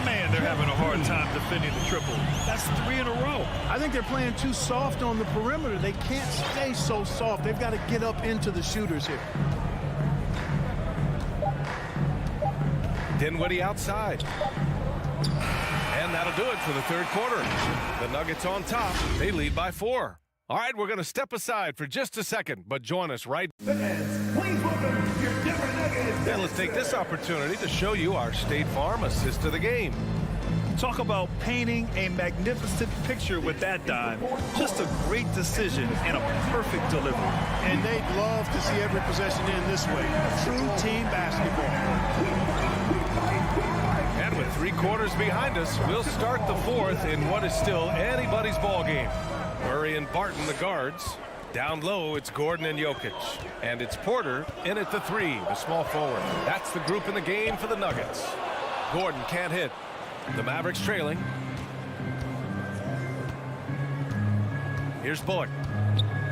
Man, they're having a hard time defending the triple. That's 3 in a row. I think they're playing too soft on the perimeter. They can't stay so soft. They've got to get up into the shooters here. Dinwiddie outside. And that'll do it for the third quarter. The Nuggets on top. They lead by 4. All right, we're going to step aside for just a second, but join us right. And let's take this opportunity to show you our State Farm assist of the game. Talk about painting a magnificent picture with that dime. Just a great decision and a perfect delivery. And they'd love to see every possession in this way. True team basketball. And with 3 quarters behind us, we'll start the fourth in what is still anybody's ball game. Murray and Barton, the guards. Down low, it's Gordon and Jokic. And it's Porter in at the 3, the small forward. That's the group in the game for the Nuggets. Gordon can't hit. The Mavericks trailing. Here's Bullock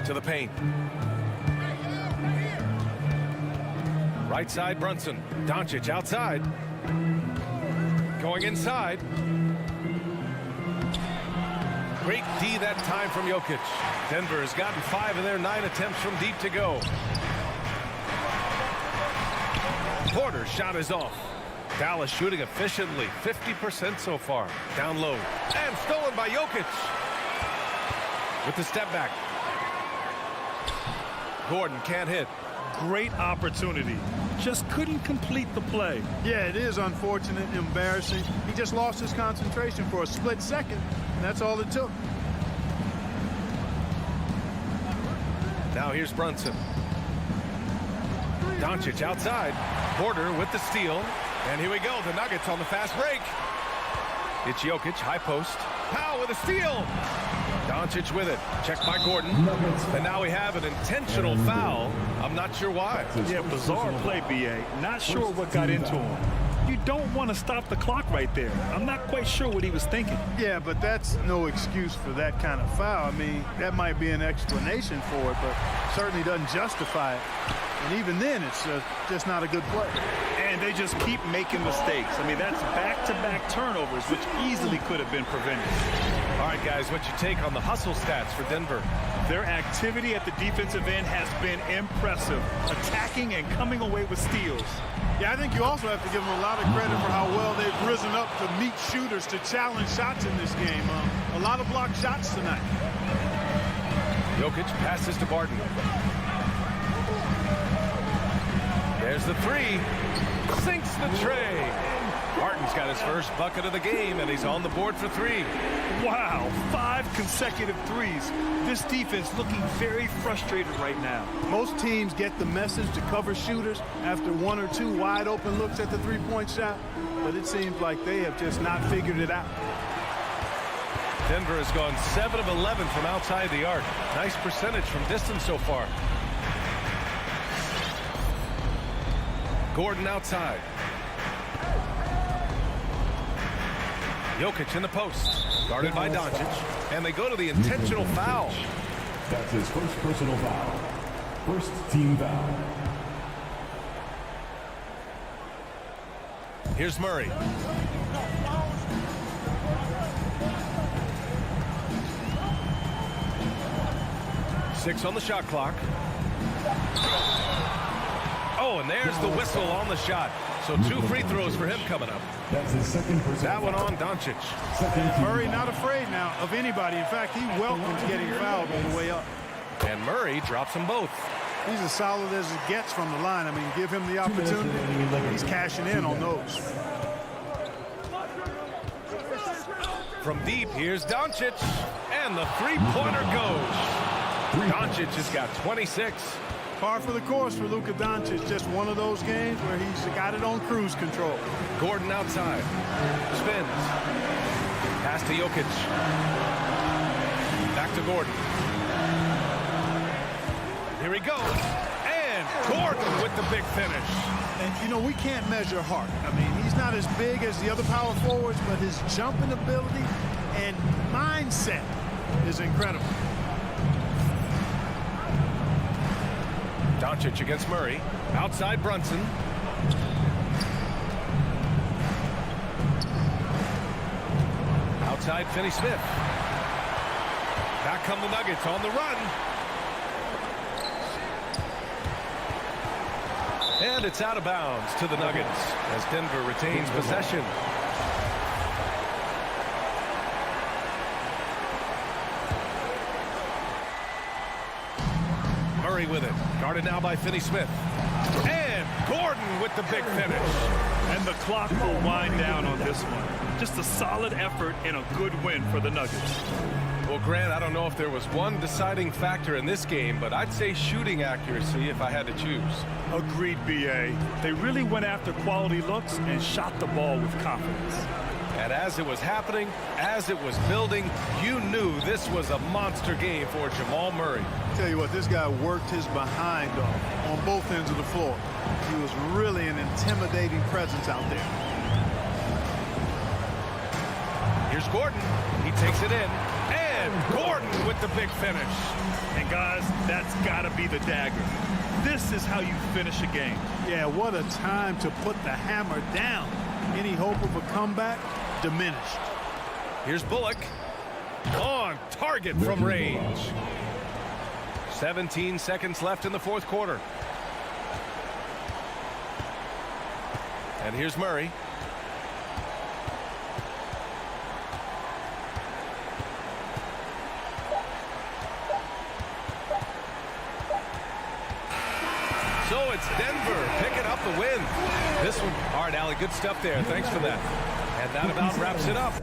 to the paint. Right side, Brunson. Doncic outside. Going inside. Great D that time from Jokic. Denver has gotten 5 of their 9 attempts from deep to go. Porter's shot is off. Dallas shooting efficiently, 50% so far. Down low. And stolen by Jokic. With the step back. Gordon can't hit. Great opportunity. Just couldn't complete the play. Yeah, it is unfortunate, embarrassing. He just lost his concentration for a split second, and that's all it took. Now here's Brunson. Doncic outside. Porter with the steal. And here we go. The Nuggets on the fast break. It's Jokic, high post. Powell with a steal. Doncic with it. Checked by Gordon. And now we have an intentional foul. I'm not sure why. Yeah, bizarre play, B.A. Not sure what got into him. You don't want to stop the clock right there. I'm not quite sure what he was thinking. Yeah, but that's no excuse for that kind of foul. I mean, that might be an explanation for it, but certainly doesn't justify it. And even then, it's just not a good play. And they just keep making mistakes. I mean, that's back-to-back turnovers, which easily could have been prevented. All right, guys, what's your take on the hustle stats for Denver? Their activity at the defensive end has been impressive, attacking and coming away with steals. Yeah, I think you also have to give them a lot of credit for how well they've risen up to meet shooters to challenge shots in this game. A lot of blocked shots tonight. Jokic passes to Barton. There's the three. Sinks the tray. Barton's got his first bucket of the game, and he's on the board for three. Wow, 5 consecutive threes. This defense looking very frustrated right now. Most teams get the message to cover shooters after 1 or 2 wide open looks at the three-point shot, but it seems like they have just not figured it out. Denver has gone 7 of 11 from outside the arc. Nice percentage from distance so far. Gordon outside. Jokic in the post. Guarded by Doncic. And they go to the intentional foul. That's his first personal foul. First team foul. Here's Murray. Six on the shot clock. Oh, and there's the whistle on the shot. So 2 free throws for him coming up. That's his second personal That one on Doncic. Murray not afraid now of anybody. In fact, he welcomes getting fouled on the way up. And Murray drops them both. He's as solid as it gets from the line. I mean, give him the opportunity. He's cashing in on those. From deep, here's Doncic. And the three-pointer goes. Doncic has got 26. Par for the course for Luka Doncic. Just one of those games where he's got it on cruise control. Gordon outside. Spins. Pass to Jokic. Back to Gordon. Here he goes. And Gordon with the big finish. And, you know, we can't measure heart. I mean, he's not as big as the other power forwards, but his jumping ability and mindset is incredible. Doncic against Murray. Outside Brunson. Outside Finney-Smith. Back come the Nuggets on the run. And it's out of bounds to the Nuggets as Denver retains possession. Murray with it. Guarded now by Finney-Smith. And Gordon with the big finish. And the clock will wind down on this one. Just a solid effort and a good win for the Nuggets. Well, Grant, I don't know if there was one deciding factor in this game, but I'd say shooting accuracy if I had to choose. Agreed, B.A. They really went after quality looks and shot the ball with confidence. And as it was happening, as it was building, you knew this was a monster game for Jamal Murray. Tell you what, this guy worked his behind off on both ends of the floor. He was really an intimidating presence out there. Here's Gordon. He takes it in. And Gordon with the big finish. And guys, that's got to be the dagger. This is how you finish a game. Yeah, what a time to put the hammer down. Any hope of a comeback diminished. Here's Bullock. On target from range. 17 seconds left in the fourth quarter. And here's Murray. So it's Denver picking up the win. This one, all right, Allie, good stuff there. Thanks for that. And that about wraps it up.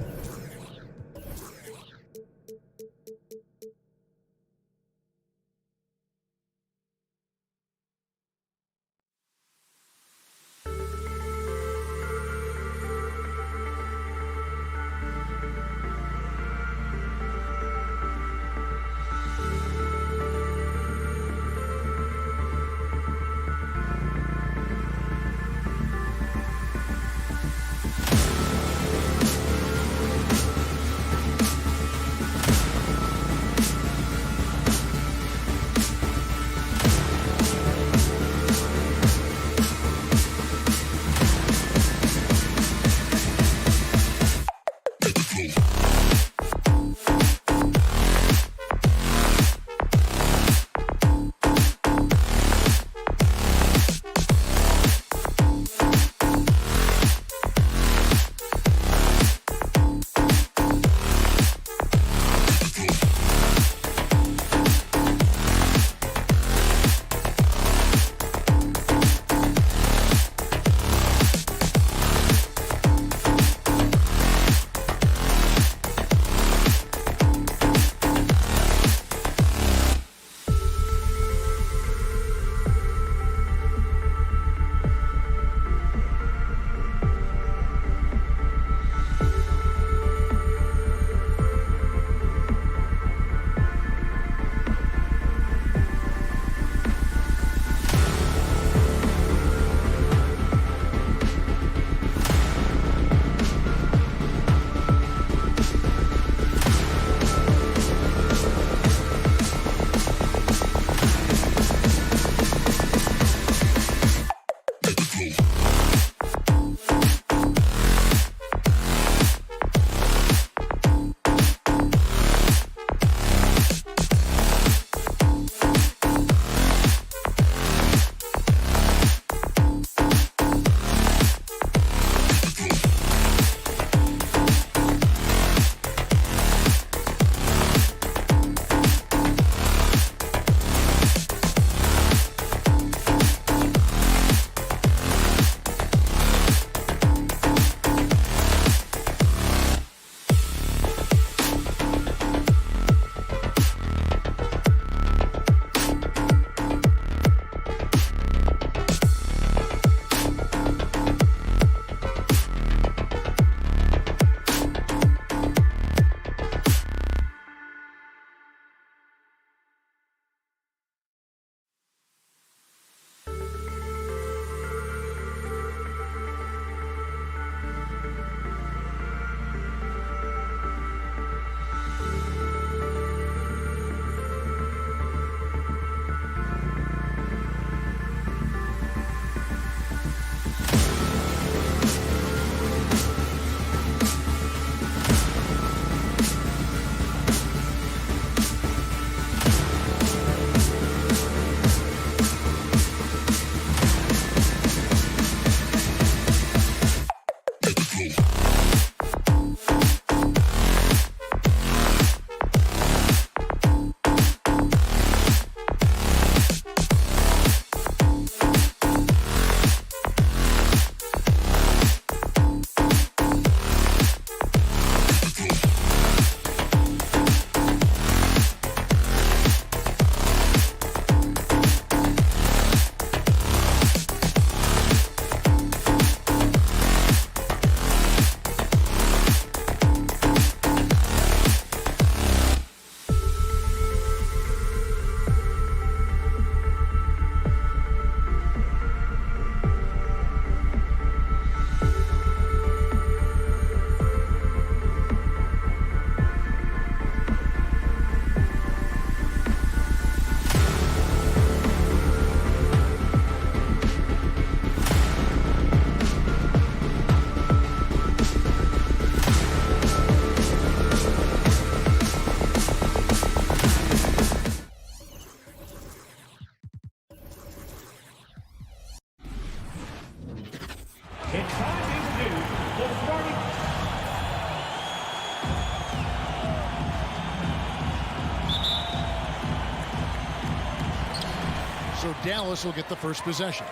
So Dallas will get the first possession.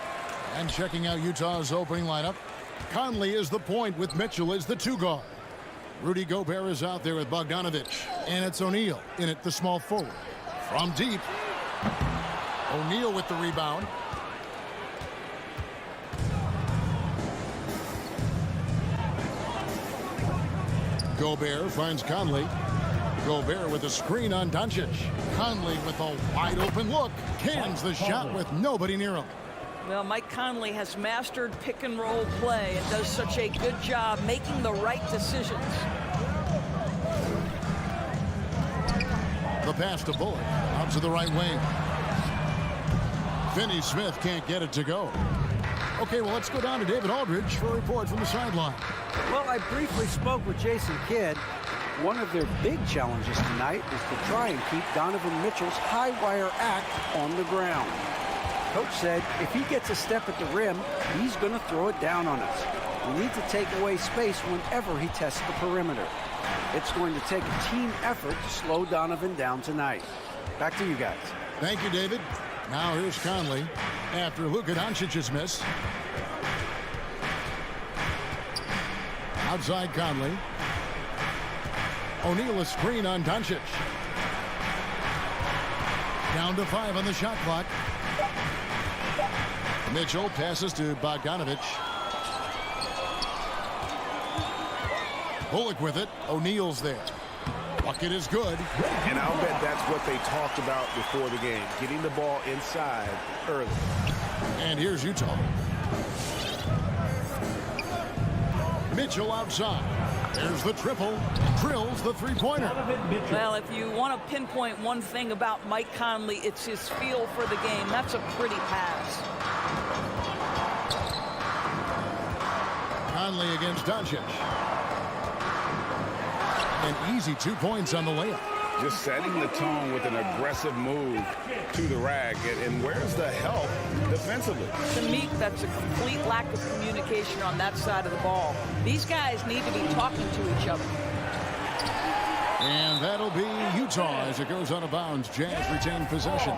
And checking out Utah's opening lineup, Conley is the point with Mitchell as the 2 guard. Rudy Gobert is out there with Bogdanovic. And it's O'Neal in at the small forward. From deep. O'Neal with the rebound. Gobert finds Conley. Gobert with a screen on Doncic. Conley with a wide open look. Cans the shot with nobody near him. Well, Mike Conley has mastered pick and roll play and does such a good job making the right decisions. The pass to Bullock. Out to the right wing. Finney Smith can't get it to go. Okay, well, let's go down to David Aldridge for a report from the sideline. Well, I briefly spoke with Jason Kidd. One of their big challenges tonight is to try and keep Donovan Mitchell's high wire act on the ground. Coach said if he gets a step at the rim, he's going to throw it down on us. We need to take away space whenever he tests the perimeter. It's going to take a team effort to slow Donovan down tonight. Back to you guys. Thank you, David. Now here's Conley after Luka Doncic's miss. Outside Conley. O'Neal a screen on Doncic. Down to 5 on the shot clock. Mitchell passes to Bogdanovic. Bullock with it. O'Neal's there. Bucket is good. And I'll bet that's what they talked about before the game, getting the ball inside early. And here's Utah. Mitchell outside. There's the triple. Drills the three-pointer. Well, if you want to pinpoint one thing about Mike Conley, it's his feel for the game. That's a pretty pass. Conley against Doncic. An easy 2 points on the layup. Just setting the tone with an aggressive move to the rack. And where's the help defensively? To me, that's a complete lack of communication on that side of the ball. These guys need to be talking to each other. And that'll be Utah as it goes out of bounds. Jazz retain possession.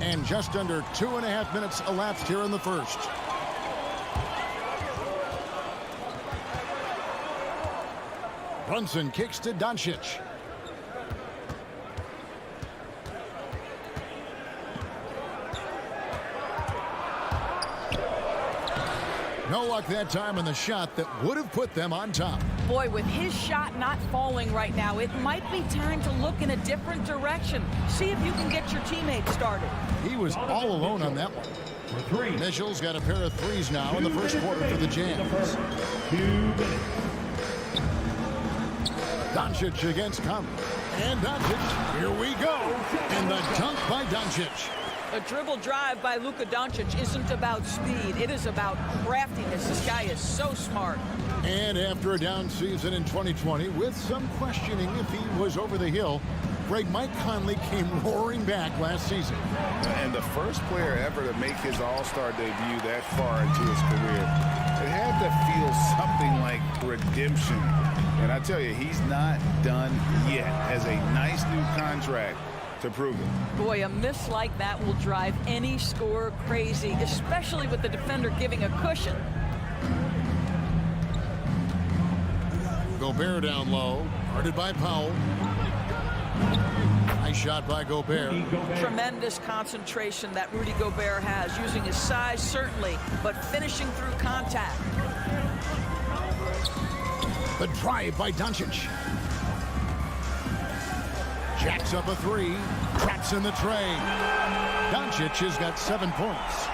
And just under 2.5 minutes elapsed here in the first. Brunson kicks to Doncic. No luck that time on the shot that would have put them on top. Boy, with his shot not falling right now, it might be time to look in a different direction. See if you can get your teammates started. He was all alone on that one. Mitchell's got a pair of threes now in the first quarter for the Jazz. 2 minutes. Doncic against Conley. And Doncic, here we go. And the dunk by Doncic. A dribble drive by Luka Doncic isn't about speed. It is about craftiness. This guy is so smart. And after a down season in 2020, with some questioning if he was over the hill, Mike Conley came roaring back last season. And the first player ever to make his All-Star debut that far into his career, it had to feel something like redemption. And I tell you, he's not done yet. Has a nice new contract to prove it. Boy, a miss like that will drive any scorer crazy, especially with the defender giving a cushion. Gobert down low, guarded by Powell. Nice shot by Gobert. Tremendous concentration that Rudy Gobert has, using his size certainly, but finishing through contact. The drive by Doncic. Jacks up a three. Traps in the tray. Doncic has got 7 points.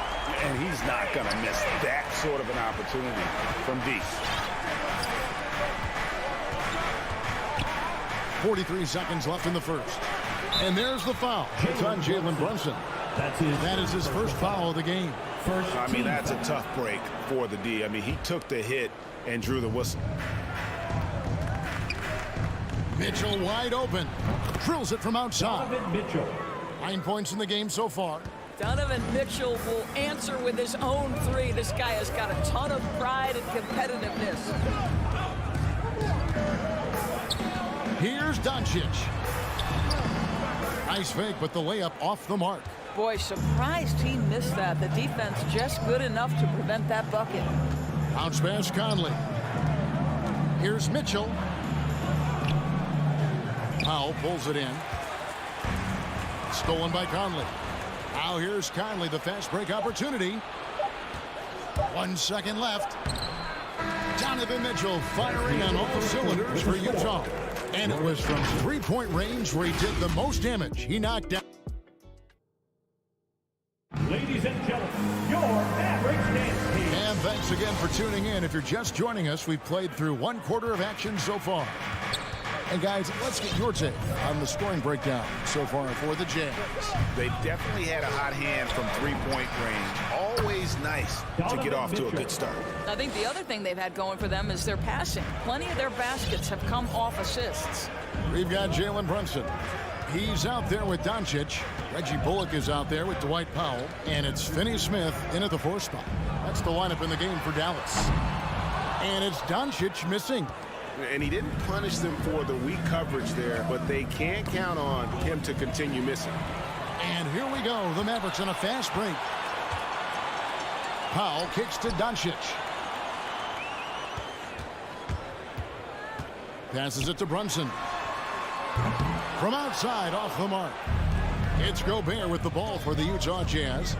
And he's not going to miss that sort of an opportunity from deep. 43 seconds left in the first. And there's the foul. It's on Jalen Brunson. That is his first foul of the game. I mean, that's a tough break for the D. I mean, he took the hit and drew the whistle. Mitchell wide open. Drills it from outside. Donovan Mitchell. 9 points in the game so far. Donovan Mitchell will answer with his own three. This guy has got a ton of pride and competitiveness. Here's Doncic. Nice fake, but the layup off the mark. Boy, surprised he missed that. The defense just good enough to prevent that bucket. Bounce pass, Conley. Here's Mitchell. Powell pulls it in. Stolen by Conley. Now here's Conley, the fast break opportunity. 1 second left. Donovan Mitchell firing on all cylinders for Utah. And it was from three-point range where he did the most damage. He knocked down. Ladies and gentlemen, your Mavericks dance team. And thanks again for tuning in. If you're just joining us, we've played through 1 quarter of action so far. And guys, let's get your take on the scoring breakdown so far for the Jazz. They definitely had a hot hand from three-point range. Always nice to get off to a good start. I think the other thing they've had going for them is their passing. Plenty of their baskets have come off assists. We've got Jalen Brunson. He's out there with Doncic. Reggie Bullock is out there with Dwight Powell. And it's Finney-Smith in at the 4 spot. That's the lineup in the game for Dallas. And it's Doncic missing. And he didn't punish them for the weak coverage there, but they can't count on him to continue missing. And here we go. The Mavericks on a fast break. Powell kicks to Doncic. Passes it to Brunson. From outside, off the mark. It's Gobert with the ball for the Utah Jazz.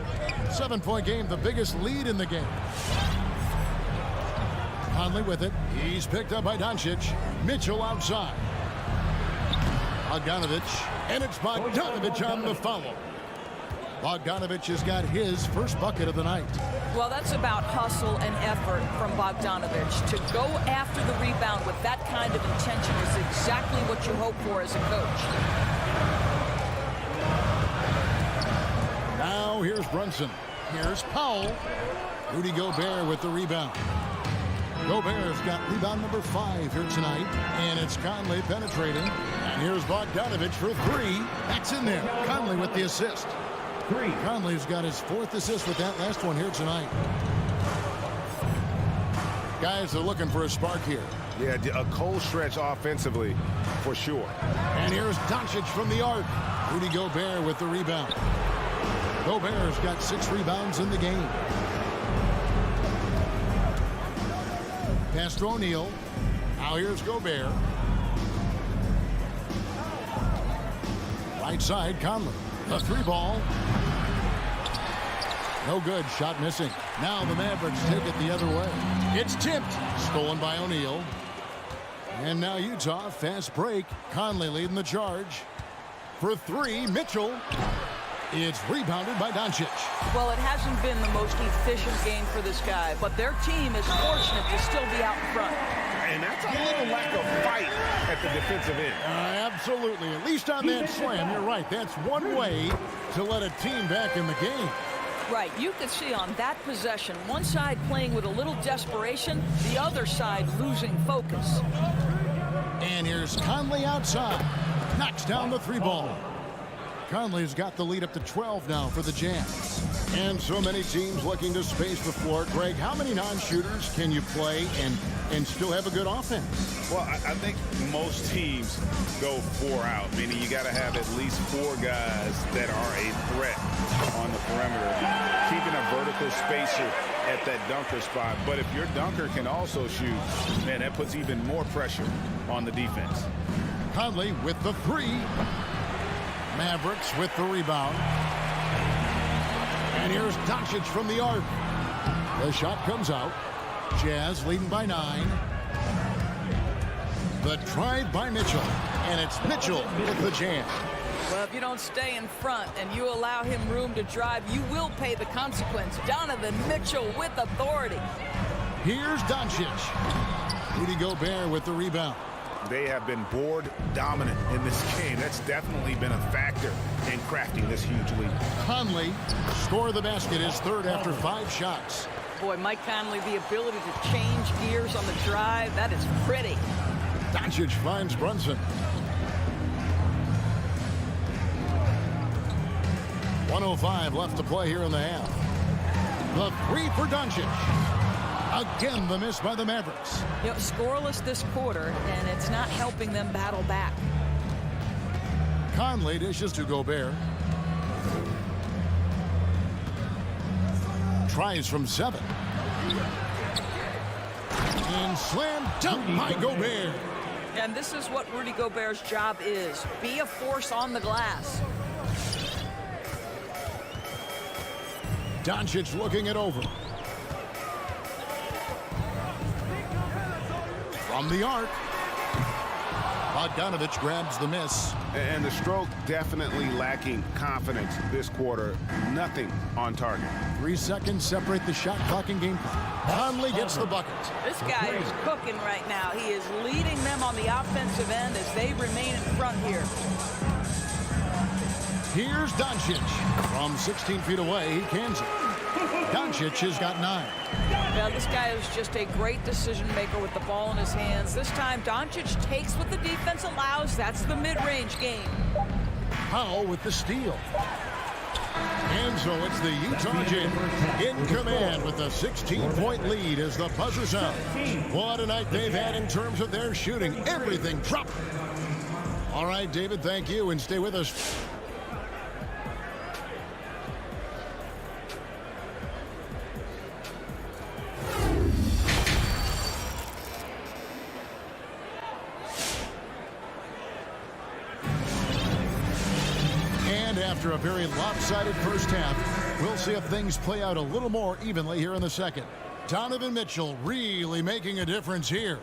7-point game, the biggest lead in the game. Conley with it. He's picked up by Doncic. Mitchell outside. Bogdanovich. And it's Bogdanovich on the follow. Bogdanovich has got his first bucket of the night. Well, that's about hustle and effort from Bogdanovich. To go after the rebound with that kind of intention is exactly what you hope for as a coach. Now here's Brunson. Here's Powell. Rudy Gobert with the rebound. Gobert's got rebound number 5 here tonight. And it's Conley penetrating. And here's Bogdanovich for 3. That's in there. Conley with the assist. Conley's got his 4th assist with that last one here tonight. Guys are looking for a spark here. Yeah, a cold stretch offensively for sure. And here's Doncic from the arc. Rudy Gobert with the rebound. Gobert's got 6 rebounds in the game. Pass to O'Neal. Now here's Gobert. Right side, Conley. The 3 ball. No good. Shot missing. Now the Mavericks take it the other way. It's tipped. Stolen by O'Neal. And now Utah, fast break. Conley leading the charge. For 3, Mitchell. It's rebounded by Doncic. Well, it hasn't been the most efficient game for this guy, but their team is fortunate to still be out in front. And that's a little lack of fight at the defensive end. Absolutely. At least on that slam, you're right. That's one way to let a team back in the game. Right. You could see on that possession, one side playing with a little desperation, the other side losing focus. And here's Conley outside. Knocks down the 3 ball. Conley's got the lead up to 12 now for the Jazz. And so many teams looking to space the floor. Greg, how many non-shooters can you play and still have a good offense? Well, I think most teams go 4 out, meaning you got to have at least 4 guys that are a threat on the perimeter, keeping a vertical spacer at that dunker spot. But if your dunker can also shoot, man, that puts even more pressure on the defense. Conley with the 3. Mavericks with the rebound. And here's Doncic from the arc. The shot comes out. Jazz leading by 9. The drive by Mitchell. And it's Mitchell with the jam. Well, if you don't stay in front and you allow him room to drive, you will pay the consequence. Donovan Mitchell with authority. Here's Doncic. Rudy Gobert with the rebound. They have been board dominant in this game. That's definitely been a factor in crafting this huge lead. Conley score the basket, his 3rd after 5 shots. Boy, Mike Conley, the ability to change gears on the drive, that is pretty. Doncic finds Brunson. 1:05 left to play here in the half. The 3 for Doncic. Again, the miss by the Mavericks. You know, scoreless this quarter, and it's not helping them battle back. Conley dishes to Gobert. Tries from 7. And slam dunk by Gobert. And this is what Rudy Gobert's job is. Be a force on the glass. Doncic looking it over. From the arc. Bogdanovich grabs the miss. And the stroke definitely lacking confidence this quarter. Nothing on target. 3 seconds separate the shot clock and game clock. Conley gets the bucket. This guy is cooking right now. He is leading them on the offensive end as they remain in front here. Here's Doncic. From 16 feet away, he cans it. Doncic has got 9. Now, this guy is just a great decision maker with the ball in his hands. This time, Doncic takes what the defense allows. That's the mid-range game. Powell with the steal. And so it's the Utah Jazz in command with a 16-point lead as the buzzer sounds. What a night they've had in terms of their shooting. Everything dropped. All right, David, thank you, and stay with us. After a very lopsided first half, we'll see if things play out a little more evenly here in the second. Donovan Mitchell really making a difference here.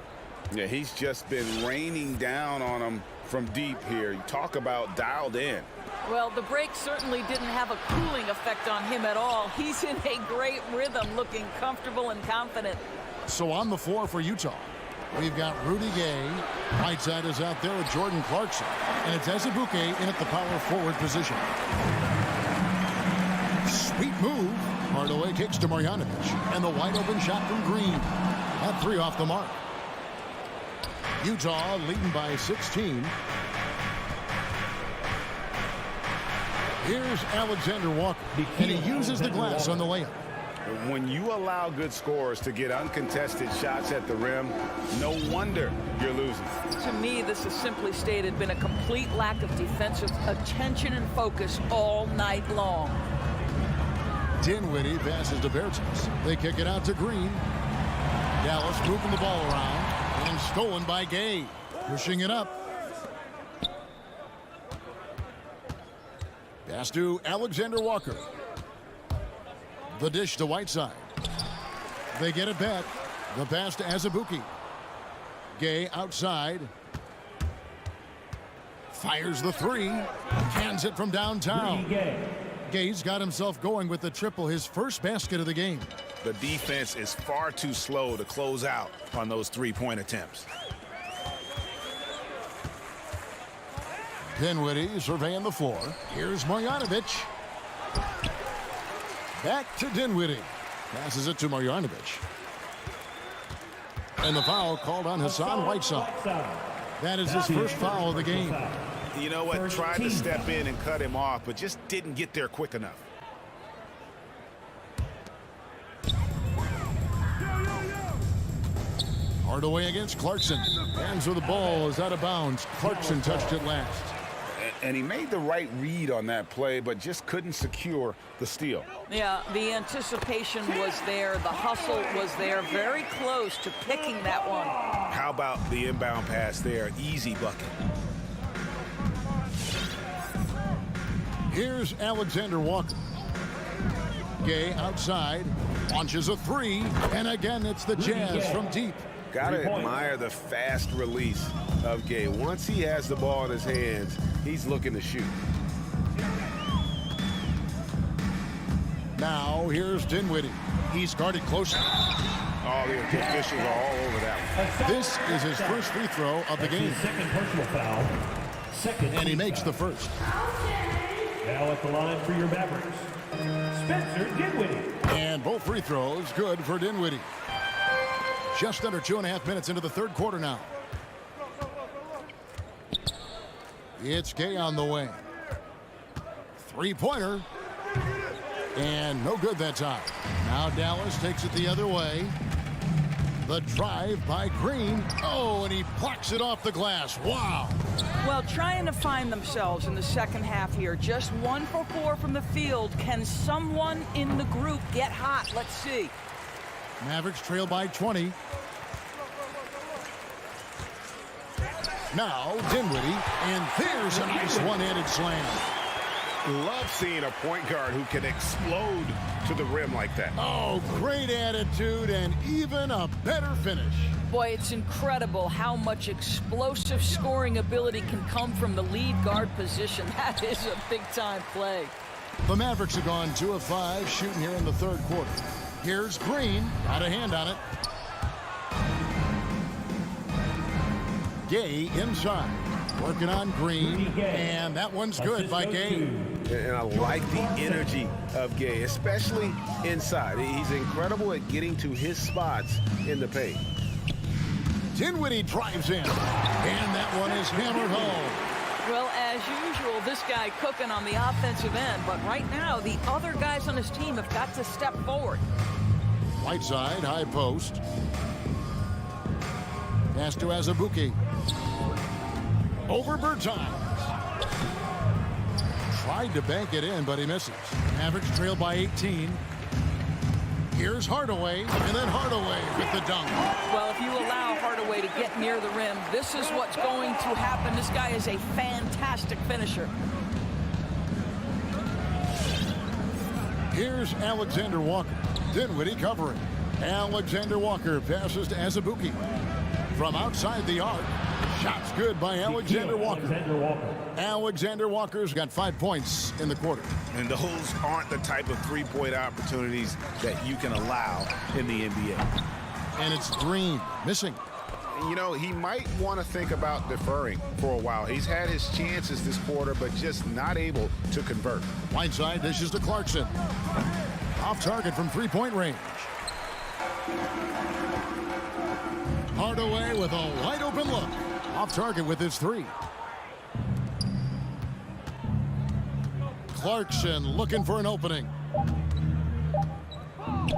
Yeah, he's just been raining down on him from deep here. You talk about dialed in. Well, the break certainly didn't have a cooling effect on him at all. He's in a great rhythm, looking comfortable and confident. So on the floor for Utah, we've got Rudy Gay. Whiteside is out there with Jordan Clarkson. And it's Azubuike in at the power forward position. Sweet move. Hardaway kicks to Marjanovic. And the wide open shot from Green. That 3 off the mark. Utah leading by 16. Here's Alexander Walker. And he uses the glass on the layup. When you allow good scorers to get uncontested shots at the rim, no wonder you're losing. To me, this is simply stated been a complete lack of defensive attention and focus all night long. Dinwiddie passes to Bertans. They kick it out to Green. Dallas moving the ball around and stolen by Gay. Pushing it up. Pass to Alexander Walker. The dish to Whiteside. They get it back. The pass to Azubuike. Gay outside. Fires the 3. Hands it from downtown. Gay's got himself going with the triple, his first basket of the game. The defense is far too slow to close out on those 3-point attempts. Dinwiddie surveying the floor. Here's Marjanovic. Back to Dinwiddie. Passes it to Marjanovic. And the foul called on Hassan Whiteside. That is his first foul of the game. You know what? Tried to step in and cut him off, but just didn't get there quick enough. Hardaway against Clarkson. Hands where the ball is out of bounds. Clarkson touched it last. And he made the right read on that play, but just couldn't secure the steal. Yeah, the anticipation was there. The hustle was there. Very close to picking that one. How about the inbound pass there? Easy bucket. Here's Alexander Walker. Gay outside. Launches a 3. And again, it's the Jazz from deep. Gotta admire the fast release of Gay. Once he has the ball in his hands, he's looking to shoot. Now, here's Dinwiddie. He's guarded closely. Oh, the officials are all over that one. This is his first free throw of the game. Second personal foul. And he makes the first. Now at the line for your Mavericks, Spencer Dinwiddie. And both free throws good for Dinwiddie. Just under 2.5 minutes into the third quarter now. It's Gay on the way. 3-pointer. And no good that time. Now Dallas takes it the other way. The drive by Green. Oh, and he blocks it off the glass. Wow. Well, trying to find themselves in the second half here. Just 1 for 4 from the field. Can someone in the group get hot? Let's see. Mavericks trail by 20. Now Dinwiddie, and there's a nice one-handed slam. Love seeing a point guard who can explode to the rim like that. Oh, great attitude and even a better finish. Boy, it's incredible how much explosive scoring ability can come from the lead guard position. That is a big-time play. The Mavericks have gone 2 of 5 shooting here in the third quarter. Here's Green, got a hand on it. Gay inside, working on Green, and that one's good by Gay. And I like the energy of Gay, especially inside. He's incredible at getting to his spots in the paint. Dinwiddie drives in, and that one is hammered home. Well, as usual, this guy cooking on the offensive end, but right now the other guys on his team have got to step forward. Whiteside, high post. Pass to Azubuike. Over Bertans. Tried to bank it in, but he misses. Mavericks trail by 18. Here's Hardaway, and then Hardaway with the dunk. Well, if you allow Hardaway to get near the rim, this is what's going to happen. This guy is a fantastic finisher. Here's Alexander Walker. Dinwiddie covering. Alexander Walker passes to Azubuike. From outside the arc. Shots good by Alexander Walker. Alexander Walker's got 5 points in the quarter. And those aren't the type of three-point opportunities that you can allow in the NBA. And it's Green missing. You know, he might want to think about deferring for a while. He's had his chances this quarter, but just not able to convert. Whiteside dishes to Clarkson. Off target from three-point range. Hardaway with a wide open look. Off target with his 3. Clarkson looking for an opening.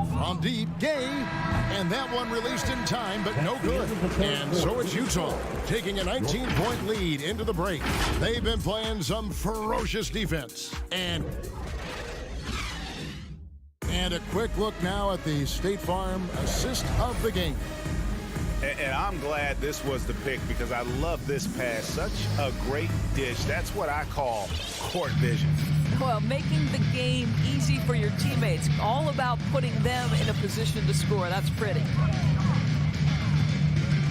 From deep, Gay. And that one released in time, but no good. And so it's Utah taking a 19-point lead into the break. They've been playing some ferocious defense. And a quick look now at the State Farm assist of the game. And I'm glad this was the pick because I love this pass. Such a great dish. That's what I call court vision. Well, making the game easy for your teammates. All about putting them in a position to score. That's pretty.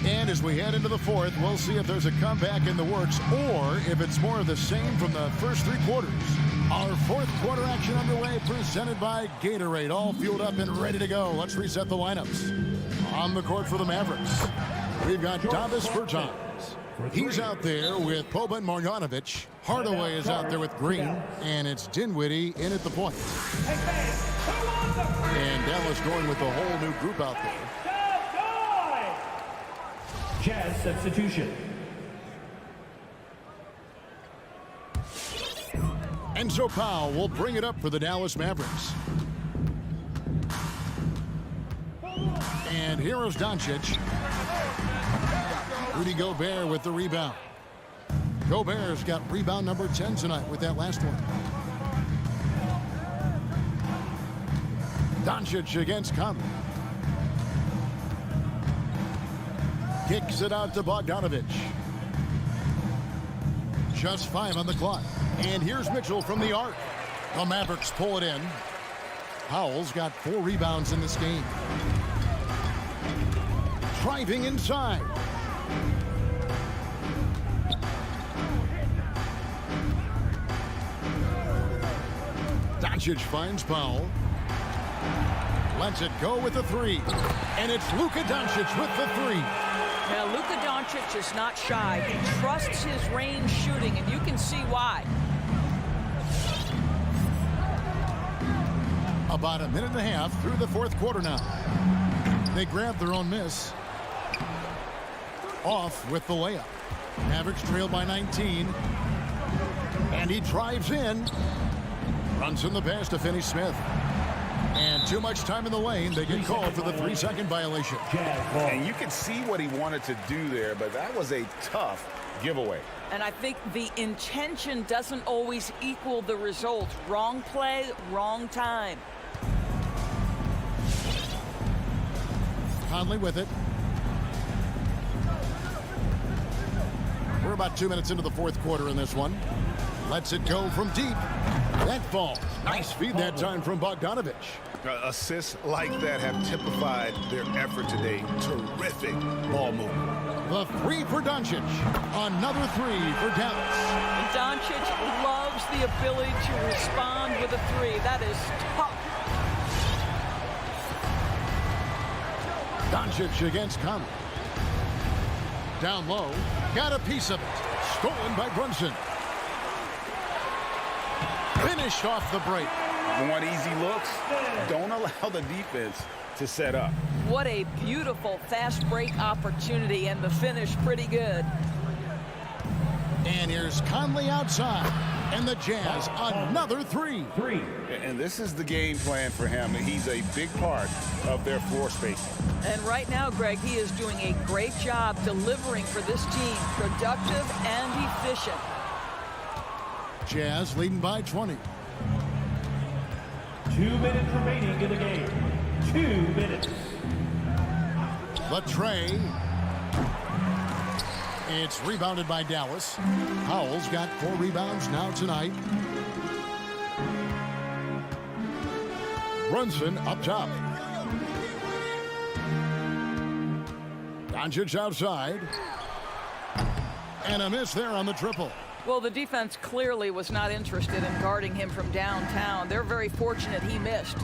And as we head into the fourth, we'll see if there's a comeback in the works or if it's more of the same from the first 3 quarters. Our fourth quarter action underway, presented by Gatorade. All fueled up and ready to go. Let's reset the lineups. On the court for the Mavericks, we've got Davis Bertans. He's out there with Boban Marjanovic. Hardaway is out there with Green. And it's Dinwiddie in at the point. And Dallas going with the whole new group out there. Jazz substitution. Enzo Powell will bring it up for the Dallas Mavericks. And here is Doncic. Rudy Gobert with the rebound. Gobert's got rebound number 10 tonight with that last one. Doncic against Conley. Kicks it out to Bogdanovic. Just 5 on the clock. And here's Mitchell from the arc. The Mavericks pull it in. Powell's got 4 rebounds in this game. Driving inside. Doncic finds Powell. Lets it go with the 3. And it's Luka Doncic with the 3. Now, Luka Doncic is not shy. He trusts his range shooting, and you can see why. About a minute and a half through the fourth quarter now. They grab their own miss. Off with the layup. Mavericks trail by 19. And he drives in. Runs in the pass to Finney Smith. And too much time in the lane. They get called for the 3-second violation. And you can see what he wanted to do there, but that was a tough giveaway. And I think the intention doesn't always equal the result. Wrong play, wrong time. Conley with it. We're about 2 minutes into the fourth quarter in this one. Lets it go from deep. That falls. Nice feed that time from Bogdanovich. Assists like that have typified their effort today. Terrific ball movement. The three for Doncic. Another three for Dallas. And Doncic loves the ability to respond with a three. That is tough. Doncic against Conley. Down low. Got a piece of it. Stolen by Brunson. Finished off the break. Want easy looks? Don't allow the defense to set up. What a beautiful fast break opportunity, and the finish pretty good. And here's Conley outside. And the Jazz, another three. And this is the game plan for him. He's a big part of their floor spacing. And right now, Greg, he is doing a great job delivering for this team. Productive and efficient. Jazz leading by 20. 2 minutes remaining in the game. 2 minutes. Latrey. It's rebounded by Dallas. Powell's got 4 rebounds now tonight. Brunson up top. Doncic outside. And a miss there on the triple. Well, the defense clearly was not interested in guarding him from downtown. They're very fortunate he missed.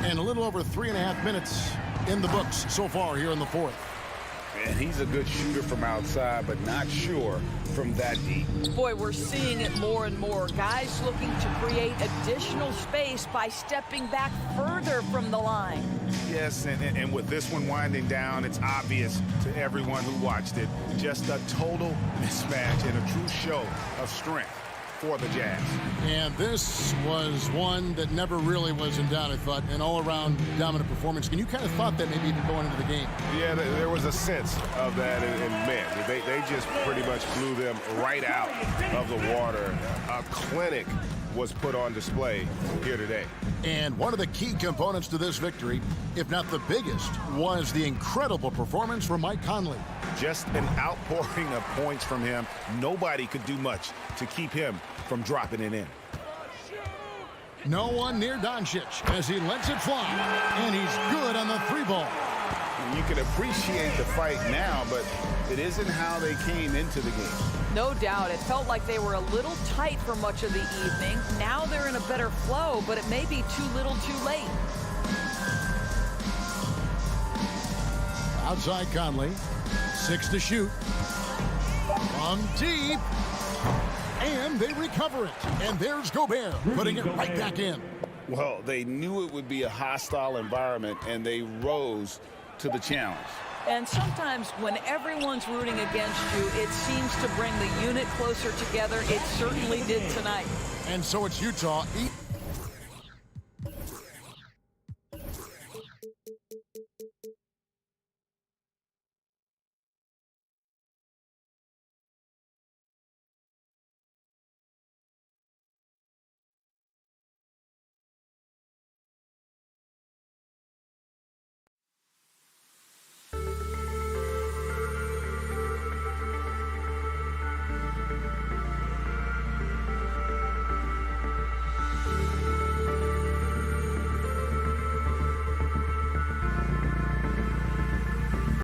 And a little over 3.5 minutes in the books so far here in the fourth. And he's a good shooter from outside, but not sure from that deep. Boy, we're seeing it more and more. Guys looking to create additional space by stepping back further from the line. Yes, and with this one winding down, it's obvious to everyone who watched it. Just a total mismatch and a true show of strength for the Jazz. And this was one that never really was in doubt, I thought, an all-around dominant performance. And you kind of thought that maybe even going into the game. Yeah, there was a sense of that, and man, they just pretty much blew them right out of the water. A clinic was put on display here today. And one of the key components to this victory, if not the biggest, was the incredible performance from Mike Conley. Just an outpouring of points from him. Nobody could do much to keep him from dropping it in. No one near Doncic as he lets it fly, and he's good on the 3-ball. You can appreciate the fight now, but it isn't how they came into the game. No doubt. It felt like they were a little tight for much of the evening. Now they're in a better flow, but it may be too little too late. Outside Conley. 6 to shoot. From deep. And they recover it. And there's Gobert putting it right back in. Well, they knew it would be a hostile environment, and they rose to the challenge. And sometimes when everyone's rooting against you, it seems to bring the unit closer together. It certainly did tonight. And so it's Utah.